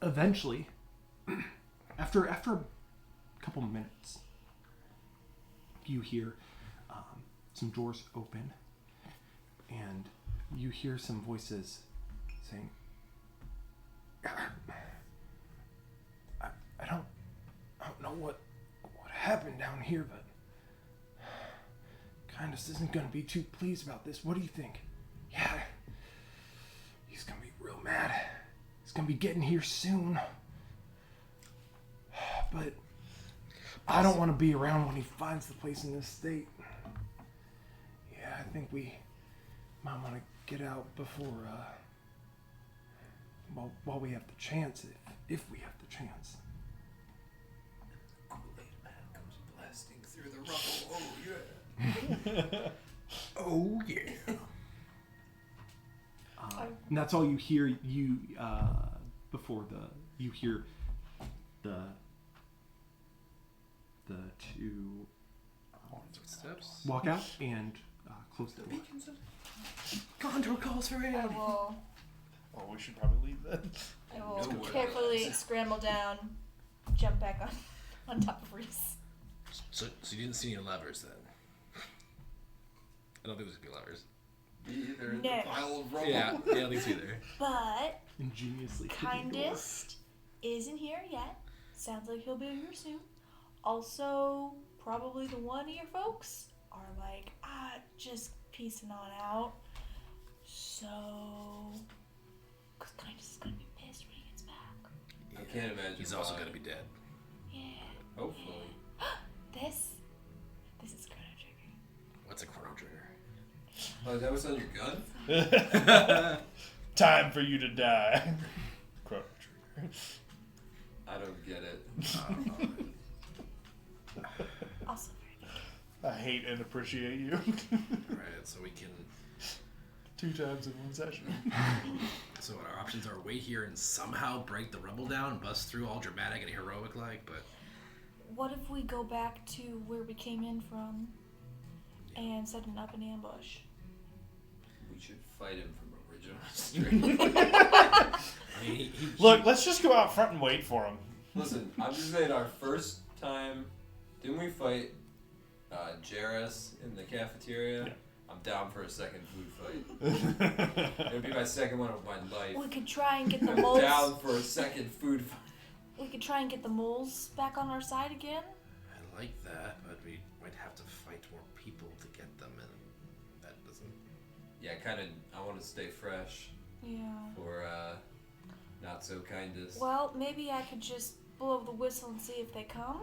Eventually, after a couple minutes, you hear some doors open, and you hear some voices saying, I don't know what happened down here, but Kindness isn't gonna be too pleased about this. What do you think? Yeah, he's gonna be real mad. He's gonna be getting here soon. But I don't want to be around when he finds the place in this state. Yeah, I think we might want to get out before, while we have the chance, if we have the chance. Kool-Aid Man comes blasting through the rubble. Oh yeah. Oh yeah. And that's all you hear. You hear the two Footsteps. walk out and close the door. Condor calls for I aid. will, Oh, we should probably leave then. I will Nowhere carefully else. scramble down, jump back on top of Reese. So you didn't see any levers then? I don't think there's gonna be levers. Either in No. the pile of rubble. Yeah, I don't think so either. But Ingeniously hidden door. Kindest isn't here yet. Sounds like he'll be here soon. Also, probably the one of your folks are like, just piecing on out. So, because Kindest is gonna be pissed when he gets back. I can't imagine. He's also why. gonna be dead. Yeah. Hopefully. This is Chrono Trigger. What's a chrono trigger? Oh, that was on your gun? Time for you to die. Chrono Trigger. I don't get it. Also very good. I hate and appreciate you. Right, so we can. 2 times in one session. So our options are wait here and somehow break the rubble down, bust through all dramatic and heroic like, but What if we go back to where we came in from and set up an ambush? We should fight him from original strength. I mean, Look, let's just go out front and wait for him. Listen, I'm just saying our first time, didn't we fight Jairus in the cafeteria? Yeah. I'm down for a second food fight. It would be my second one of my life. We could try and get the I'm moles. down for a second food fight. We could try and get the moles back on our side again. I like that, but we might have to fight more people to get them, and that doesn't. Yeah, kind of. I want to stay fresh Yeah. for not so kindest. Well, maybe I could just blow the whistle and see if they come.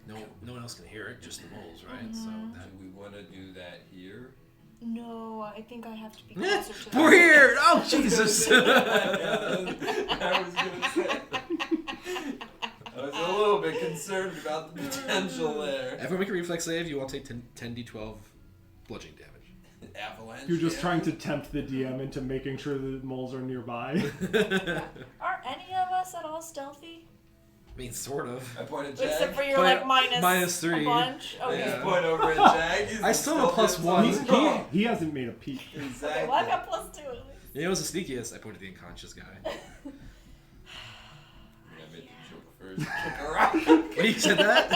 No one else can hear it, just the moles, right? So that. Do we want to do that here? No, I think I have to be closer to them. We're here! Oh Jesus! I was gonna say. I was a little bit concerned about the potential there. Everyone make a reflex save. You all take 10d12 bludgeoning damage. Avalanche. You're just trying to damage? tempt the DM into making sure the moles are nearby. Are any of us at all stealthy? I mean, sort of. I pointed Except Jag. for your Point- minus -3. a bunch. I Okay. just Yeah. point over at Jag. He's I still have a still +1. doing he hasn't made a peep. Exactly. Okay, well I got +2 at least. You know, it was the sneakiest. I pointed at the unconscious guy. I made the joke first. Took a rock. Wait, you said that?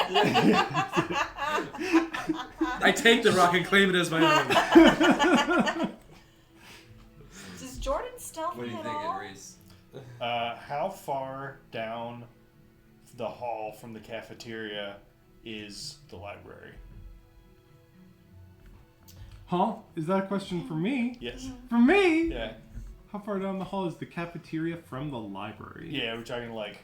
I take the rock and claim it as my own. Is Jordan stealthy What are you at thinking, all? Reese? How far down the hall from the cafeteria is the library. Huh? Is that a question for me? Yes. For me? Yeah. How far down the hall is the cafeteria from the library? Yeah, we're talking like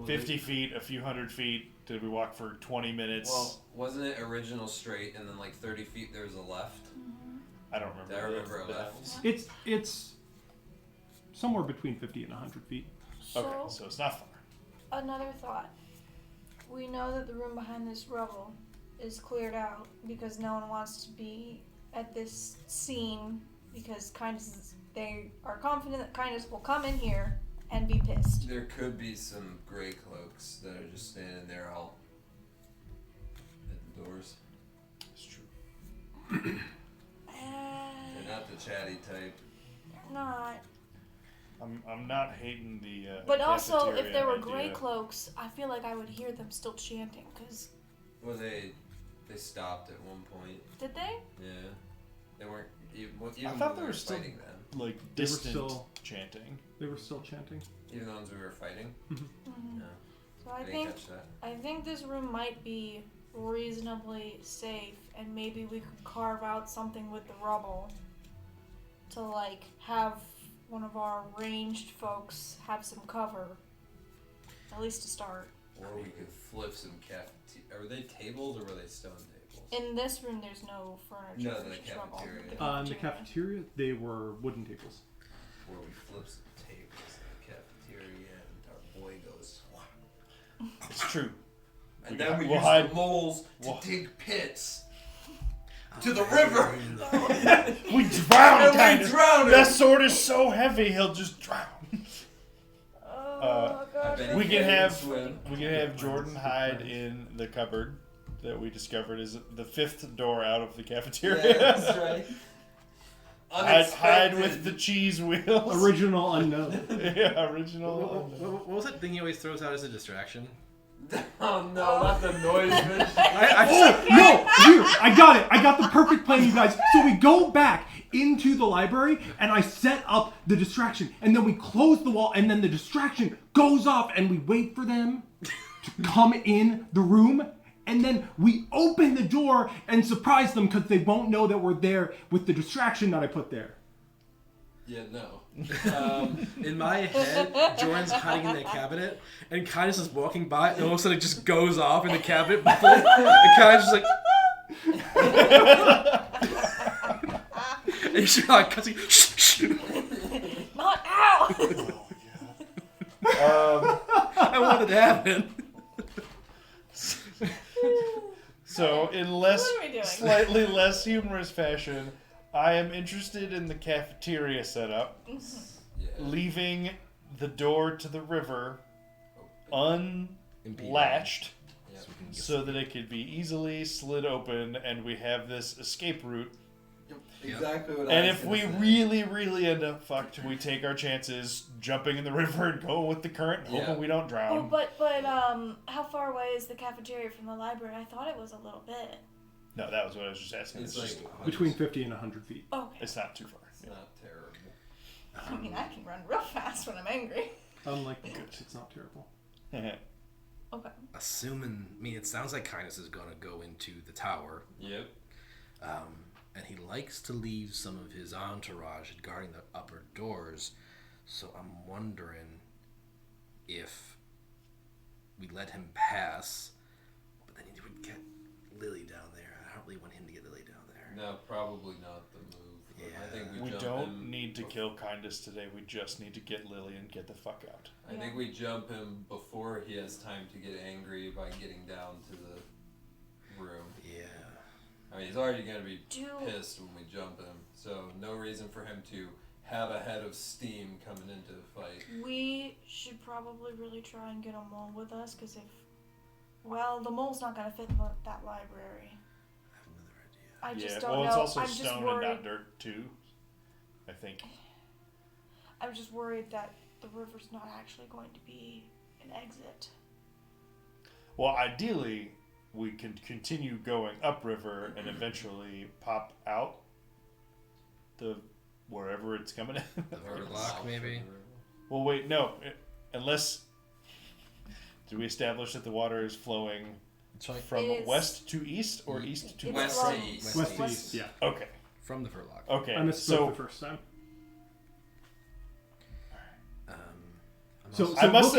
50 feet, a few hundred feet. Did we walk for 20 minutes? Well, wasn't it original straight and then like 30 feet there's a left? I don't remember. I remember the a left. levels. It's somewhere between 50 and 100 feet. Okay, so it's not far. Another thought. We know that the room behind this rubble is cleared out because no one wants to be at this scene because they are confident that Kindness will come in here and be pissed. There could be some gray cloaks that are just standing there all at the doors. It's true. They're not the chatty type. Not. I'm not hating the. But also, if cafeteria there were idea. gray cloaks, I feel like I would hear them still chanting. Cause Well, they stopped at one point. did they? Yeah, they weren't even I when thought we they were were still fighting then. like They were distant still- chanting. They were still chanting. Even the ones we were fighting. Mm-hmm. No, So I I didn't think catch that. I think this room might be reasonably safe, and maybe we could carve out something with the rubble to like have one of our ranged folks have some cover, at least to start. Or we could flip some cafeteria. Were they tables or were they stone tables? In this room, there's no furniture. No, for the just rubble. cafeteria. In the cafeteria, they were wooden tables. Or we flip some tables in the cafeteria and our boy goes. "Wah." It's true. And We then got- we we'll use hide- the moles to we'll- dig pits to the river. We drown, And we Kindness. drown him. That sword is so heavy, he'll just drown. Oh god. bet We he can can't have swim. Jordan hide in the cupboard that we discovered is the fifth door out of the cafeteria. Yeah, that's right. Hide with the cheese wheels. Original unknown. Yeah, original. What was that thing he always throws out as a distraction? Oh no, not the noise bitch. No! Here! I got it! I got the perfect plan, you guys. So we go back into the library, and I set up the distraction. And then we close the wall, and then the distraction goes off, and we wait for them to come in the room. And then we open the door and surprise them because they won't know that we're there with the distraction that I put there. Yeah, no. In my head, Jordan's hiding in the cabinet, and Kindness is walking by, and all of a sudden it just goes off in the cabinet, and Kindness is like... and she's like, cussing, shh, shh. Not out. I want it to happen. So, in less, What are we doing? slightly less humorous fashion, I am interested in the cafeteria setup, Yeah. leaving the door to the river unlatched Yeah. so that it could be easily slid open and we have this escape route. Exactly what I And was if gonna we say. really end up fucked, we take our chances jumping in the river and going with the current, hoping Yeah. we don't Oh, drown. but how far away is the cafeteria from the library? I thought it was a little bit. No, that was what I was just asking. It's It's, like just, Between 50 and 100 feet. Okay. it's not too far. It's not terrible. I mean, I can run real fast when I'm angry. Unlike the books, it's not terrible. Okay. Assuming, it sounds like Kindness is going to go into the tower. Yep. And he likes to leave some of his entourage guarding the upper doors. So I'm wondering if we let him pass, but then he would get Lily down there. I don't really want him to get Lily down there. No, probably not the move. But Yeah. I think We jump don't him need to kill Kindness today. We just need to get Lily and get the fuck out. I think we jump him before he has time to get angry by getting down to the room. Yeah. I mean, he's already going to be Do pissed when we jump him, so no reason for him to have a head of steam coming into the fight. we should probably really try and get a mole with us, because the mole's not gonna fit in that library. I have another idea. I just Yeah, don't well, know. it's also I'm just stone worried. and not dirt too. I think. I'm just worried that the river's not actually going to be an exit. Well, ideally, we can continue going upriver and eventually pop out the wherever it's coming in. The road lock, maybe? Well, wait, no, unless Do we establish that the water is flowing from It is- west to east or east to It's West from- to east. West to east, yeah. Okay. From the Verloc. Okay. I misspoke So the first time. I'm So, also- so I must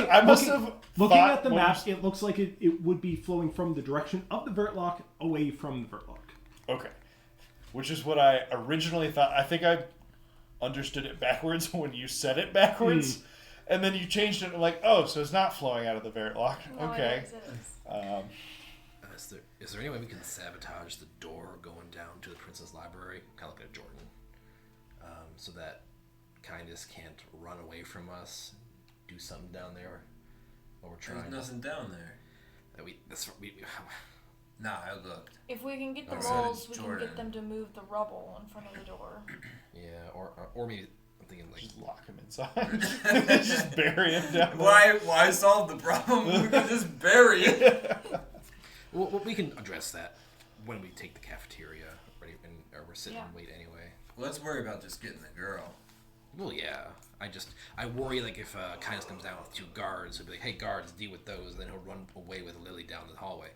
looking, have looking thought at the when map, you- it looks like it would be flowing from the direction of the Vertlock away from the Vertlock. Okay. Which is what I originally thought. I think I understood it backwards when you said it backwards. And then you changed it like, oh, so it's not flowing out of the Vertlock. No, Okay. it is. Is there any way we can sabotage the door going down to the Princess Library? Kind of like a Jordan. So that Kindness can't run away from us, do something down there while we're trying. There's nothing down there. We Nah, I looked. If we can get the Alright. rolls, we can Jordan. get them to move the rubble in front of the door. yeah, or maybe I'm thinking like Just lock him inside. Just bury him down. Why solve the problem? We can just bury it. well, we can address that when we take the cafeteria, or we're sitting and wait anyway. Let's worry about just getting the girl. Well, yeah. I worry like if Kindness comes down with 2 guards, he'll be like, "Hey, guards, deal with those," and then he'll run away with Lily down the hallway.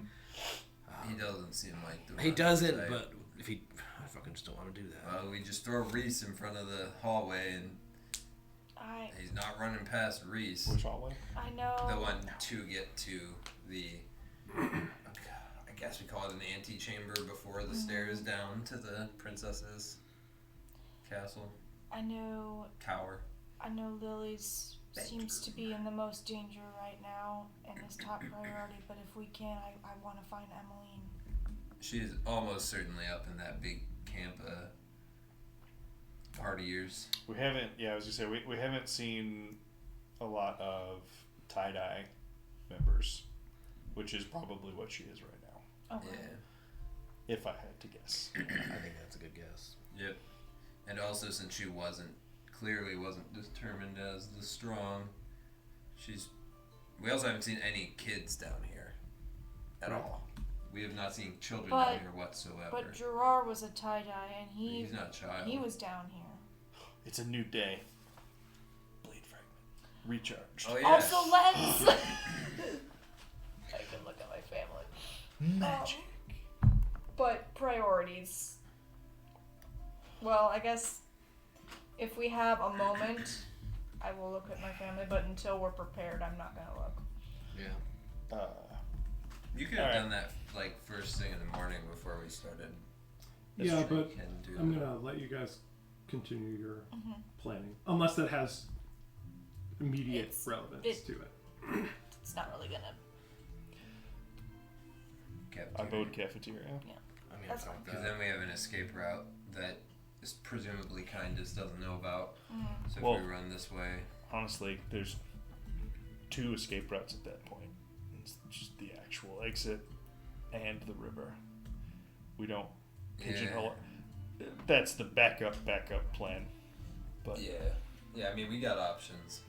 He doesn't seem like the He one doesn't, type. but if he, I fucking just don't want to do that. Well, we just throw Reese in front of the hallway, and he's not running past Reese. Which hallway? I know. The one to get to the, I guess we call it an antechamber before the stairs down to the princess's castle I know tower. Lily's seems to be in the most danger right now and is top priority, but if we can, I want to find Emmeline. She's almost certainly up in that big camp of partiers. We haven't. Yeah, I was gonna say we haven't seen a lot of tie-dye members, which is probably what she is right now, Okay. Yeah. if I had to guess. I think that's a good guess. Yep. And also, since she clearly wasn't determined as the strong, we also haven't seen any kids down here at all. We have not seen children down here whatsoever. But Gerard was a tie-dye, and He's not a child. he was down here. It's a new day. Blade fragment. Recharged. Oh, yeah. Also, let's. I can look at my family. Magic. But priorities. Well, I guess if we have a moment, I will look at my family. But until we're prepared, I'm not gonna look. Yeah. You could have Alright. done that like first thing in the morning before we started. Yeah, You but can do I'm that. gonna let you guys continue your planning, unless that has immediate It's- relevance it- to it. It's not really gonna. I Cafeteria. vote cafeteria. I mean, That's I'm fine with Because that. then we have an escape route that is presumably Kindness doesn't know about. So if Well- we run this way, Honestly, there's 2 escape routes at that point. It's just the actual exit and the river. We don't pigeonhole it. That's the backup plan. But yeah. I mean, we got options.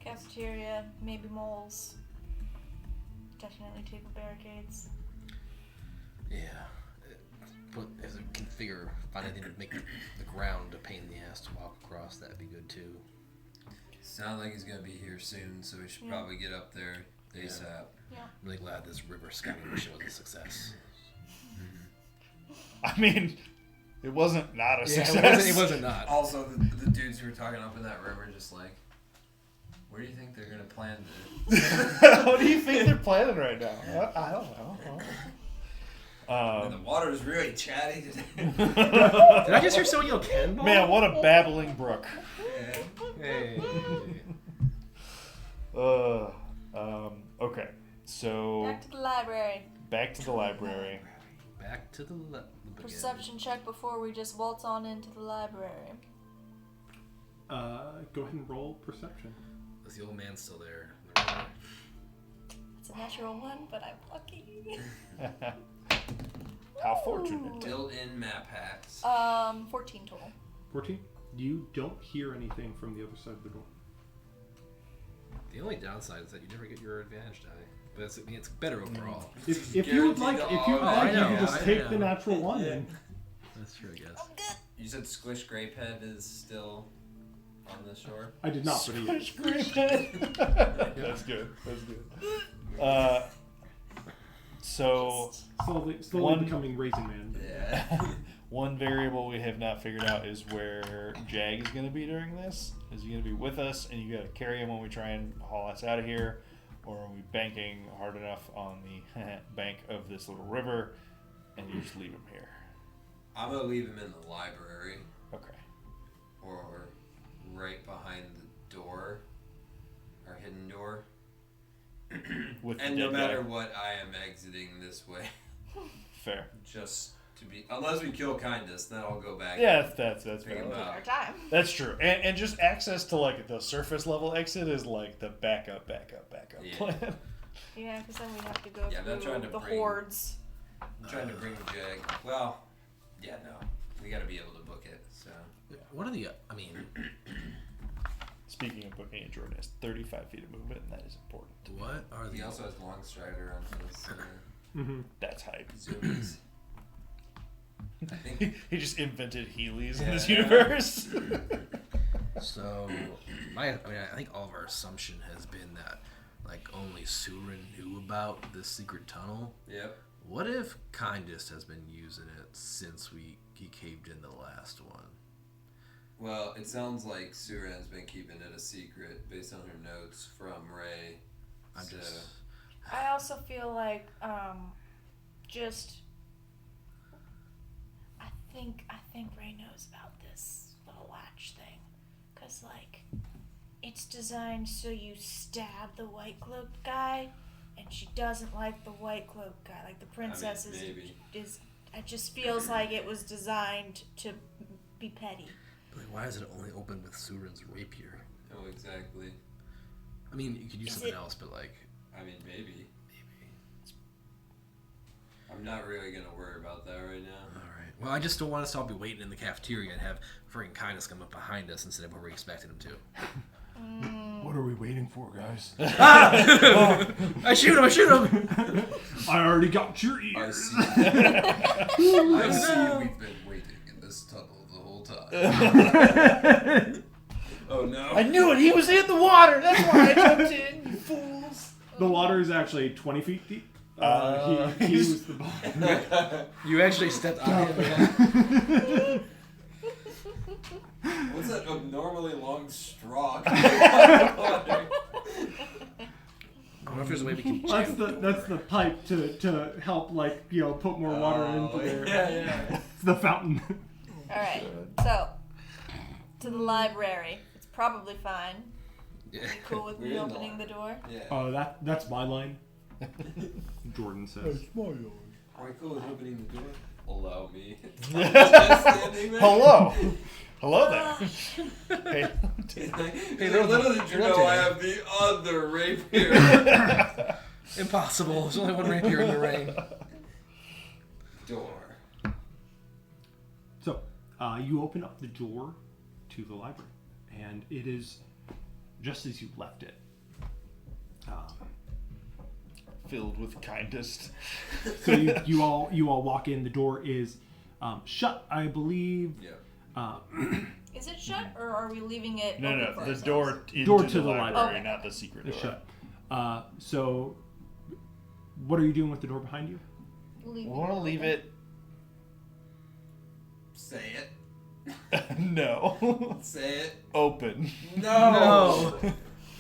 Cafeteria, maybe moles. Definitely table barricades. Yeah. But if we can find anything to make the ground a pain in the ass to walk across, that'd be good too. Sounds like he's gonna be here soon, so we should probably get up there ASAP. Yeah. I'm really glad this river scouting mission was a success. I mean, it wasn't not a Yeah, success. it wasn't not. Also, the dudes who were talking up in that river, just like, where do you think they're gonna plan to? What do you think they're planning right now? I don't know. The water's really chatty today. Did I just hear someone yell cannonball? Man, what a babbling brook. Hey. Okay, so Back to the library. back to the library. Back to the beginning. Perception check before we just waltz on into the library. Go ahead and roll perception. Is the old man still there? It's a natural 1, but I'm lucky. How fortunate. Built-in map hacks. 14 total. 14. You don't hear anything from the other side of the door. The only downside is that you never get your advantage die. But it's better overall. If you would like, Guaranteed if you would to- like, I you know, can just I take know. the natural one. Yeah. And That's true, I guess. You said Squish Grapehead is still. on the shore? I did not, but he is. That's good. So Slowly becoming Raisin Man. Yeah. one variable we have not figured out is where Jag is going to be during this. Is he going to be with us and you got to carry him when we try and haul us out of here? Or are we banking hard enough on the bank of this little river and you just leave him here? I'm gonna leave him in the library. Okay. Or right behind the door. Our hidden door. With And the no dead matter guy. what, I am exiting this way. Fair. Just to be... Unless we kill Kindness, then I'll go back. Yeah, that's Pick fair. him Take up. our time. That's true. And just access to like the surface level exit is like the backup Yeah. plan. Yeah, because then we have to go Yeah, I'm not through trying to the bring- hordes. I'm trying to bring Jag. Well, yeah, no. We gotta be able to book it, so... What are the? I mean, Speaking of booking it, Jordan has 35 feet of movement, and that is important. what are He the? also has Long Strider on his Mm-hmm. That's hype. zoomies. I think... He just invented Heelys in Yeah. this universe. So, I think all of our assumption has been that like only Surin knew about this secret tunnel. Yep. What if Kindest has been using it since he caved in the last one? Well, it sounds like Surin has been keeping it a secret based on her notes from Ray. I'm So- just. I also feel like, just. I think Ray knows about this little latch thing, cause like, it's designed so you stab the white cloaked guy, and she doesn't like the white cloaked guy. Like the princess maybe. is. It just feels like it was designed to be petty. But like, why is it only open with Surin's rapier? Oh, exactly. I mean, you could use Is something it- else, but like I mean, maybe. I'm not really gonna worry about that right now. all right. Well, I just don't want us to all be waiting in the cafeteria and have friggin' Kindest come up behind us instead of where we expected him to. What are we waiting for, guys? I shoot him! I already got your I ears. see. I see we've been waiting in this tunnel the whole time. Oh no. I knew it! He was in the water! That's why I jumped in, you fools! The water is actually 20 feet deep. He was the bottom. You actually stepped on him. What's that abnormally long straw? I wonder if there's a way we can That's the pipe to help put more water into there. Yeah. It's the fountain. Alright, so, to the library. It's probably fine. Yeah. You cool with We're me in the opening the door? Yeah. That's my line. Jordan says. Are we cool with opening the door? Allow me. Just standing there. Hello! Hello there. Hey. Little did you know I have the other rapier. Impossible. There's only one rapier in the ring. Door. So, you open up the door to the library, and it is just as you left it. Filled with kindest. So you all walk in. The door is shut, I believe. Yeah. Is it shut, or are we leaving it No, open no, for the ourselves? door into Door to the the library, library. not the secret It's door. shut. So, what are you doing with the door behind you? We want to leave it. Say it. No. Say it. Open. No.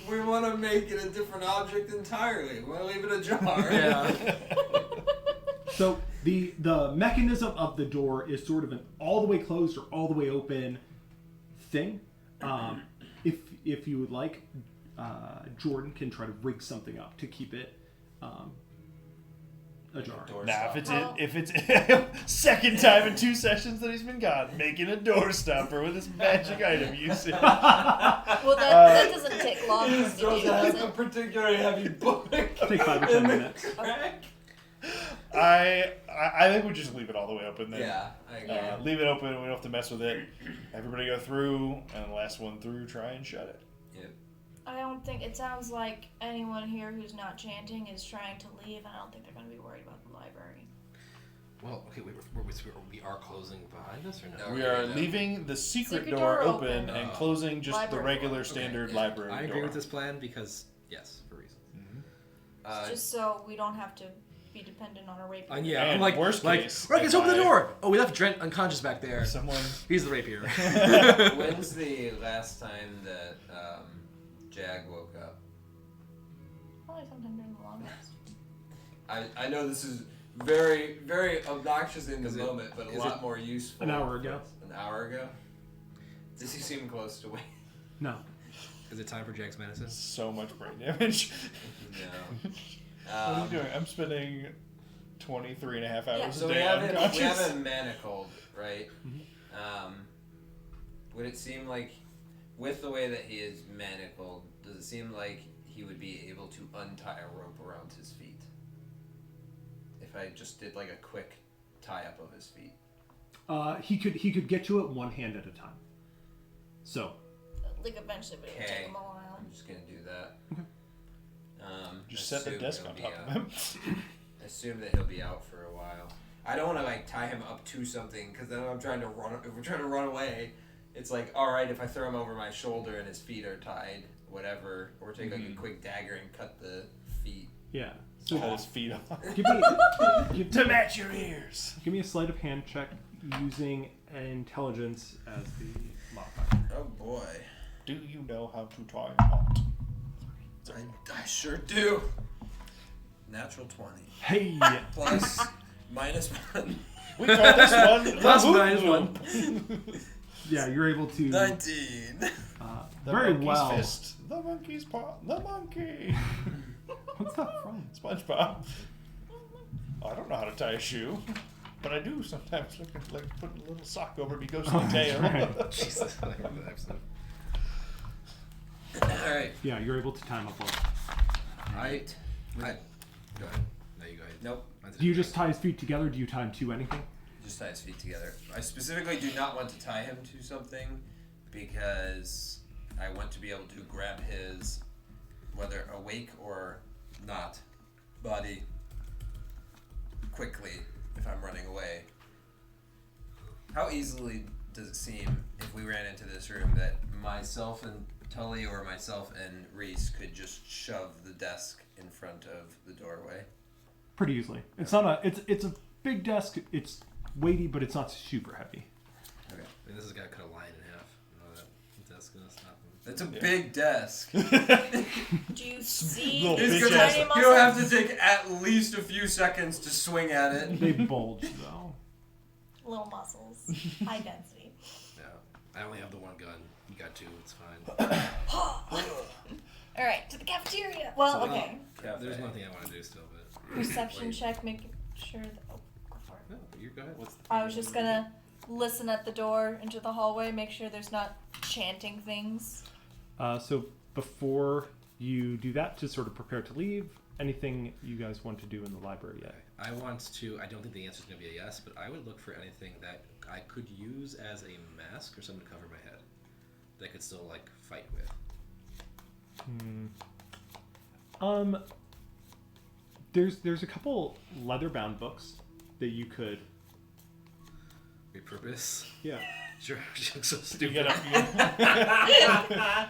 We want to make it a different object entirely. We want to leave it ajar. Yeah. So the mechanism of the door is sort of an all the way closed or all the way open thing. If you would like, Jordan can try to rig something up to keep it ajar. Door Nah, stop. if it's second time in 2 sessions that he's been gone, making a door stopper with his magic item usage. Well, that doesn't take long for me to do, Those does have a it? particularly heavy book. Take 5 or 10 minutes. Crack. I think we just leave it all the way open then. Yeah, I agree. Leave it open. We don't have to mess with it. Everybody go through, and the last one through, try and shut it. I don't think it sounds like anyone here who's not chanting is trying to leave. I don't think they're going to be worried about the library. Well, okay, we are closing behind us or no? No. We are leaving the secret door open and closing just the Library regular door. standard Okay. library I door. agree with this plan because, yes, for reasons. Just so we don't have to be dependent on a rapier. Yeah, And I'm like, worst case, right, let's open the if door! Oh, we left Drent unconscious back there. Someone. He's the rapier. When's the last time that Jag woke up? Probably sometime during the long rest. I know this is very, very obnoxious in the Is it- moment, but a is lot it more useful. An hour ago. An hour ago? Does he seem close to wake? No. Is it time for Jack's medicine? So much brain damage. No. What are you doing? I'm spending 23 and a half hours Yeah. a So we day have unconscious. him manacled, right? Would it seem like, with the way that he is manacled, does it seem like he would be able to untie a rope around his feet? If I just did like a quick tie up of his feet. He could get to it one hand at a time. So Like eventually, but it would Okay. take him a while. I'm just gonna do that. Just set the assume desk he'll on be, top of him. Assume that he'll be out for a while. I don't want to like tie him up to something because then I'm trying to run. If we're trying to run away, it's like all right if I throw him over my shoulder and his feet are tied, whatever, or take like a quick dagger and cut the feet. yeah. So Cut his feet off. give To match your ears. me a sleight of hand check using intelligence as the modifier. Oh boy, Do you know how to tie a knot? I sure do. Natural 20 Hey. plus minus 1. We call this one Plus the minus loop. Yeah, you're able to 19. The very monkey's well. fist. The monkey's paw. The monkey. What's that from? SpongeBob. I don't know how to tie a shoe, but I do sometimes look at like putting a little sock over me ghostly tail. right. Jesus. I love that episode. Alright. Yeah, you're able to time up both. Go ahead. No, you go ahead. Nope. Do you just tie his feet together? Do you tie him to anything? Just tie his feet together. I specifically do not want to tie him to something because I want to be able to grab his, whether awake or not, body quickly if I'm running away. How easily does it seem if we ran into this room that myself and Tully or myself and Reese could just shove the desk in front of the doorway? Pretty easily. It's not a. It's a big desk. It's weighty, but it's not super heavy. Okay. I mean, this has got to cut a line in half. You know that that's gonna stop him. That's a big desk. Do you see Little his bitch tiny ass. muscles? You don't have to take at least a few seconds to swing at it. They bulge though. Little muscles, high density. Yeah. I only have the one gun. You got two. It's fine. All right, to the cafeteria. Well, So- okay. There's one thing I want to do still, but Perception Wait. check, making sure. Oh, go for it. No, you go ahead. What's the I was just gonna listen at the door into the hallway, make sure there's not chanting things. So before you do that, to sort of prepare to leave, anything you guys want to do in the library yet? I want to. I don't think the answer is going to be a yes, but I would look for anything that I could use as a mask or something to cover my head that I could still like fight with. There's a couple leather-bound books that you could. Repurpose. Yeah. Sure. So You stupid. gotta,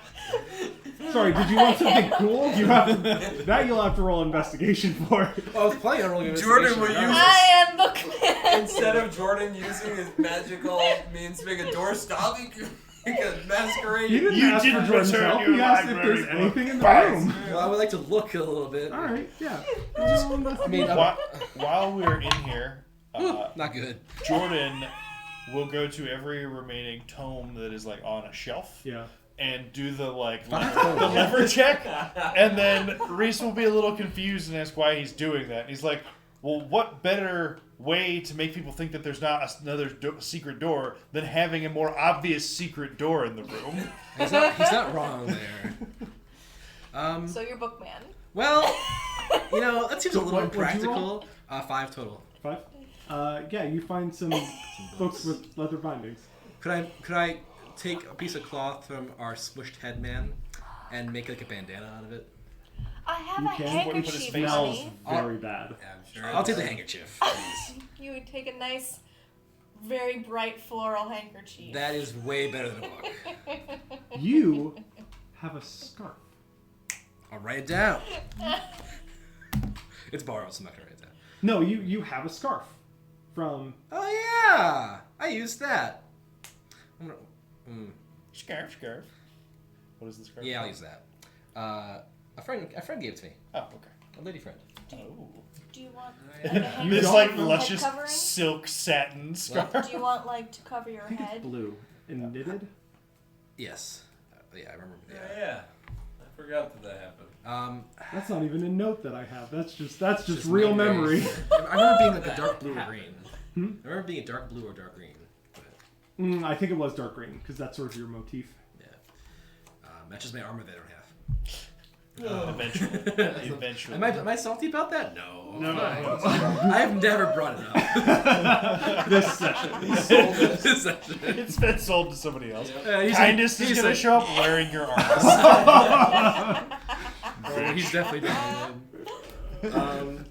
Sorry, did you want something cool? You have to, that you'll have to roll investigation for. Well, I was planning on rolling Jordan, will you- I am bookman. Instead of Jordan using his magical means to make a door stop, he could make a masquerade. You didn't You ask didn't for Jordan's return help. your You asked if library there's book. anything in the Right. room. Well, I would like to look a little bit. All right, yeah. I mean, while we're in here, not good. Jordan will go to every remaining tome that is like on a shelf Yeah. and do the like Fine. the lever check, and then Reese will be a little confused and ask why he's doing that. And he's like, "Well, what better way to make people think that there's not another secret door than having a more obvious secret door in the room?" He's not wrong there. So you're bookman. Well, you know, that seems a So little what'd you roll? impractical. 5 total. 5. Yeah, you find some books with leather bindings. Could I take a piece of cloth from our smushed head man and make like a bandana out of it? I have You a can. What do you put his handkerchief, face Smells honey. very bad. Yeah, I'm sure. I'll take the handkerchief, please. You would take a nice, very bright floral handkerchief. That is way better than a book. You have a scarf. I'll write it down. It's borrowed, so I'm not gonna write it down. No, you have a scarf from. Oh yeah, I used that. I'm gonna, Scarf. What is the scarf? yeah, I'll use that. A friend gave it to me. Oh, okay. A lady friend. Oh. Do you want Yeah. like a handkerchief This don't- like head luscious covering? silk satin scarf. Do you want like to cover your I think it's head? blue and knitted. Yes. Yeah, I remember. Yeah, Yeah. yeah. I forgot that happened. That's not even a note that I have. That's just Just real memory. memory. I remember being like a dark blue or green. Hmm? I remember being a dark blue or dark green. But, I think it was dark green because that's sort of your motif. yeah. Matches my armor that I don't have. Eventually. Am I salty about that? No. No. I have never brought it up. This session. This session. It's been sold to somebody else. He's Kindest like, is gonna like, show up wearing your armor. He's definitely done it.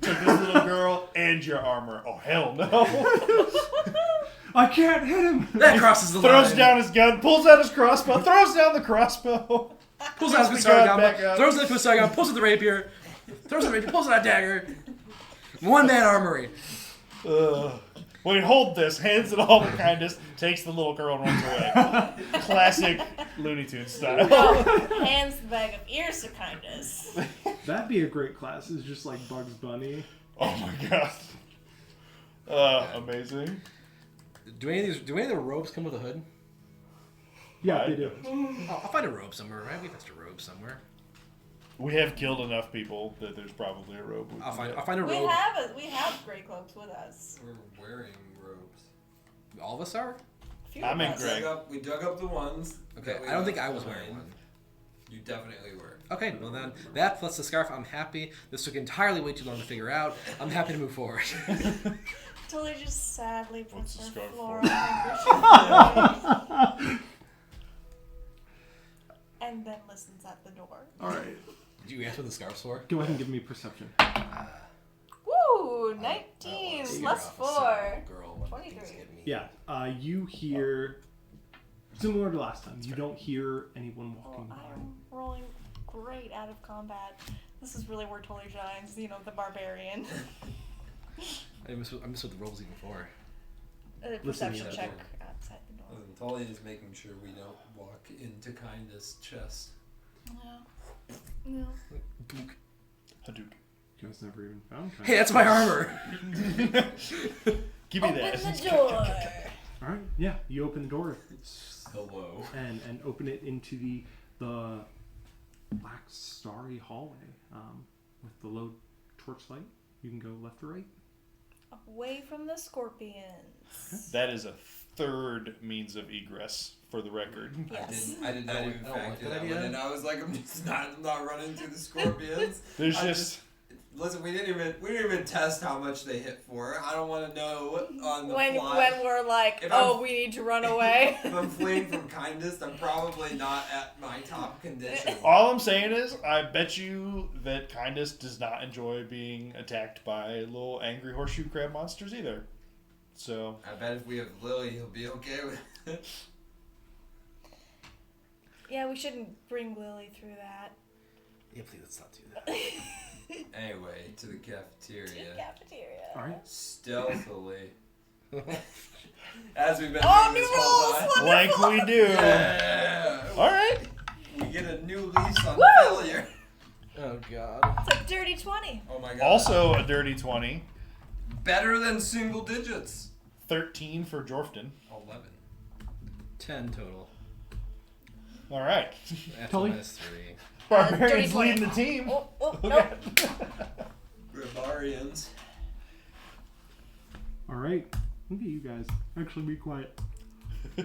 Took this little girl and your armor. Oh hell no! I can't hit him. That crosses the Throws line. down his gun, pulls out his crossbow, throws down the crossbow. Pulls out We his got gun, back up. throws it to his gun, pulls out the rapier, throws the rapier, pulls out a dagger. One man armory. Wait, hold this. Hands it all to Kindest. Takes the little girl and runs away. Classic Looney Tunes style. No, hands the bag of ears to kindness. That'd be a great class. It's just like Bugs Bunny. Oh my god. Amazing. Do any of the robes come with a hood? Yeah, they do. I'll find a robe somewhere, right? We have a robe somewhere. We have killed enough people that there's probably a robe. I'll find a We robe. have gray cloaks with us. We're wearing robes. All of us are? A few I'm of in us. gray. We dug up the ones. Okay, that we I don't think left I was behind. wearing one. You definitely were. Okay, well then, that plus the scarf, I'm happy. This took entirely way too long to figure out. I'm happy to move forward. Tilly just sadly What's puts the her scarf floral for? handkerchief away. And then listens at the door. All right. Did you answer what the scarf's for? Go ahead and give me perception. Woo! 19 plus 4. Girl, what 23. things get me. Yeah. You hear similar to last time. You don't hear anyone walking Well, by. I'm rolling great out of combat. This is really where Tully shines, you know, the barbarian. I missed what the roles even for. Perception at the check door. outside the door. Listen, Tully is making sure we don't walk into Kindest chest. No. Hadouken. You guys never even found. Hey, that's my armor! Give me Open that. the door. All right. Yeah. You open the door Hello. and open it into the black starry hallway with the low torchlight. You can go left or right. Away from the scorpions. That is a third means of egress, for the record. Yes. I did not I even don't like factor that that idea. one in. I was like, I'm not running through the scorpions. There's I just Listen, we didn't even test how much they hit for. I don't want to know on the When fly. we're like, If oh, I'm- we need to run away. If I'm fleeing from Kindest, I'm probably not at my top condition. all I'm saying is, I bet you that Kindest does not enjoy being attacked by little angry horseshoe crab monsters either. So I bet if we have Lily, he'll be okay with it. Yeah, we shouldn't bring Lily through that. Yeah, please, let's not do that. Anyway, to the To the cafeteria. cafeteria. All right. Stealthily. As we've been Oh, doing new this whole rules! time. like we do. Yeah. All right. We get a new lease on Woo! failure. Oh, God. It's a dirty 20. Oh my god. Also a dirty 20. better than single digits. 13 for Jorfton. 11. 10 total. All right. That's Tully? -3. Barbarians dirty leading 20. the team. Oh, Look nope. at- Barbarians. All right. Look at you guys. Actually, be quiet. We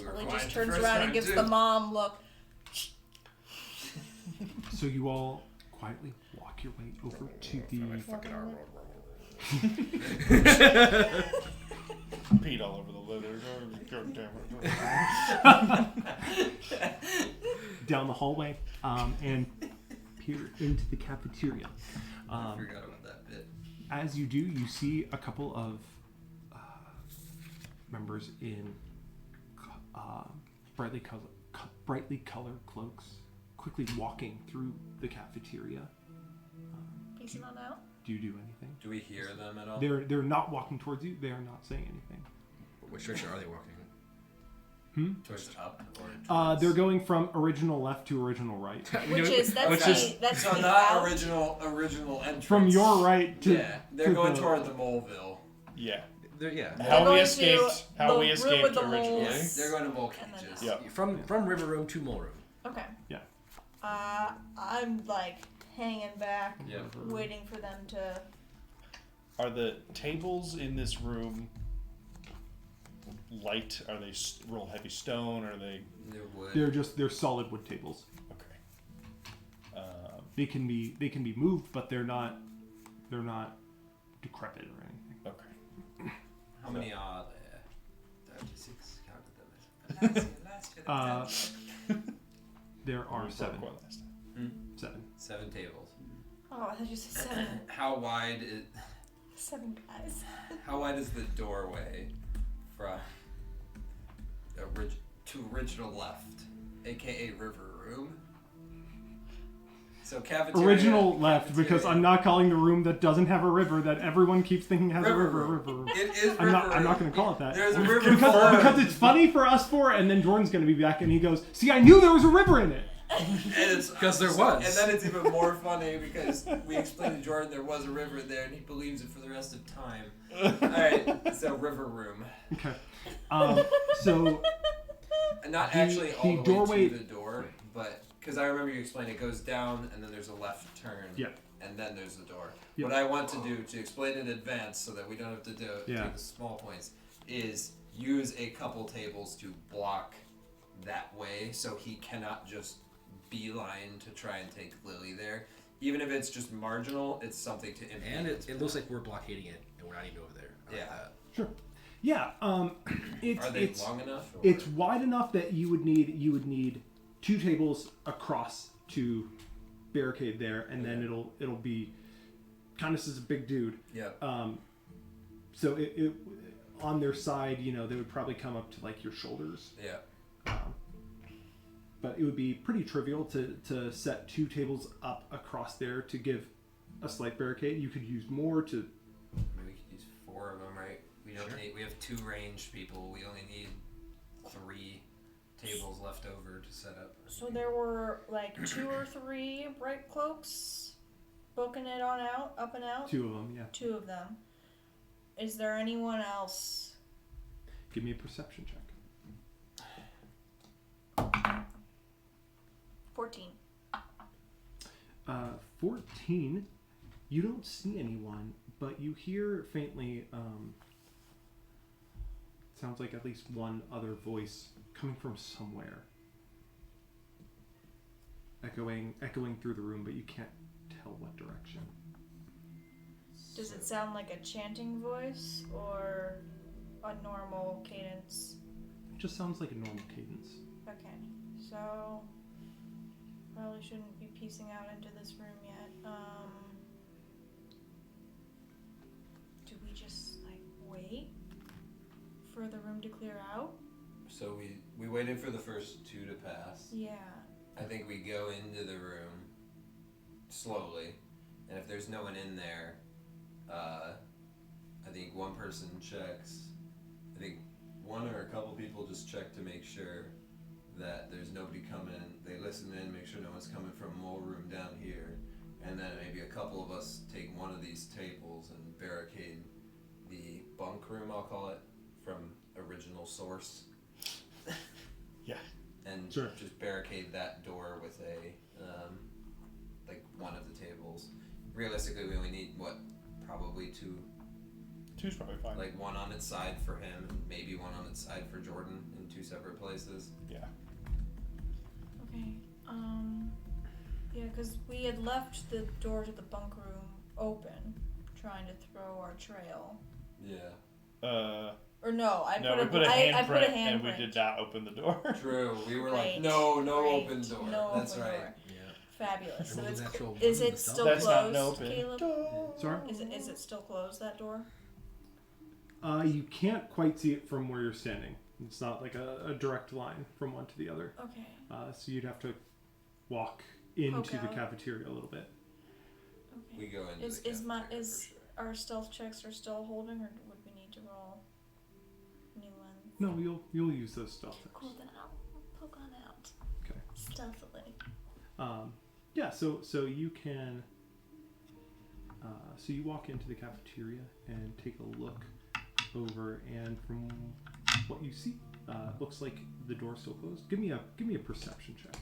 were Lily quiet just the turns first around time, and gives too. the mom look. So you all quietly walk your way over to the. Fucking armor. Peed all over the leather. God damn it. down the hallway, and disappear into the cafeteria. I forgot about that bit. As you do, you see a couple of members in brightly colored cloaks quickly walking through the cafeteria. Peacing on out. Do you do anything? Do we hear them at all? They're not walking towards you. They are not saying anything. Which direction are they walking? Towards up or towards... They're going from original left to original right. That's so the not out. original entrance. From your right to they're going the, toward the Moleville. Yeah. They're How we going escaped. to How the we room escaped with the originally. moles. They're going to Mole And then Cages. Yeah. From River Room to Mole Room. Okay. Yeah. I'm like hanging back, Yep. waiting for them to. Are the tables in this room light? Are they real heavy stone? Are they? They're solid wood tables. Okay. They can be moved, but they're not decrepit or anything. Okay. How many are there? 36. Counted them. Last year. There are We seven. broke one last time. 7 tables. Oh, I thought you said 7. How wide is 7 guys. How wide is the doorway from to original left, aka river room? So cafeteria. Original left, cafeteria. because I'm not calling the room that doesn't have a river that everyone keeps thinking has River a river. room. River room. It is river I'm not room. going to call it that. There's a river because it's funny for us four, and then Jordan's going to be back, and he goes, "See, I knew there was a river in it." Because there was. And then it's even more funny because we explained to Jordan there was a river there, and he believes it for the rest of time. All right, so river room. Okay. So And not The- actually all the the doorway- way to the door, but because I remember you explained it goes down and then there's a left turn. Yeah. And then there's the door. Yeah. What I want to do to explain in advance so that we don't have to do Yeah. the small points is use a couple tables to block that way so he cannot just beeline to try and take Lily there. Even if it's just marginal, it's something to impede. And it looks like we're blockading it, and we're not even over there. I like Yeah. that. sure. Yeah. Are they it's long enough? Or? it's wide enough that you would need 2 tables across to barricade there, and then it'll be Kindness is a big dude. Yeah. So it on their side, they would probably come up to like your shoulders. Yeah. But it would be pretty trivial to set 2 tables up across there to give a slight barricade. You could use more to. Maybe we could use 4 of them, right? We don't need. We have 2 ranged people. We only need 3 tables left over to set up. So there were like 2 or 3 bright cloaks, booking it on out, up and out. 2 of them, yeah. 2 of them. Is there anyone else? Give me a perception check. 14. 14. You don't see anyone, but you hear faintly. Sounds like at least one other voice coming from somewhere, echoing through the room, but you can't tell what direction. Does it sound like a chanting voice or a normal cadence? It just sounds like a normal cadence. Okay, so probably shouldn't be piecing out into this room yet. Do we just like wait for the room to clear out? So we waited for the first 2 to pass. Yeah. I think we go into the room slowly, and if there's no one in there, I think one person checks. I think one or a couple people just check to make sure that there's nobody coming. They listen in, make sure no one's coming from Mole Room down here, and then maybe a couple of us take one of these tables and barricade the bunk room, I'll call it, from original source. Yeah. And Sure. just barricade that door with a like one of the tables. Realistically, we only need probably 2. 2's probably fine. Like one on its side for him, and maybe one on its side for Jordan in 2 separate places. Yeah. Okay. Yeah, because we had left the door to the bunk room open, trying to throw our trail. Yeah. Or no, I No, put we put a I handprint, put a and we handprint. did not open the door. True. We were Right, like, no right, open door. no That's open right. door. Yeah. Fabulous. So Roll it's the natural is one, it the still stealth. That's not closed, an open Caleb? door. Sorry? Is it still closed, that door? You can't quite see it from where you're standing. It's not like a direct line from one to the other. Okay. So you'd have to walk into Poke the out. cafeteria a little bit. We Okay. go into Is the is cafeteria is for sure. our stealth checks are still holding, or would we need to roll new ones? No, you'll use those stealth checks. Cool. Then I'll poke on out. Okay. Stealthily. Yeah. So you can. So you walk into the cafeteria and take a look over, and from what you see, it looks like the door's still closed. Give me a perception check.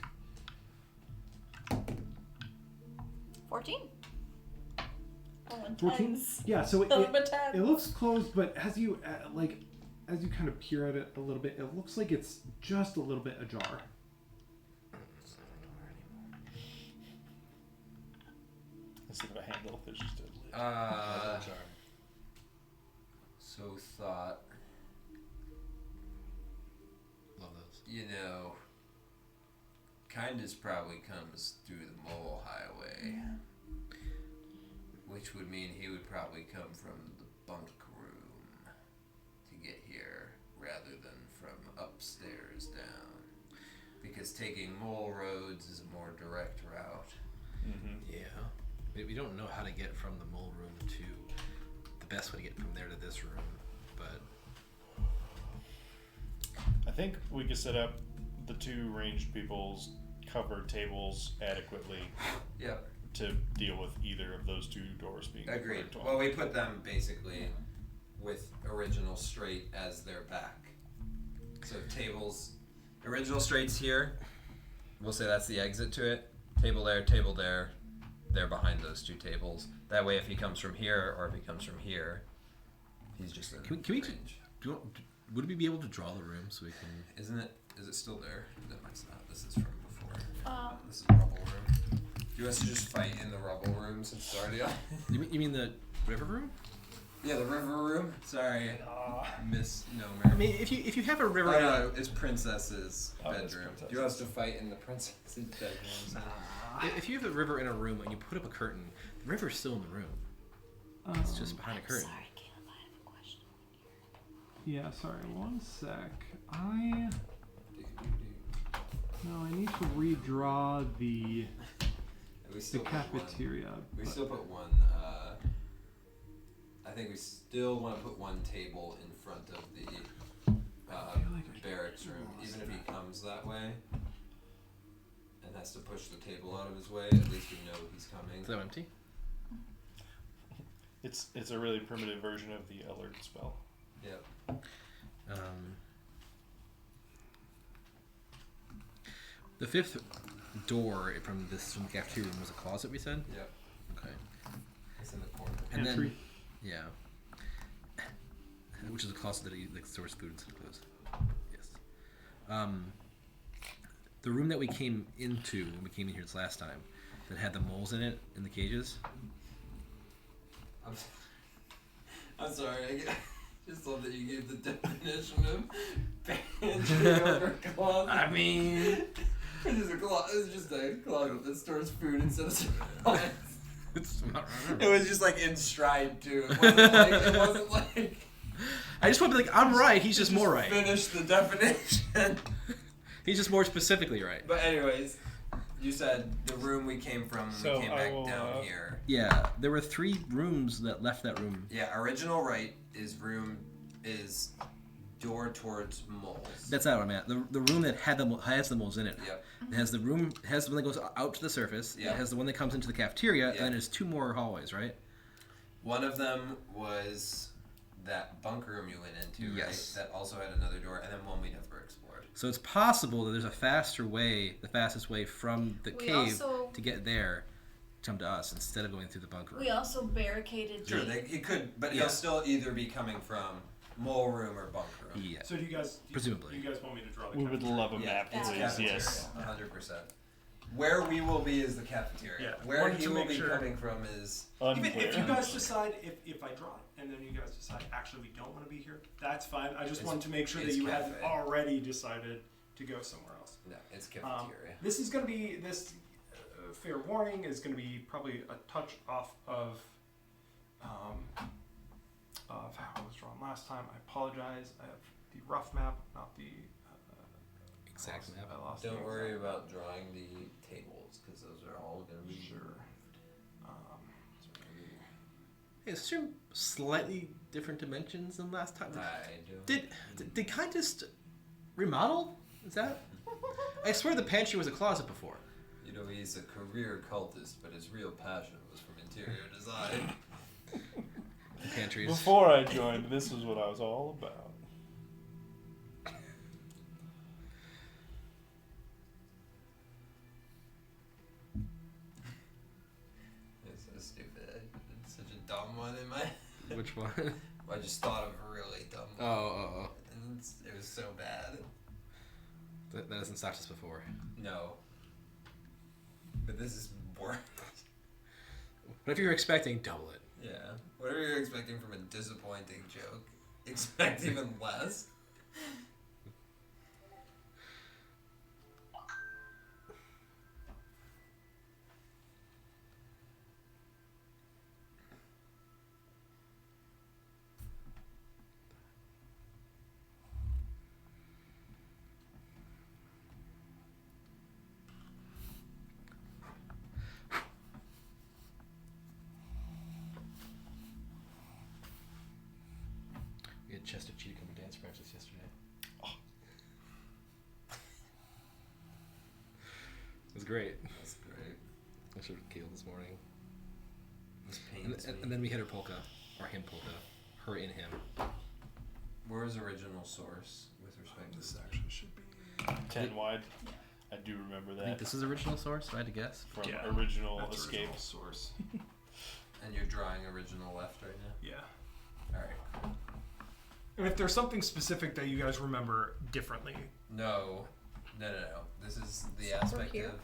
14. Rolling 14? tens. Yeah. So Nothing but tens. it looks closed, but as you as you kind of peer at it a little bit, it looks like it's just a little bit ajar. Instead of a handle, there's just a lid. So thought, Love those. you know, kindness probably comes through the mole highway, which would mean he would probably come from the bunk room to get here rather than from upstairs down. Because taking mole roads is a more direct route. Mm-hmm. Yeah. We don't know how to get from the mole room to the best way to get from there to this room, but I think we could set up the two ranged people's covered tables adequately Yep, to deal with either of those two doors being agreed. flanked on. Well, we put them basically with original straight as their back. So tables, original straight's here. We'll say that's the exit to it. Table there. They're behind those two tables. That way, if he comes from here or if he comes from here, he's just in Can we range. would we be able to draw the room so we can? Isn't it? Is it still there? No, it's not. This is from before. Um, This is rubble room. Do you want us to just fight in the rubble room since it's already on? You mean the river room? Yeah, the river room. Sorry, misnomer. I mean, if you have a river, Oh no, it's Princess's Oh, it's bedroom. Princess's. Do you want us to fight in the Princess's bedroom? if you have a river in a room and you put up a curtain, the river's still in the room. It's just behind a curtain. Sorry, Caleb, I have a question. Yeah. Sorry. One sec. I need to redraw the We still put one. cafeteria. We but- still put one. I think we still want to put one table in front of the feel like I barracks room, lost even if he that. comes that way and has to push the table out of his way. At least we know he's coming. Is that empty? It's a really primitive version of the alert spell. Yep. The fifth door from the cafeteria room was a closet. We said. Yep. Okay. It's in the corner. And Pantry. then, yeah, which is a closet that he like stores food and clothes. Yes. The room that we came into when we came in here this last time, that had the moles in it in the cages. I'm sorry. I just love that you gave the definition of pantry over closet. I mean, It's just a closet that stores food instead of supplies. it's not right. It was just like in stride too. It wasn't like I just want to be like, I'm right. He's just more right. Finish the definition. He's just more specifically right. But anyways, you said the room we came from when So we came I back will, down here. Yeah, there were 3 rooms that left that room. Yeah, original right is door towards moles. That's not what I'm at. The room that has the moles in it. Yep. It has the one that goes out to the surface. Yeah. It has the one that comes into the cafeteria, Yeah. and then there's 2 more hallways, right? One of them was that bunk room you went into, Yes. right? That also had another door, and then one we never explored. So it's possible that there's a faster way, the fastest way from the We cave also- to get there, to come to us instead of going through the bunk room. We also barricaded Sure, the he could, but Yeah. he'll still either be coming from mole room or bunk room. Yeah. So do you guys Presumably. Do you guys want me to draw the We would cafeteria? love a Yeah, map, it's please. cafeteria, Yes. 100%. Where we will be is the cafeteria. Yeah, Where wanted he to will make be sure- coming from is Even Unclear. if you guys decide, if I draw it, and then you guys decide, actually, we don't want to be here, that's fine. I just It's- wanted to make sure that it's you cafe. hadn't already decided to go somewhere else. no, it's cafeteria. This is going to be this. fair warning, is going to be probably a touch off of how it was drawn last time. I apologize. I have the rough map, not the Exact map. I lost Don't the worry exact about drawing the tables because those are all going to be Sure. Hey, is there slightly different dimensions than last time? I do. Did Kai just remodel? Is that? I swear the pantry was a closet before. You know, he's a career cultist, but his real passion was from interior design. The pantries. Before I joined, this was what I was all about. It's so stupid. It's such a dumb one in my. Which one? I just thought of a really dumb one. Oh. And it was so bad. That hasn't stopped us before. No. But this is worse. Whatever you're expecting, double it. Yeah. Whatever you're expecting from a disappointing joke, expect even less. We had Chester Cheetah come to dance practice yesterday. It was great. That's great. I showed Kale this morning. This pains me. And then we hit her polka. Or him polka. Her in him. Where's original source with respect to This this? actually should be 10 wide. I do remember I that think this is original source, if I had to guess. from Yeah, original that's Escape. original source. And you're drawing original left right now? Yeah. Alright. And if there's something specific that you guys remember differently, No. This is the aspect here? of.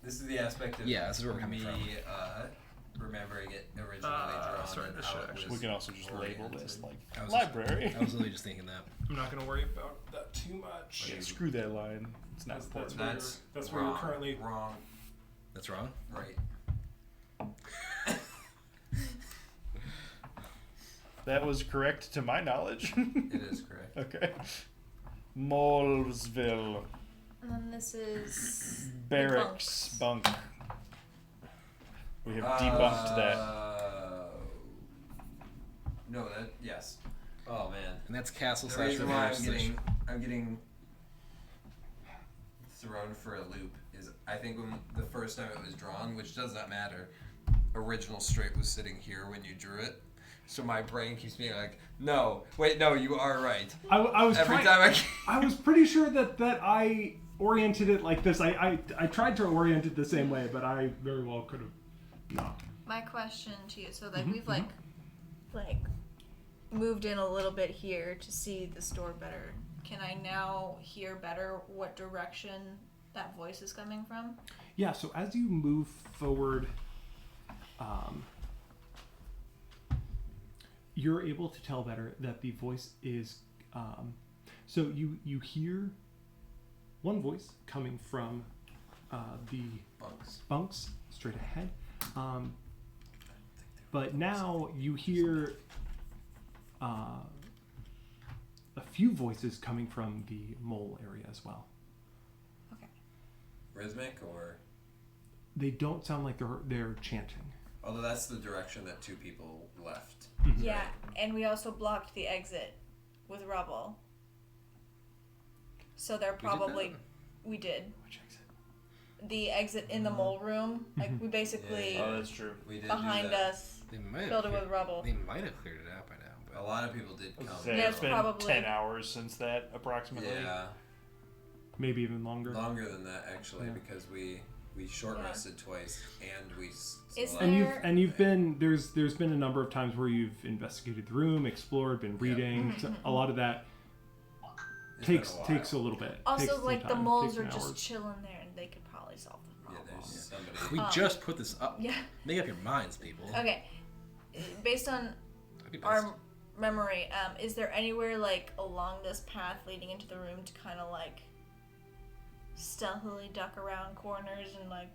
This is the aspect of. Yeah, this is where we're coming me, from. Remembering it originally drawn. sorry, and this how should it actually- We was can also just label oriented. this like I was library. I was literally just thinking that. I'm not going to worry about that too much. Yeah, screw that line. It's not That's important. where That's that's where you're wrong. currently. Wrong. That's wrong? Right. That was correct to my knowledge. It is correct. Okay. Molesville. And then this is Barracks Bunk. We have debunked that. No, that yes. Oh man. And that's castle The slash reason why reverse. I'm getting thrown for a loop is I think when the first time it was drawn, which does not matter, original straight was sitting here when you drew it. So my brain keeps being like, no, wait, no, you are right. I was Every trying, time I was pretty sure that I oriented it like this. I tried to orient it the same way, but I very well could have not. my question to you. So like we've like moved in a little bit here to see the store better. Can I now hear better what direction that voice is coming from? Yeah. So as you move forward, you're able to tell better that the voice is. So you hear one voice coming from the bunks straight ahead. But now you hear a few voices coming from the mole area as well. Okay. Rhythmic or They don't sound like they're chanting. although that's the direction that two people left. Yeah, and we also blocked the exit with rubble. So they're probably we did. Which exit? The exit in the mole room. Like we basically Yeah. Oh, that's true. We did behind do that. us They might filled it have with rubble. They might have cleared it out by now. A But lot of people did I was come. gonna say, Yeah, it's been probably. 10 hours since that, approximately. Yeah, Maybe even longer. longer than that actually Yeah. because we short Yeah. rested twice and we. Is still And there- you've been there's been a number of times where you've investigated the room, explored, been reading. So a lot of that It's been takes a while. takes a little bit. Also, Takes some like the time, moles takes are some just hours. chilling there, and they could probably solve the Yeah, problem. there's somebody. we Um, just put this up. Yeah. Make up your minds, people. Okay. Based on I'd be pissed. our memory, is there anywhere like along this path leading into the room to kind of like stealthily duck around corners and like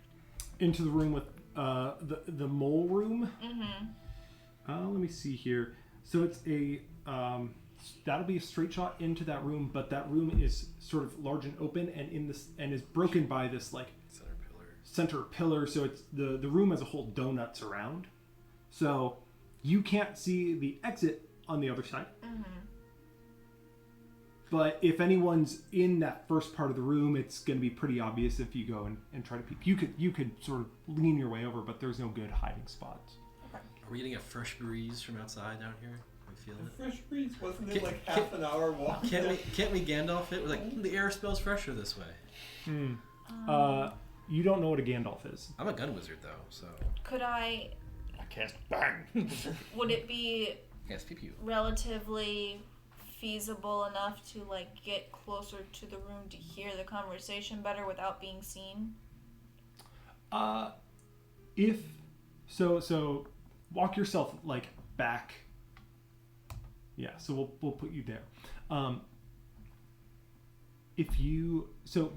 into the room with the mole room. Mm-hmm. Let me see here. So it's a that'll be a straight shot into that room, but that room is sort of large and open, and is broken by this like center pillar. So it's the room as a whole donuts around. So you can't see the exit on the other side. Mm-hmm. But if anyone's in that first part of the room, it's going to be pretty obvious if you go and try to peek. You could sort of lean your way over, but there's no good hiding spots. Okay. Are we getting a fresh breeze from outside down here? Are we feeling it? Fresh breeze, wasn't it like half an hour walk? Can't we Gandalf it? Like, the air smells fresher this way. You don't know what a Gandalf is. I'm a gun wizard though, so. Could I Cast bang. would it be Yes, pew pew. relatively feasible enough to like get closer to the room to hear the conversation better without being seen? If so walk yourself like back. Yeah, so we'll put you there.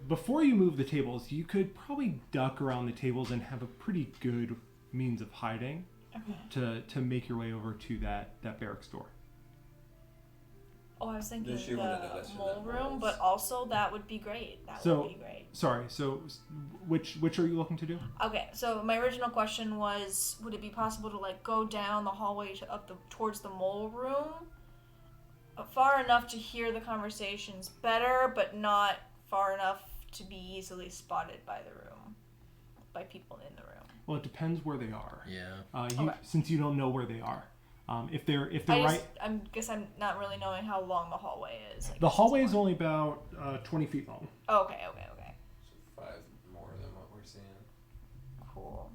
Before you move the tables, you could probably duck around the tables and have a pretty good means of hiding. Okay. To make your way over to that barracks door. Oh, I was thinking Does she wanna know the that she's mole not room, moles? but also that would be great. That So- would be great. Sorry, so which are you looking to do? Okay, so my original question was, would it be possible to like go down the hallway towards the mole room, far enough to hear the conversations better, but not far enough to be easily spotted by people in the room? Well, it depends where they are. Yeah. Okay. Since you don't know where they are, if they're I guess I'm not really knowing how long the hallway is. the hallway is only about 20 feet long. Okay. So 5 more than what we're seeing. Cool.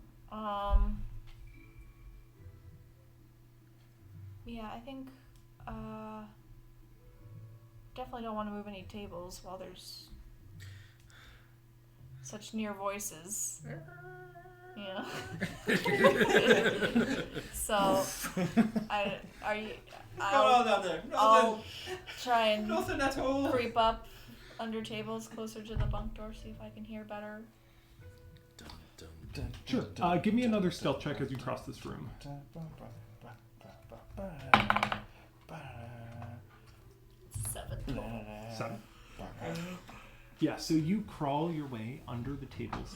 Yeah, I think definitely don't want to move any tables while there's such near voices. Yeah. So No, not there. I'll try and Nothing at all. creep up under tables closer to the bunk door, see if I can hear better. Dun, dun, dun. Sure. Give me another stealth check as you cross this room. 7. 7. Yeah. So you crawl your way under the tables.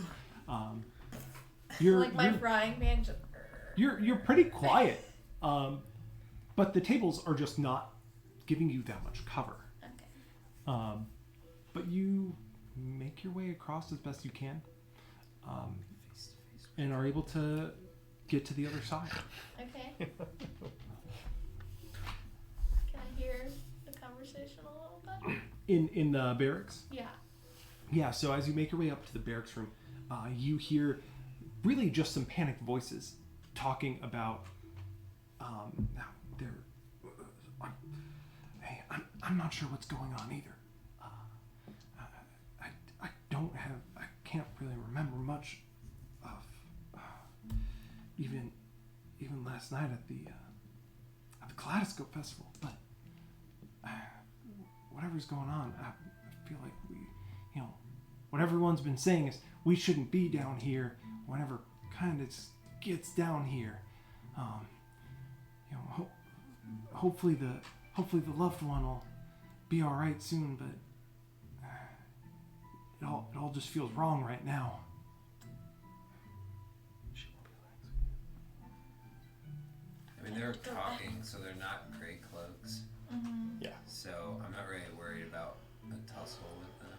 Like my frying pan. You're pretty quiet, but the tables are just not giving you that much cover. Okay. But you make your way across as best you can, and are able to get to the other side. Okay. Can I hear the conversation a little bit? In the barracks. Yeah. Yeah. So as you make your way up to the barracks room, you hear really just some panicked voices talking about. Hey, I'm not sure what's going on either. I don't have. I can't really remember much of even last night at the Kaleidoscope Festival. But whatever's going on, I feel like what everyone's been saying is we shouldn't be down here. Whenever kind of gets down here, hopefully the loved one will be all right soon. But it all just feels wrong right now. I mean, they're talking, so they're not gray cloaks. Mm-hmm. Yeah. So I'm not really worried about a tussle with them.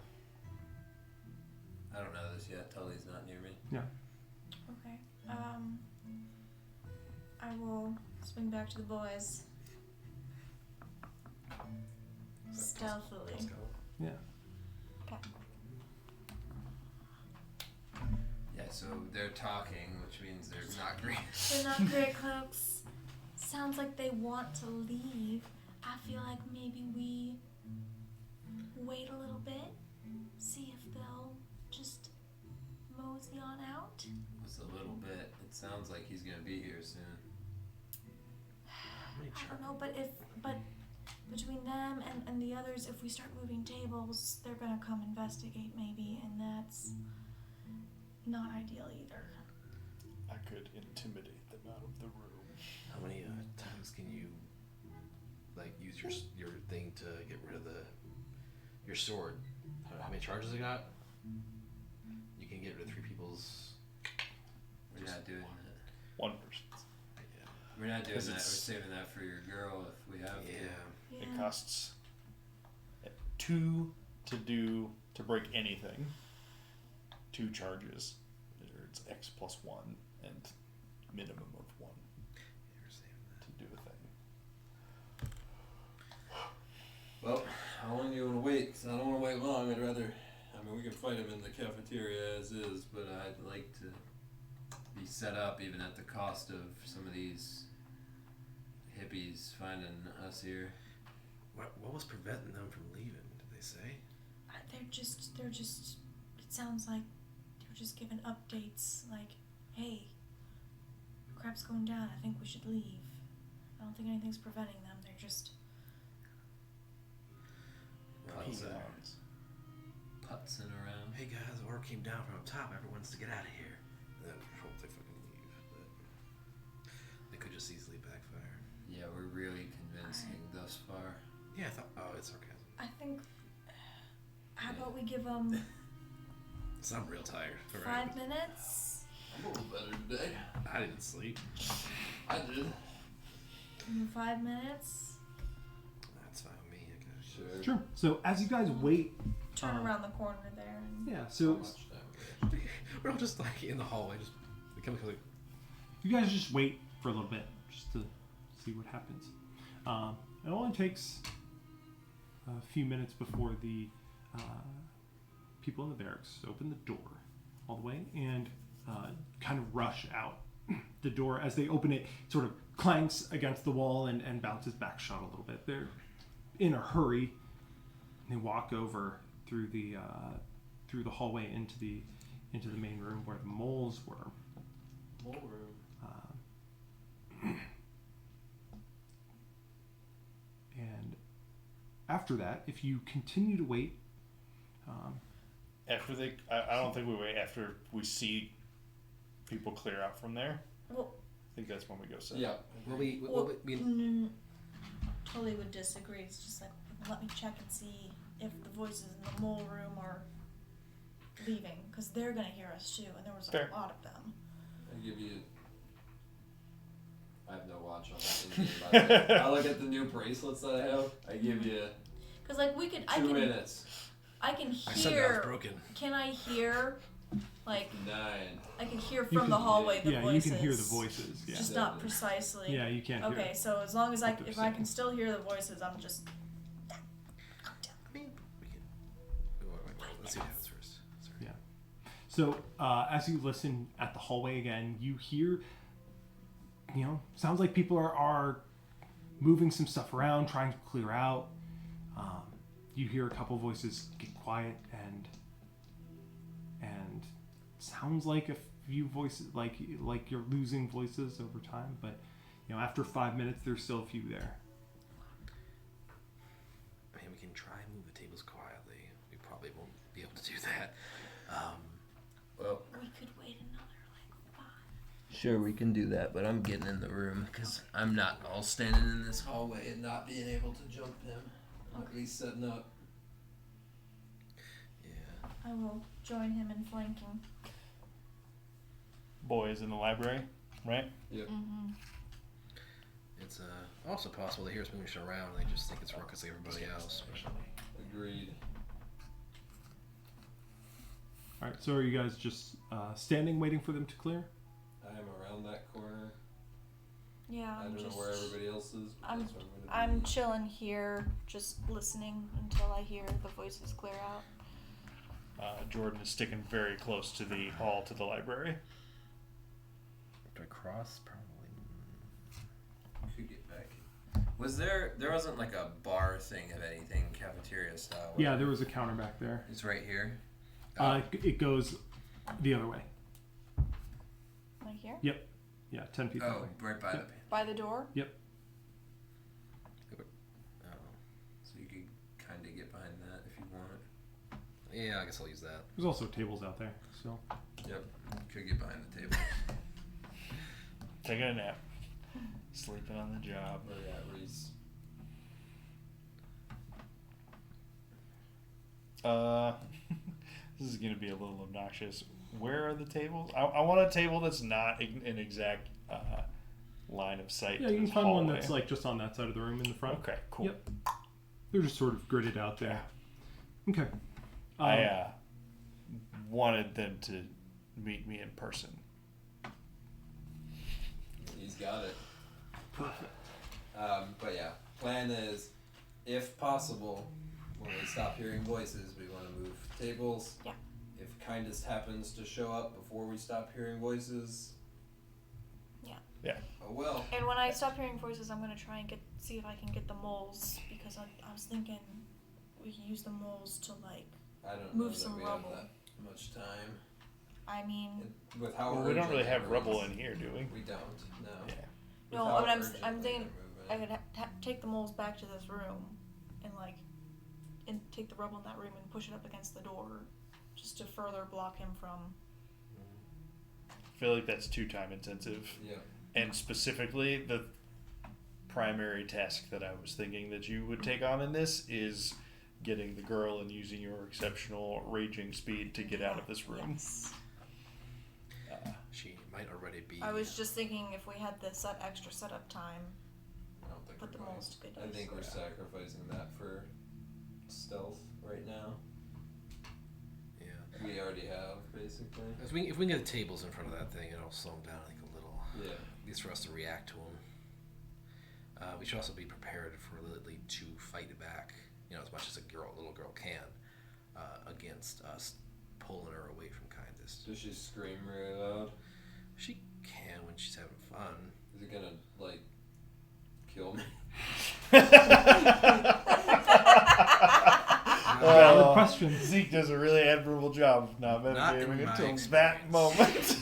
I don't know this yet. Tully's not near me. Yeah. Okay. I will swing back to the boys. Stealthily. Yeah. Okay. Yeah, so they're talking, which means they're not green. They're not gray cloaks. Sounds like they want to leave. I feel like maybe we wait a little bit, see if they'll just mosey on out. Just a little bit. It sounds like he's gonna be here soon. I don't know, but between them and the others, if we start moving tables, they're gonna come investigate maybe, and that's not ideal either. could intimidate them out of the room. How many times can you use your thing to get rid of your sword? How many charges it got? You can get rid of 3 people's. We're not doing that. One person's. Yeah. We're not doing 'Cause that. We're it's- saving that for your girl if we have to. Yeah. It costs 2 to break anything. 2 charges. It's X plus 1 and minimum of 1 You're saving that. to do a thing. Well, how long do you want to wait? 'Cause I don't want to wait long. I'd rather. I mean, we can fight him in the cafeteria as is, but I'd like to Be set up even at the cost of some of these hippies finding us here. What was preventing them from leaving? Did they say? They're just, it sounds like they're just giving updates like, hey, crap's going down, I think we should leave. I don't think anything's preventing them, they're just, Well, he's Putzing around. hey guys, order came down from up top. Everyone's to get out of here. And then hope they fucking leave. But they could just easily backfire. Yeah, we're really convincing thus far. Yeah, I thought. Oh, it's sarcasm. I think, how about we give them So I'm real tired. 5 minutes? I'm a little better today. I didn't sleep. I did. 5 minutes? That's fine with me, I guess. Sure. Sure. So as you guys wait, Turn around the corner there and yeah. How So much time we got? We're all just in the hallway, just like. you guys just wait for a little bit, just to see what happens. It only takes a few minutes before the people in the barracks open the door all the way and kind of rush out. The door, as they open it, sort of clanks against the wall and bounces back shut a little bit. They're in a hurry. They walk over through the hallway into the main room where the moles were. And after that, if you continue to wait, After I don't think we wait after we see people clear out from there. well, I think that's when we go sit. Yeah. totally would disagree. It's just like, let me check and see if the voices in the mole room are leaving, because they're gonna hear us too, and there was Fair. a lot of them. I give you. I have no watch on that. By the way. I look at the new bracelets that I have. I give you Because like we could, 2 minutes. I can I said that was hear. broken. Can I hear? Like 9. I can hear You from the can- hallway the yeah, voices. you can hear the voices. Yeah, Just not precisely. yeah, you can't hear. Okay, so as long as what they're if I saying. can still hear the voices, I'm just. I mean, we can. Wait, let's see what happens first. Sorry. So as you listen at the hallway again, you hear, sounds like people are moving some stuff around, trying to clear out. You hear a couple voices get quiet and sounds like a few voices, like you're losing voices over time. But after 5 minutes, there's still a few there. I mean, we can try and move the tables quietly. We probably won't be able to do that. Well, We could wait another like 5. Sure, we can do that, but I'm getting in the room because I'm not all standing in this hallway and not being able to jump him. at least setting up. Yeah. I will join him in flanking. Boys in the library, right? Yep. Mm-hmm. It's also possible they hear us moving shit around and they just think it's ruckus like everybody else. Agreed. All right. So are you guys just standing, waiting for them to clear? I am around that corner. Yeah, I don't know where everybody else is. But I'm- that's where I'm gonna I'm be. chilling here, just listening until I hear the voices clear out. Jordan is sticking very close to the hall to the library. Do I cross? Probably. Could get back. Was there wasn't like a bar thing of anything cafeteria style? was Yeah, there? there was a counter back there. It's right here. It goes the other way. Like here? Yeah, 10 feet that Oh, way. right by Yep. By the door? Oh, so you could kind of get behind that if you want. Yeah, I guess I'll use that. There's also tables out there. So Yep, could get behind the table. Taking a nap. Sleeping on the job. Oh yeah, Reese. This is gonna be a little obnoxious. Where are the tables? I want a table that's not an exact line of sight. Yeah, to you can this find one hallway. that's like just on that side of the room in the front. Okay, cool. Yep. They're just sort of gridded out there. Okay. I wanted them to meet me in person. He's got it. Perfect. But yeah, plan is, if possible, when we stop hearing voices, we want to move tables. Yeah. If Kindest happens to show up before we stop hearing voices. Yeah. Oh well. And when I stop hearing voices, I'm gonna try and see if I can get the moles, because I was thinking we can use the moles to like. I don't Move know some that we rubble. have that much time. I mean, With how Well, we don't urgent really have everyone's- rubble in here, do we? We don't. No. Yeah. With no. how But I'm urgently thinking they're I moving. could take the moles back to this room, and like, and take the rubble in that room and push it up against the door, just to further block him from. I feel like that's too time intensive. Yeah. And specifically, the primary task that I was thinking that you would take on in this is getting the girl and using your exceptional raging speed to get out of this room. Yes. She might already be. I was just thinking if we had this extra setup time, I don't think put the we're going. moles to good I use. think we're sacrificing that for stealth right now. Yeah. We already have, basically. If we can get the tables in front of that thing, it'll slow them down like a little. Yeah. At least for us to react to them. We should also be prepared for Lily to fight back, as much as a little girl can, against us pulling her away from Kindest. Does she scream really loud? She can when she's having fun. Is it gonna, kill me? Valid question. Zeke does a really admirable job of not Not in metagaming my until experience. that moment.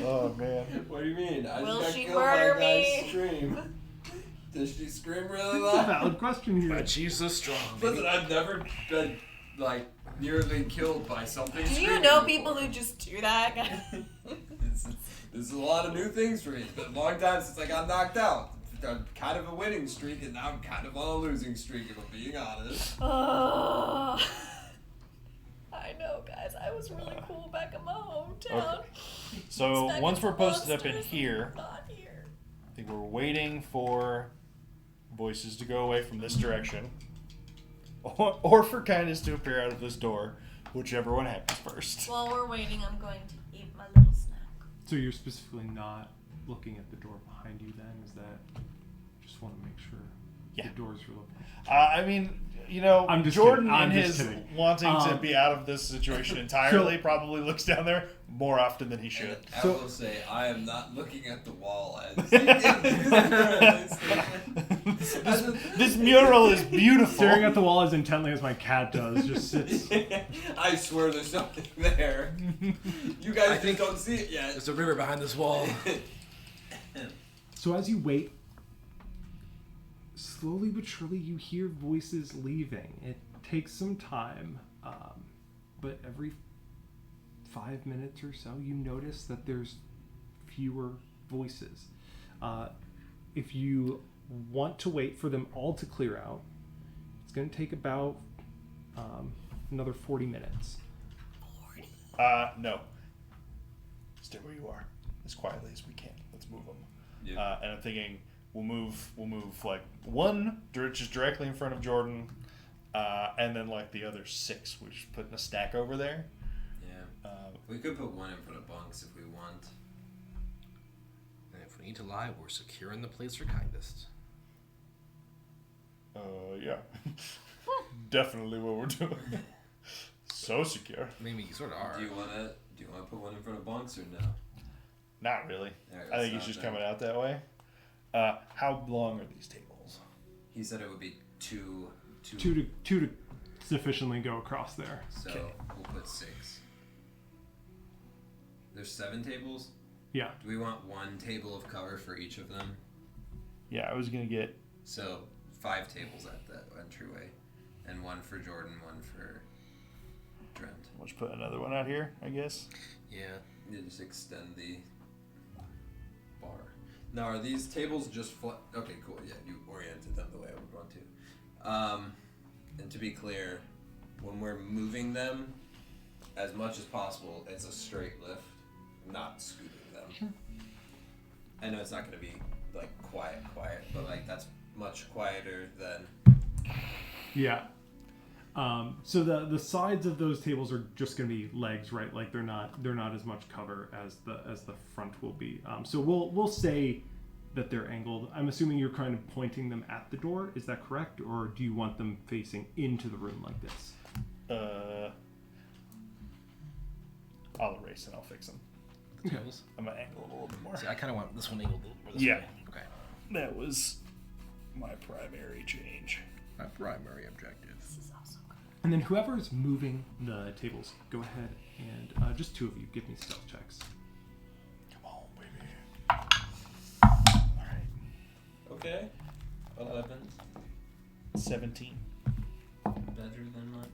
Oh man. What do you mean? I Will just got she killed by murder a guy's me? scream. Does she scream really It's a loud? valid question here. But she's so strong. Listen, I've never been, nearly killed by something Do you screaming know before. people who just do that? This is a lot of new things for me. It's been a long time since I got knocked out. I'm kind of a winning streak, and now I'm kind of on a losing streak, if I'm being honest. Oh, I know, guys. I was really cool back in my hometown. Okay. So Snagging once we're some posted up in monsters, here, not here. I think we're waiting for voices to go away from this direction, or for Kindness to appear out of this door, whichever one happens first. While we're waiting, I'm going to eat my little snack. So you're specifically not looking at the door behind you then? Is that... Just want to make sure Yeah. the doors are looking... I mean, I'm just Jordan kidding. I'm in just his kidding. wanting to be out of this situation entirely probably looks down there more often than he And should. I So- will say, I am not looking at the wall as This mural is beautiful. Staring at the wall as intently as my cat does, just sits... I swear there's something there. You guys just don't see it yet. There's a river behind this wall. So as you wait, slowly but surely you hear voices leaving. It takes some time, but every 5 minutes or so you notice that there's fewer voices. If you want to wait for them all to clear out, it's going to take about another 40 minutes. No. Stay where you are, as quietly as we can. Let's move them. Yeah. And I'm thinking we'll move like one just directly in front of Jordan, and then like the other 6 we just put in a stack over there. Yeah. We could put one in front of bunks if we want. And if we need to lie, we're securing the place for Kindest. Yeah. Definitely what we're doing. So secure. I mean, we sort of are. Do you wanna put one in front of bunks or no? Not really. Alright, I think let's he's just not coming then. out that way. How long are these tables? He said it would be two. Two to sufficiently go across there. So Okay. we'll put 6. There's 7 tables. Yeah. Do we want one table of cover for each of them? Yeah, I was gonna get. So 5 tables at that entryway, and one for Jordan, one for trend. We'll just put another one out here, I guess. Yeah. You just extend the bar. Now, are these tables just flat? Okay, cool. Yeah, you oriented them the way I would want to. And to be clear, when we're moving them, as much as possible, it's a straight lift, not scooting them. Sure. I know it's not going to be like quiet, but like that's much quieter than. Yeah. So the sides of those tables are just going to be legs, right? Like they're not as much cover as the front will be. So we'll say that they're angled. I'm assuming you're kind of pointing them at the door. Is that correct, or do you want them facing into the room like this? I'll erase and I'll fix them. Okay. Tables. I'm gonna angle it a little bit more. See, I kind of want this one angled more this Yeah. way. Okay. That was my primary change. My primary objective. This is also good. And then whoever's moving the tables, go ahead and just two of you give me stealth checks. Come on, baby. Alright. Okay. 11. 17. Better than mine.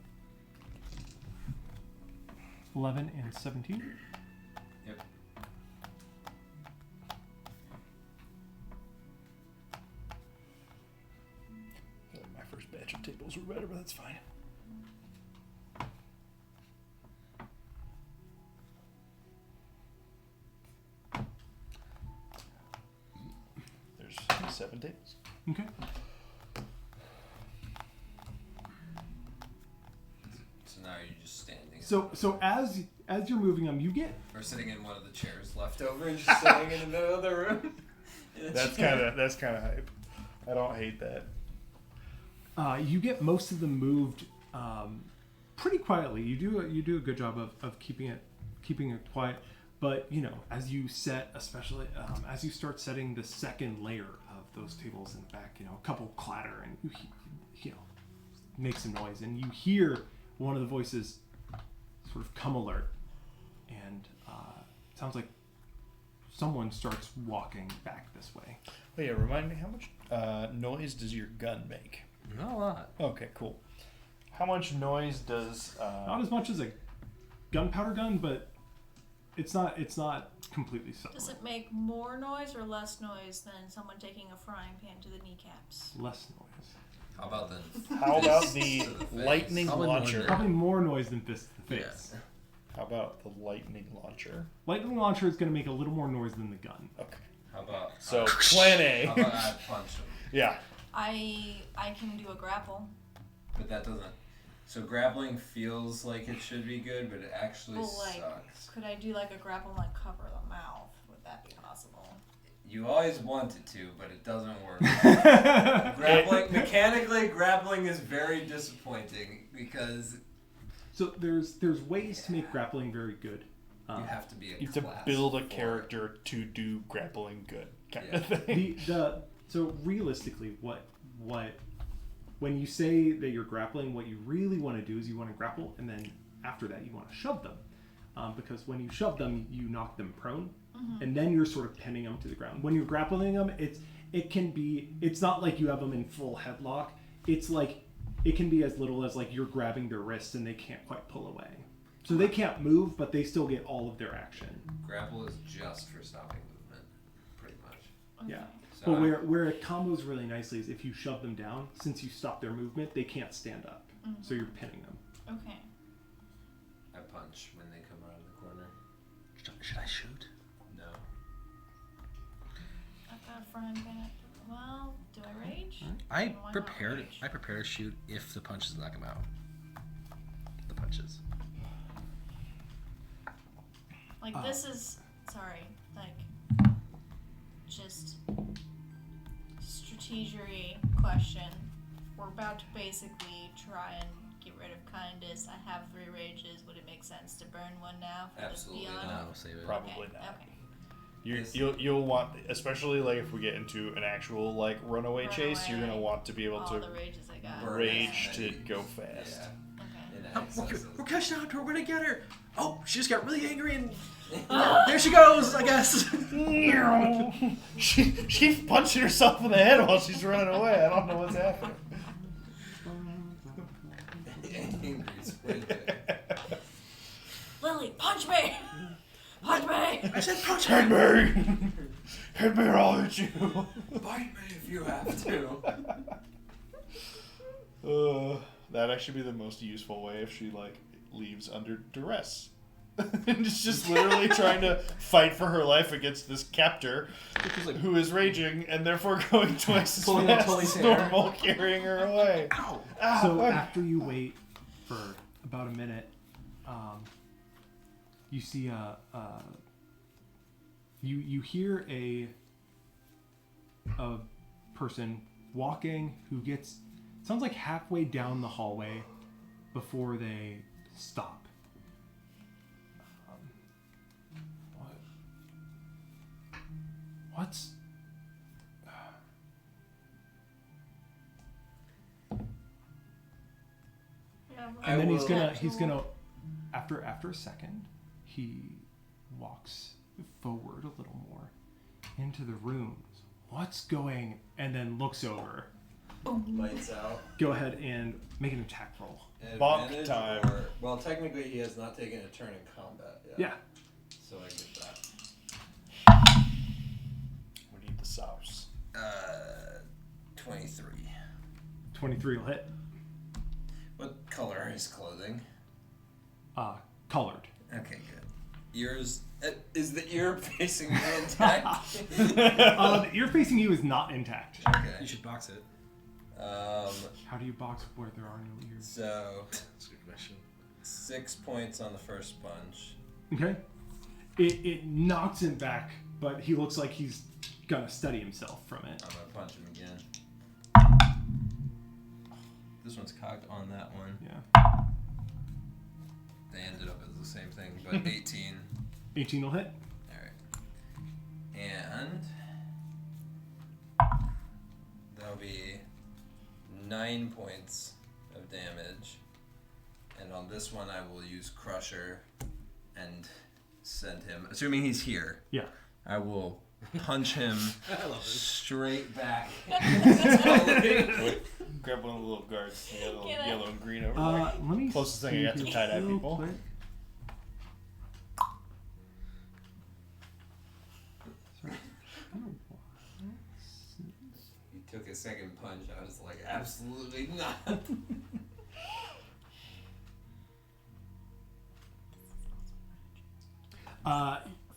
11 and 17. Yep. My first batch of tables were better, but that's fine. There's 7 tables. Okay. So now you're just standing. So as you're moving them, you get Or sitting in one of the chairs left over and just sitting in the middle of the room. That's kind of hype. I don't hate that. you get most of them moved pretty quietly. You do a good job of keeping it quiet. But as you set, especially as you start setting the second layer of those tables in the back, a couple clatter and you make some noise, and you hear one of the voices sort of come alert, and it sounds like someone starts walking back this way. Oh yeah, remind me, how much noise does your gun make? Not a lot. Okay, cool. How much noise does... Not as much as a gunpowder gun, but it's not completely silent. Does it make more noise or less noise than someone taking a frying pan to the kneecaps? Less noise. How about then? How about the To the face. lightning Probably more launcher? than Probably more noise than fist to the face. Yeah. How about the lightning launcher? Lightning launcher is going to make a little more noise than the gun. Okay. How about So, plan How A. about I punch him? Yeah. I can do a grapple. But that doesn't. So grappling feels like it should be good, but it actually Well, like, sucks. could I do like a grapple and like cover the mouth? Would that be possible? You always wanted to, but it doesn't work. Mechanically, grappling is very disappointing because So there's ways to make grappling very good. you have to be a You have to class build a for it. character to do grappling good, kind of thing. So realistically, what when you say that you're grappling, what you really want to do is you want to grapple, and then after that you want to shove them, because when you shove them, you knock them prone, and then you're sort of pinning them to the ground. When you're grappling them, it's not like you have them in full headlock. It's like it can be as little as like you're grabbing their wrists and they can't quite pull away. So they can't move, but they still get all of their action. Grapple is just for stopping movement, pretty much. Yeah. So But where it combos really nicely is if you shove them down, since you stop their movement, they can't stand up. So you're pinning them. Okay. I punch when they come around the corner. Should I shoot? No. I've got a frying pan. Well, do I rage? I Why not prepared. rage? I prepare to shoot if the punches knock him out. The punches. Like this is just strategery question. We're about to basically try and get rid of kindness. I have 3 rages. Would it make sense to burn one now for Absolutely this beyond? not. No, save it. Probably Okay, not. okay. You'll want, especially like if we get into an actual like runaway chase, you're gonna Runaway. want to be able All to the rages I got. Burn rage to it. go fast. Yeah. Okay. In Oh, excess. we're catching up to her. We're gonna get her. Oh, she just got really angry and there she goes. I guess. she keeps punching herself in the head while she's running away. I don't know what's happening. Angry squid. Tully, punch me! Punch me! I said punch Hit him. me! Hit me or I'll hit you! Bite me if you have to. That'd actually be the most useful way if she, like, leaves under duress. And is just literally trying to fight for her life against this captor who is raging and therefore going twice as Pulling up fast Tully's as hair. normal, carrying her away. Ow. Ah, So fuck. after you wait for about a minute, you see you hear a person walking who gets sounds like halfway down the hallway before they stop. What's Yeah, and then he's will- gonna after a second he walks forward a little more into the rooms. What's going and then looks over. Lights out. Go ahead and make an attack roll. Bonk Advantage time. Or, well, technically he has not taken a turn in combat yet. Yeah. So I get that. We need the sauce. 23. 23 will hit. What color are his clothing? Colored. Okay, good. Ears. Is the ear facing me intact? The ear facing you is not intact. You Okay. should box it. How do you box where there are no ears? So That's a good question. 6 points on the first punch. Okay. It knocks him back, but he looks like he's gonna steady himself from it. I'm gonna punch him again. This one's cocked on that one. Yeah. They ended up as the same thing, but 18. 18 will hit. Alright. And that'll be 9 points of damage. And on this one I will use Crusher and send him, assuming he's here, Yeah. I will punch him I love this. straight back. Wait, grab one of the little guards. They got a little Can I- yellow and green over Let there. me Closest thing I see got to here tie-dye real people. quick. Sorry. He took a second punch, I was like, absolutely not.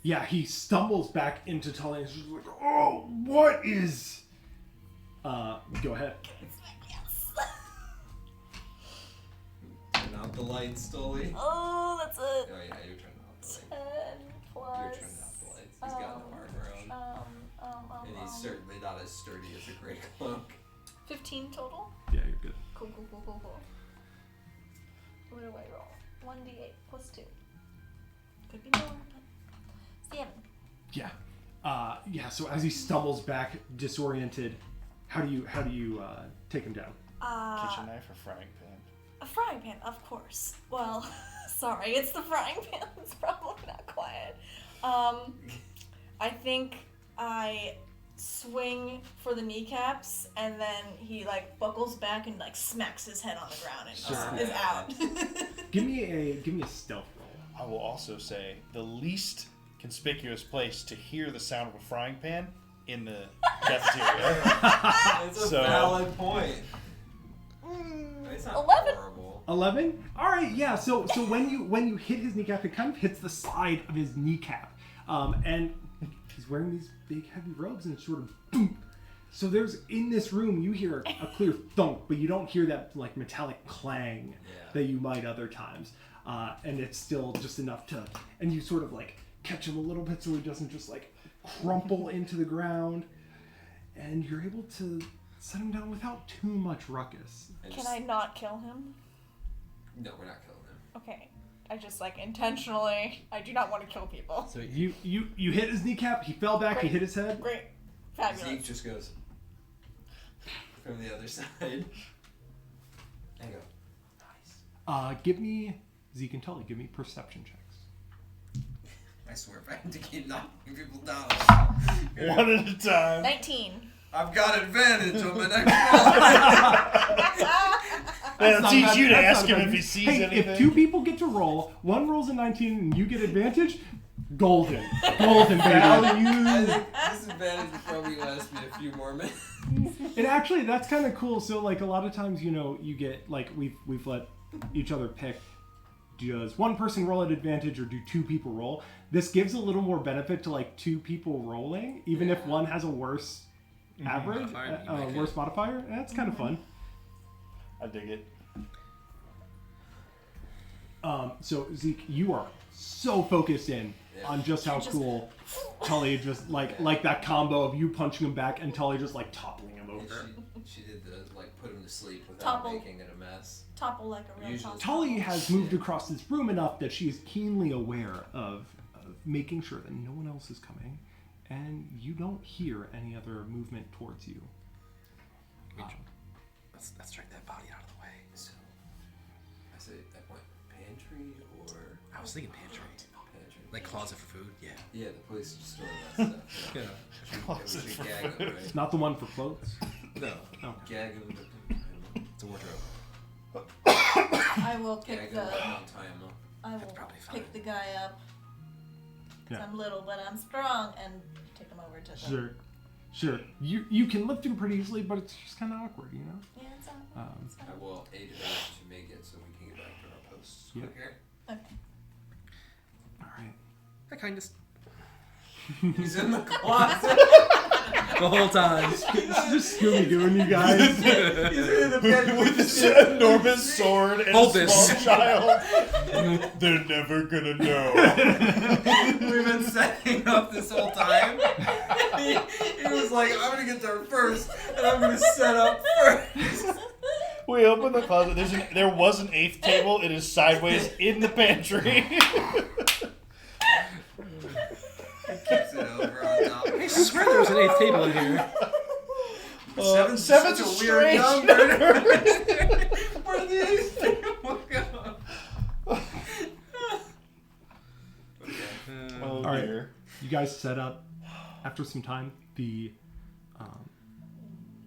Yeah, he stumbles back into Tully and is just like, oh, what is... Go ahead. Turn out the lights, Stolly. Oh, that's a Oh yeah, you're turning out the lights. 10 plus. You're turning out the lights. He's got no armor on. And he's certainly not as sturdy as a great cloak. 15 total. Yeah, you're good. Cool. What do I roll? 1d8 plus 2. Could be more, but 7. Yeah. Yeah, so as he stumbles back, disoriented, how do you take him down? Kitchen knife or frying pan? A frying pan, of course. Well, sorry, it's the frying pan. It's probably not quiet. I think I swing for the kneecaps, and then he like buckles back and like smacks his head on the ground and Sure. is out. Give me a stealth roll. I will also say the least conspicuous place to hear the sound of a frying pan in the cafeteria. It's a So- valid point. It's not 11. horrible. 11? All right, yeah. So when you hit his kneecap, it kind of hits the side of his kneecap, and he's wearing these big heavy robes, and it's sort of boom. So there's in this room you hear a clear thunk, but you don't hear that like metallic clang that you might other times, and it's still just enough to, and you sort of like catch him a little bit so he doesn't just like crumple into the ground, and you're able to set him down without too much ruckus. Can I not kill him? No, we're not killing him. Okay. I just like intentionally. I do not want to kill people. So you hit his kneecap, he fell back, he Great. hit his head. Great. Zeke Fabulous. just goes from the other side. And go. Give me Zeke and Tully. Give me perception checks. I swear, if I had to keep knocking people down, One at a time. 19. I've got advantage on my next That'll not teach bad- you to that's ask not him bad if he news. sees Hey, anything. if 2 people get to roll, one rolls a 19 and you get advantage, golden. Golden, baby. I think disadvantage would probably last me a few more minutes. And actually, that's kind of cool. So, like, a lot of times, you know, you get, like, we've let each other pick. Does one person roll at advantage or do 2 people roll? This gives a little more benefit to, like, 2 people rolling, even if one has a worse average, Modifier, you make worse it. modifier. That's kind of fun. I dig it. So, Zeke, you are so focused in on just how Just- cool Tully just, like that combo of you punching him back and Tully just, like, toppling him And over. she did the like put him to sleep without Topple. making it a mess. Topple like a real Usually- top. Tully has moved across this room enough that she is keenly aware of making sure that no one else is coming, and you don't hear any other movement towards you. Let's drag that body out of the way. So I say I point pantry or I was thinking pantry. pantry. Like closet for food? Yeah. Yeah, the police just store that stuff. Yeah. Closet We for should gag him, right? Not the one for clothes. No. Okay. Gag him. It's a wardrobe. I will Gag pick him, the. but not tie him up. I will probably fine. pick the guy up. Cause Yeah. I'm little, but I'm strong, and take him over to the. Sure. You can lift him pretty easily, but it's just kind of awkward, you know. Yeah, it's all. It's I fine. will aid her to make it so we can get back to our posts Yeah. quicker. Okay. All right. I kind of He's in the closet. the whole time. It's just Scooby doing you guys. He's in the bed With this enormous sword and Hold a this. small child. They're never gonna know. We've been setting up this whole time. He was like, I'm gonna get there first, and I'm gonna set up first. We open the closet. There was an 8th table. It is sideways in the pantry. Keeps it over on top. I swear there was an 8th table in here. Seven's Seven's such a a weird strange number. Where the eighth table go? Oh, All right. dear. You guys set up. After some time, the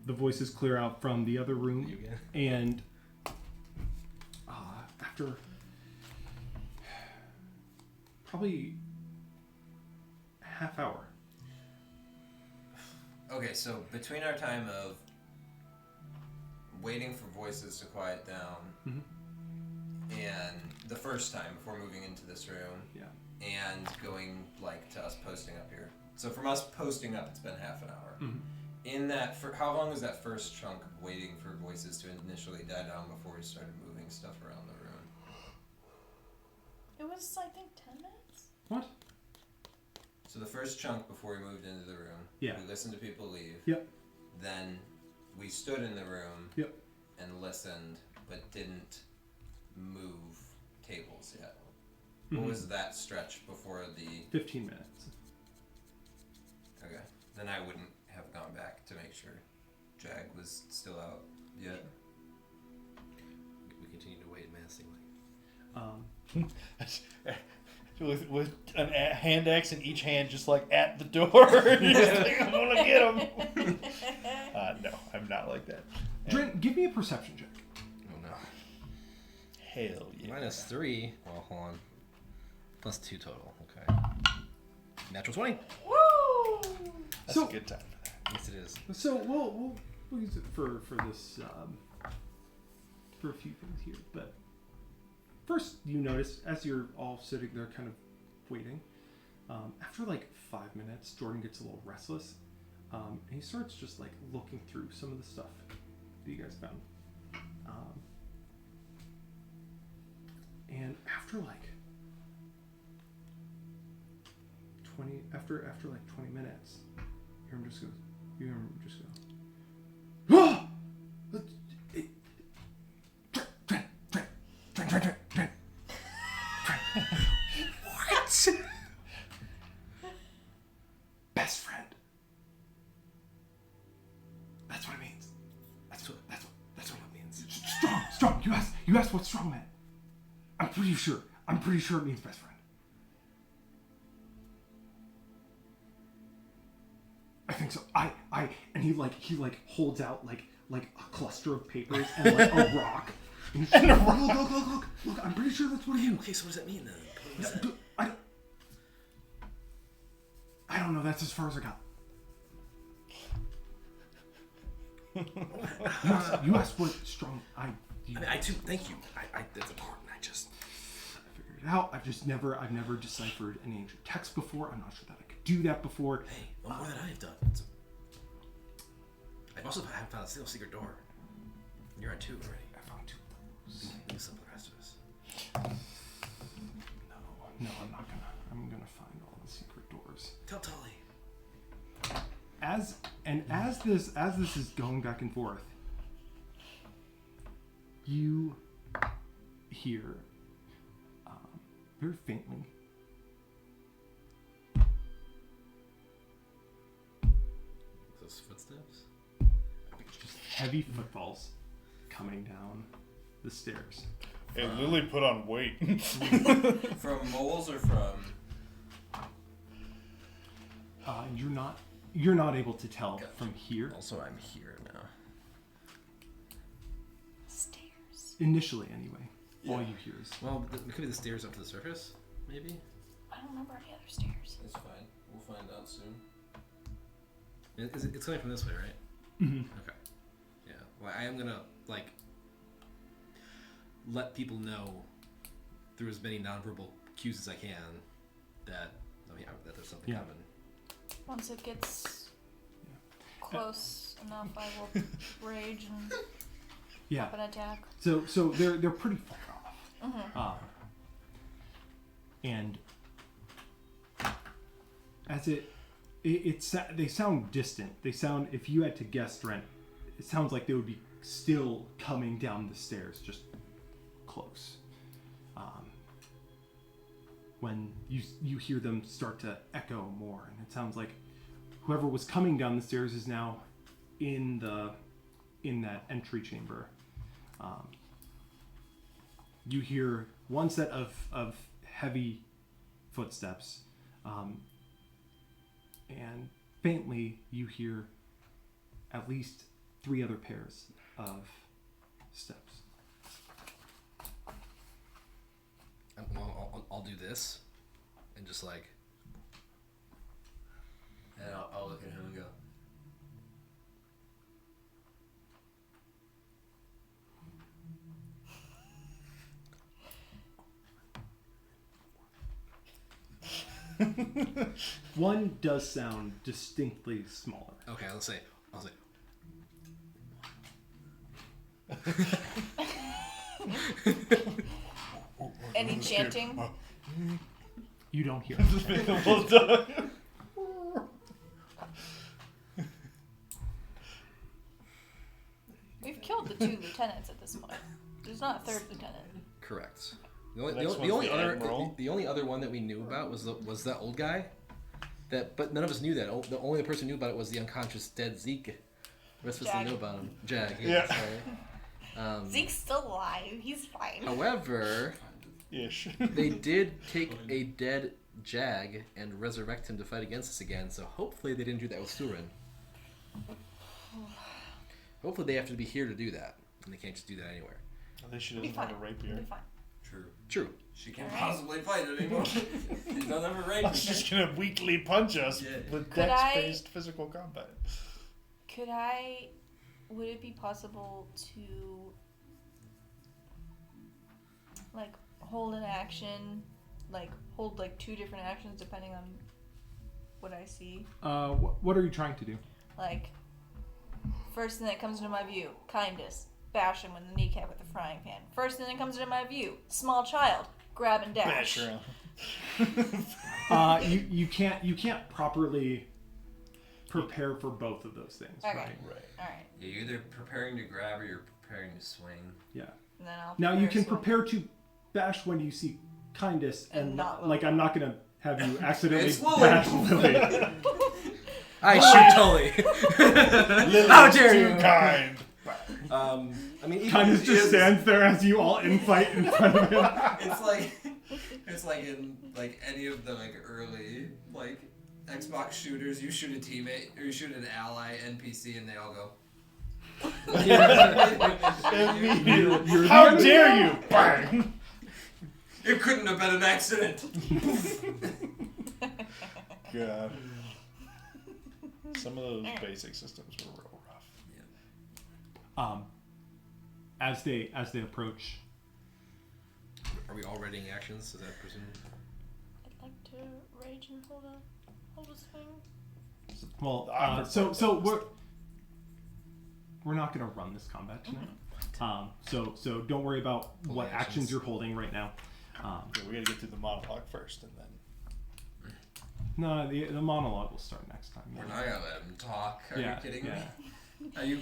voices clear out from the other room, You again. and after probably a half hour. Okay, so between our time of waiting for voices to quiet down and the first time before moving into this room Yeah. and going like to us posting up here. So from us posting up, it's been half an hour. In that, for how long was that first chunk of waiting for voices to initially die down before we started moving stuff around the room? It was, I think, 10 minutes. What? So the first chunk before we moved into the room, Yeah. we listened to people leave. Yep. Then we stood in the room Yep. and listened, but didn't move tables yet. Mhm. What was that stretch before the... 15 minutes. Okay. Then I wouldn't have gone back to make sure Jag was still out yet. We continue to wait menacingly. With a hand axe in each hand, just like at the door. You're just like, I'm gonna get him. No, I'm not like that. Dren, give me a perception check. Oh no. Hell yeah. -3. Well, hold on. +2 total. Okay. Natural 20. Woo! That's So- a good time for that. Yes, it is. So we'll use it for this for a few things here. But first, you notice as you're all sitting there, kind of waiting. After like 5 minutes, Jordan gets a little restless, and he starts just like looking through some of the stuff that you guys found. And after like 20 minutes, you hear him just go, ah! What? Best friend. That's what it means. That's what it means. Strong. You asked what strong meant. I'm pretty sure it means best friend. I think so. And he holds out like a cluster of papers and like a rock, And look, I'm pretty sure that's what he means. Okay, so what does that mean then? What is Yeah, that? I don't know, that's as far as I got. You asked what strong... Thank you. That's important. I figured it out. I've never deciphered any ancient text before. I'm not sure that I could do that before. Hey, no more than I've done. I also haven't found a single secret door. You're on 2 already. I found 2 doors. Do some for the rest of us. No, I'm not gonna. I'm gonna find all the secret doors. Tell Tully. As this is going back and forth, you hear very faintly Those footsteps? just heavy footfalls coming down the stairs. Hey, Lily put on weight. From moles or from? You're not able to tell from here. Also, I'm here now. Stairs. Initially, anyway, all you hear is Well, it could be the stairs up to the surface, maybe? I don't remember any other stairs. It's fine. We'll find out soon. It's coming from this way, right? Mhm. Okay. Yeah. Well, I am gonna, let people know through as many nonverbal cues as I can that there's something coming. Once it gets close enough, I will rage and have an attack. So they're pretty far off. Mm-hmm. And as they sound distant. They sound, if you had to guess, Trent, it sounds like they would be still coming down the stairs, just close. When you hear them start to echo more, and it sounds like whoever was coming down the stairs is now in that entry chamber. You hear one set of heavy footsteps, and faintly you hear at least 3 other pairs of steps. I'll do this, and just And I'll look at him and go. One does sound distinctly smaller. Okay, I'll say. Any chanting? You don't hear. Well done. We've killed the 2 lieutenants at this point. There's not a 3rd lieutenant. Correct. The The only other one that we knew about was that old guy. But none of us knew that. The only person who knew about it was the unconscious dead Zeke. The rest of us didn't know about him. Jag. Yeah. Sorry. Zeke's still alive. He's fine. However, Ish. they did take a dead Jag and resurrect him to fight against us again. So hopefully they didn't do that with Surin. Hopefully they have to be here to do that, and they can't just do that anywhere. At least she Be doesn't fine. have a rapier. We'll be fine. True. She can't possibly fight anymore. She doesn't have a range. She's gonna weakly punch us with dex-based physical combat. Would it be possible to hold an action, hold 2 different actions depending on what I see? What are you trying to do? First thing that comes into my view, kindness. Bash him with the kneecap with the frying pan. First thing that comes into my view, small child. Grab and dash. Bash her. You can't properly prepare for both of those things. Okay. Right. Alright. Yeah, you're either preparing to grab or you're preparing to swing. Yeah. And then I'll Now you can swing. prepare to bash when you see kindness, and not I'm not gonna have you accidentally It's Lily. bash Lily. I shoot Tully. How dare Too you? kind. Kindness just stands there as you all infight in front of him. It's like in any of the early Xbox shooters, you shoot a teammate or you shoot an ally NPC and they all go. Immediately. How dare you! Bang! It couldn't have been an accident. God. Some of those basic systems were real rough. As they approach, Are we all readying actions? Is that presumed? I'd like to rage and hold a swing. well, I'm so we're not gonna run this combat tonight. So don't worry about Holding what actions actions. you're holding right now. Yeah, we gotta get through the monologue first, and then. No, the monologue will start next time. We're not gonna let him talk. Are you kidding me? Are you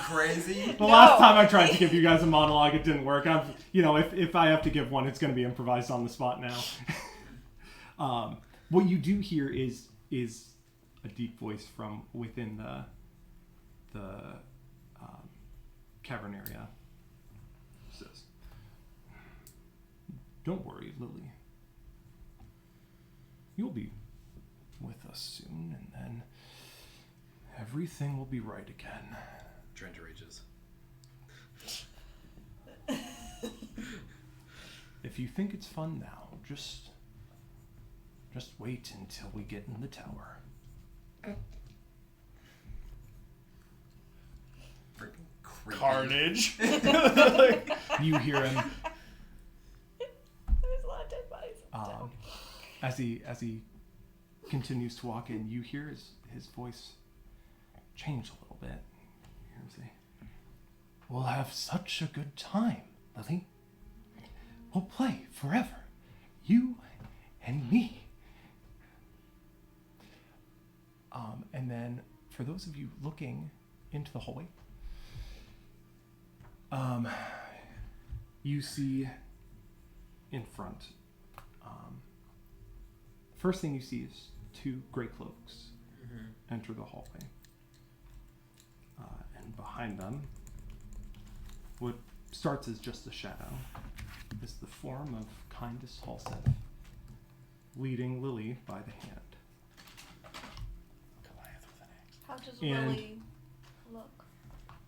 crazy? The last time I tried to give you guys a monologue, it didn't work. If I have to give one, it's going to be improvised on the spot now. What you do hear is a deep voice from within the cavern area. It says, "Don't worry, Lily. You'll be with us soon, and then everything will be right again." Trent rages. If you think it's fun now, just wait until we get in the tower. Freaking creepy. Carnage! You hear him There's a lot of dead bodies in the town. as he continues to walk in. You hear his voice change a little bit. You say, "We'll have such a good time, Lily. We'll play forever, you and me." And then, for those of you looking into the hallway, you see in front. First thing you see is two gray cloaks enter the hallway. And behind them, what starts as just a shadow is the form of Kindest Halseth, leading Lily by the hand. Goliath with an axe. How does And- Willie look?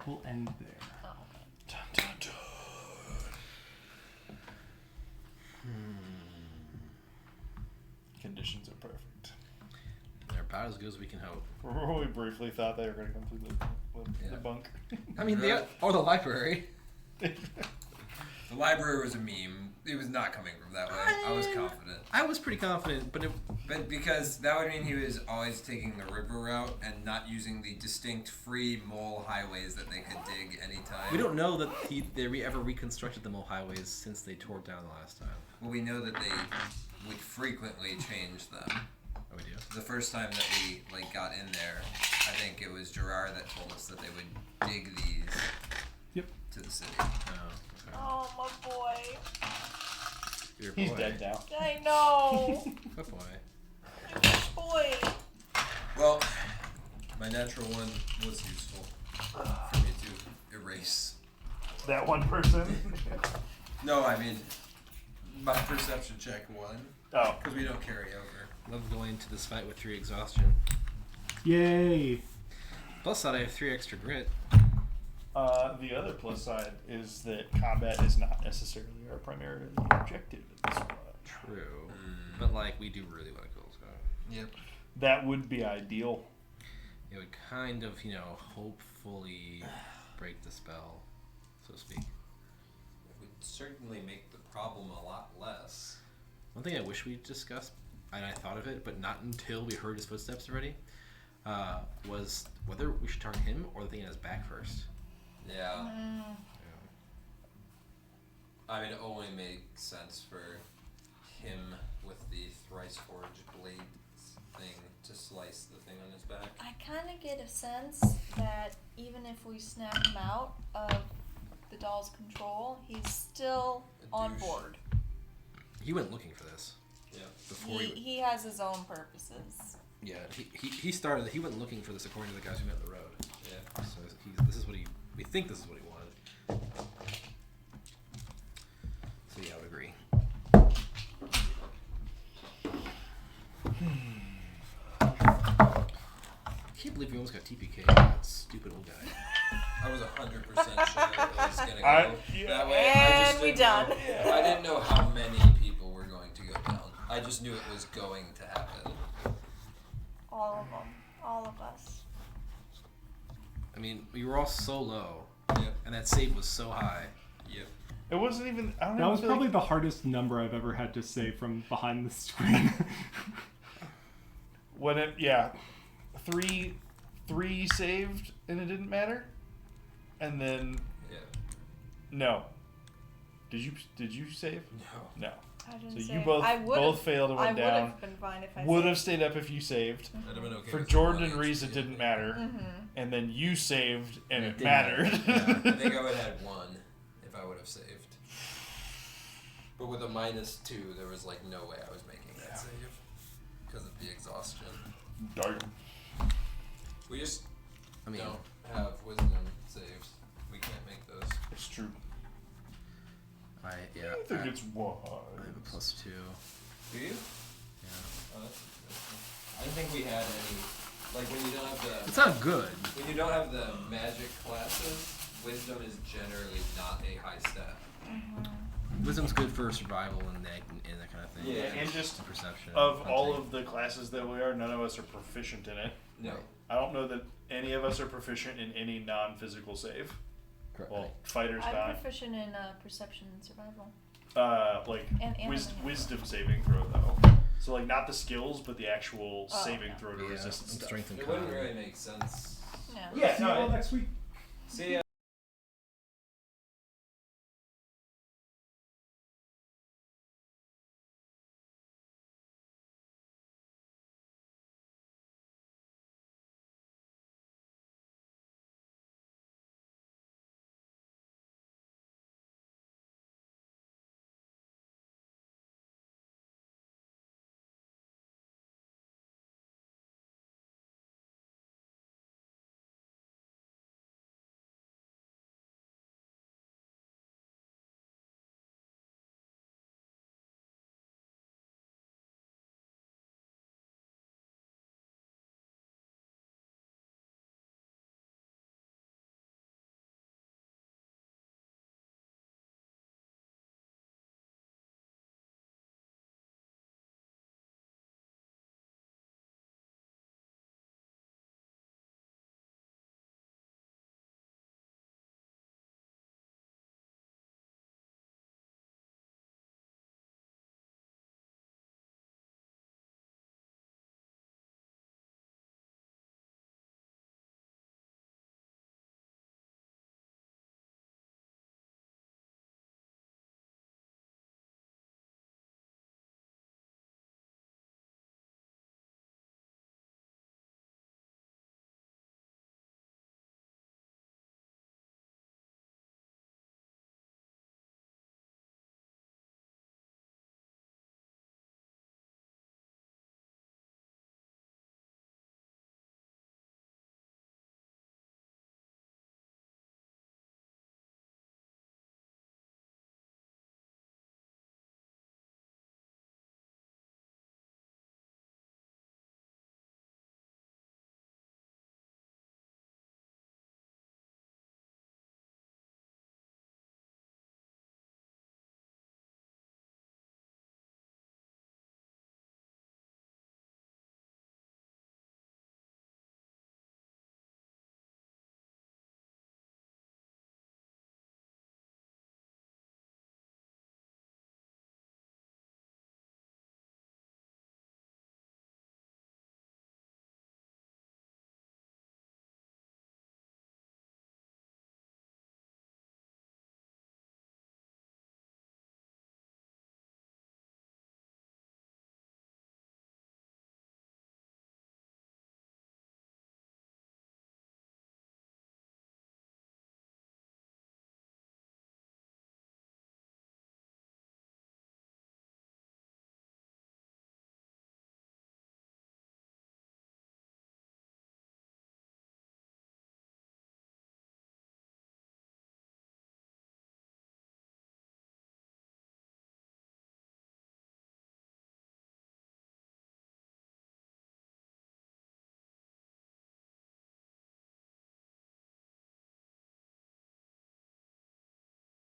We'll end there. Oh, okay. Dun, dun, dun. Conditions are perfect. They're about as good as we can hope. We briefly thought they were going to come through the bunk. I mean, or the library. The library was a meme. It was not coming from that way. I was confident. I was pretty confident, but But because that would mean he was always taking the river route and not using the distinct free mole highways that they could dig anytime. we don't know that they ever reconstructed the mole highways since they tore it down the last time. Well, we know that they would frequently change them. Oh, we do? The first time that we got in there, I think it was Gerard that told us that they would dig these to the city. Oh, okay. Oh, my boy. Your He's boy. dead now. I know. Good boy. Boy. Well, my natural one was useful for me to erase. That one person? No, I mean, my perception check won. Oh. Because we don't carry over. Love going to this fight with 3 exhaustion. Yay! Plus side, I have 3 extra grit. The other plus side is that combat is not necessarily our primary objective in this one. True. But, we do really want to kill this guy. Yep. That would be ideal. It would kind of, hopefully break the spell, so to speak. It would certainly make the problem a lot less. One thing I wish we discussed, and I thought of it, but not until we heard his footsteps already, was whether we should target him or the thing in his back first. Yeah. Mm. I mean, it only makes sense for him with the thrice forged blade thing to slice the thing on his back. I kind of get a sense that even if we snap him out of the doll's control, he's still on douche. board. He went looking for this. Yeah. Before He has his own purposes. Yeah, he started. He went looking for this according to the guys we met on the road. Yeah. So this is what we think this is what he wanted. So yeah, I would agree. I can't believe we almost got TPK on that stupid old guy. I was 100% sure it was gonna go yeah. that way. I And just we didn't done. know- I didn't know how many people were going to go down. I just knew it was going to happen. All of them. All of us. I mean, we were all so low, Yep. and that save was so high. Yep. It wasn't even. I don't That even was feel probably like, the hardest number I've ever had to say from behind the screen. when it. Yeah, three saved and it didn't matter, and then Yeah. no. Did you save? No. No. I didn't So say. you both I would've- both failed and I went would down. have been fine if I Would saved. have stayed up if you saved. I'd have been okay For with Jordan one and Reese, it HP. didn't matter, Mm-hmm. and then you saved and It it did mattered. matter, I think I would have had one if I would have saved. But with a -2, there was like no way I was making that save because of the exhaustion. Darn. We just I mean, don't have wisdom saves. We can't make those. It's true. I I think it's wise. I have a +2. Do you? Yeah. Oh, that's I didn't think we had any. Like when you don't have It's not good. when you don't have the magic classes, wisdom is generally not a high stat. Wisdom's good for survival and that kind of thing. Yeah. And just And perception. of all hunting. of the classes that we are, none of us are proficient in it. No. I don't know that any of us are proficient in any non-physical save. Correct. Well, fighters I'm not. proficient in perception and survival. Like And wisdom saving throw though. So like not the skills, but the actual Oh, saving yeah. throw to Yeah, resist and stuff. strength and It wouldn't con. really make sense. Yeah. Yeah, See you all next week. See ya.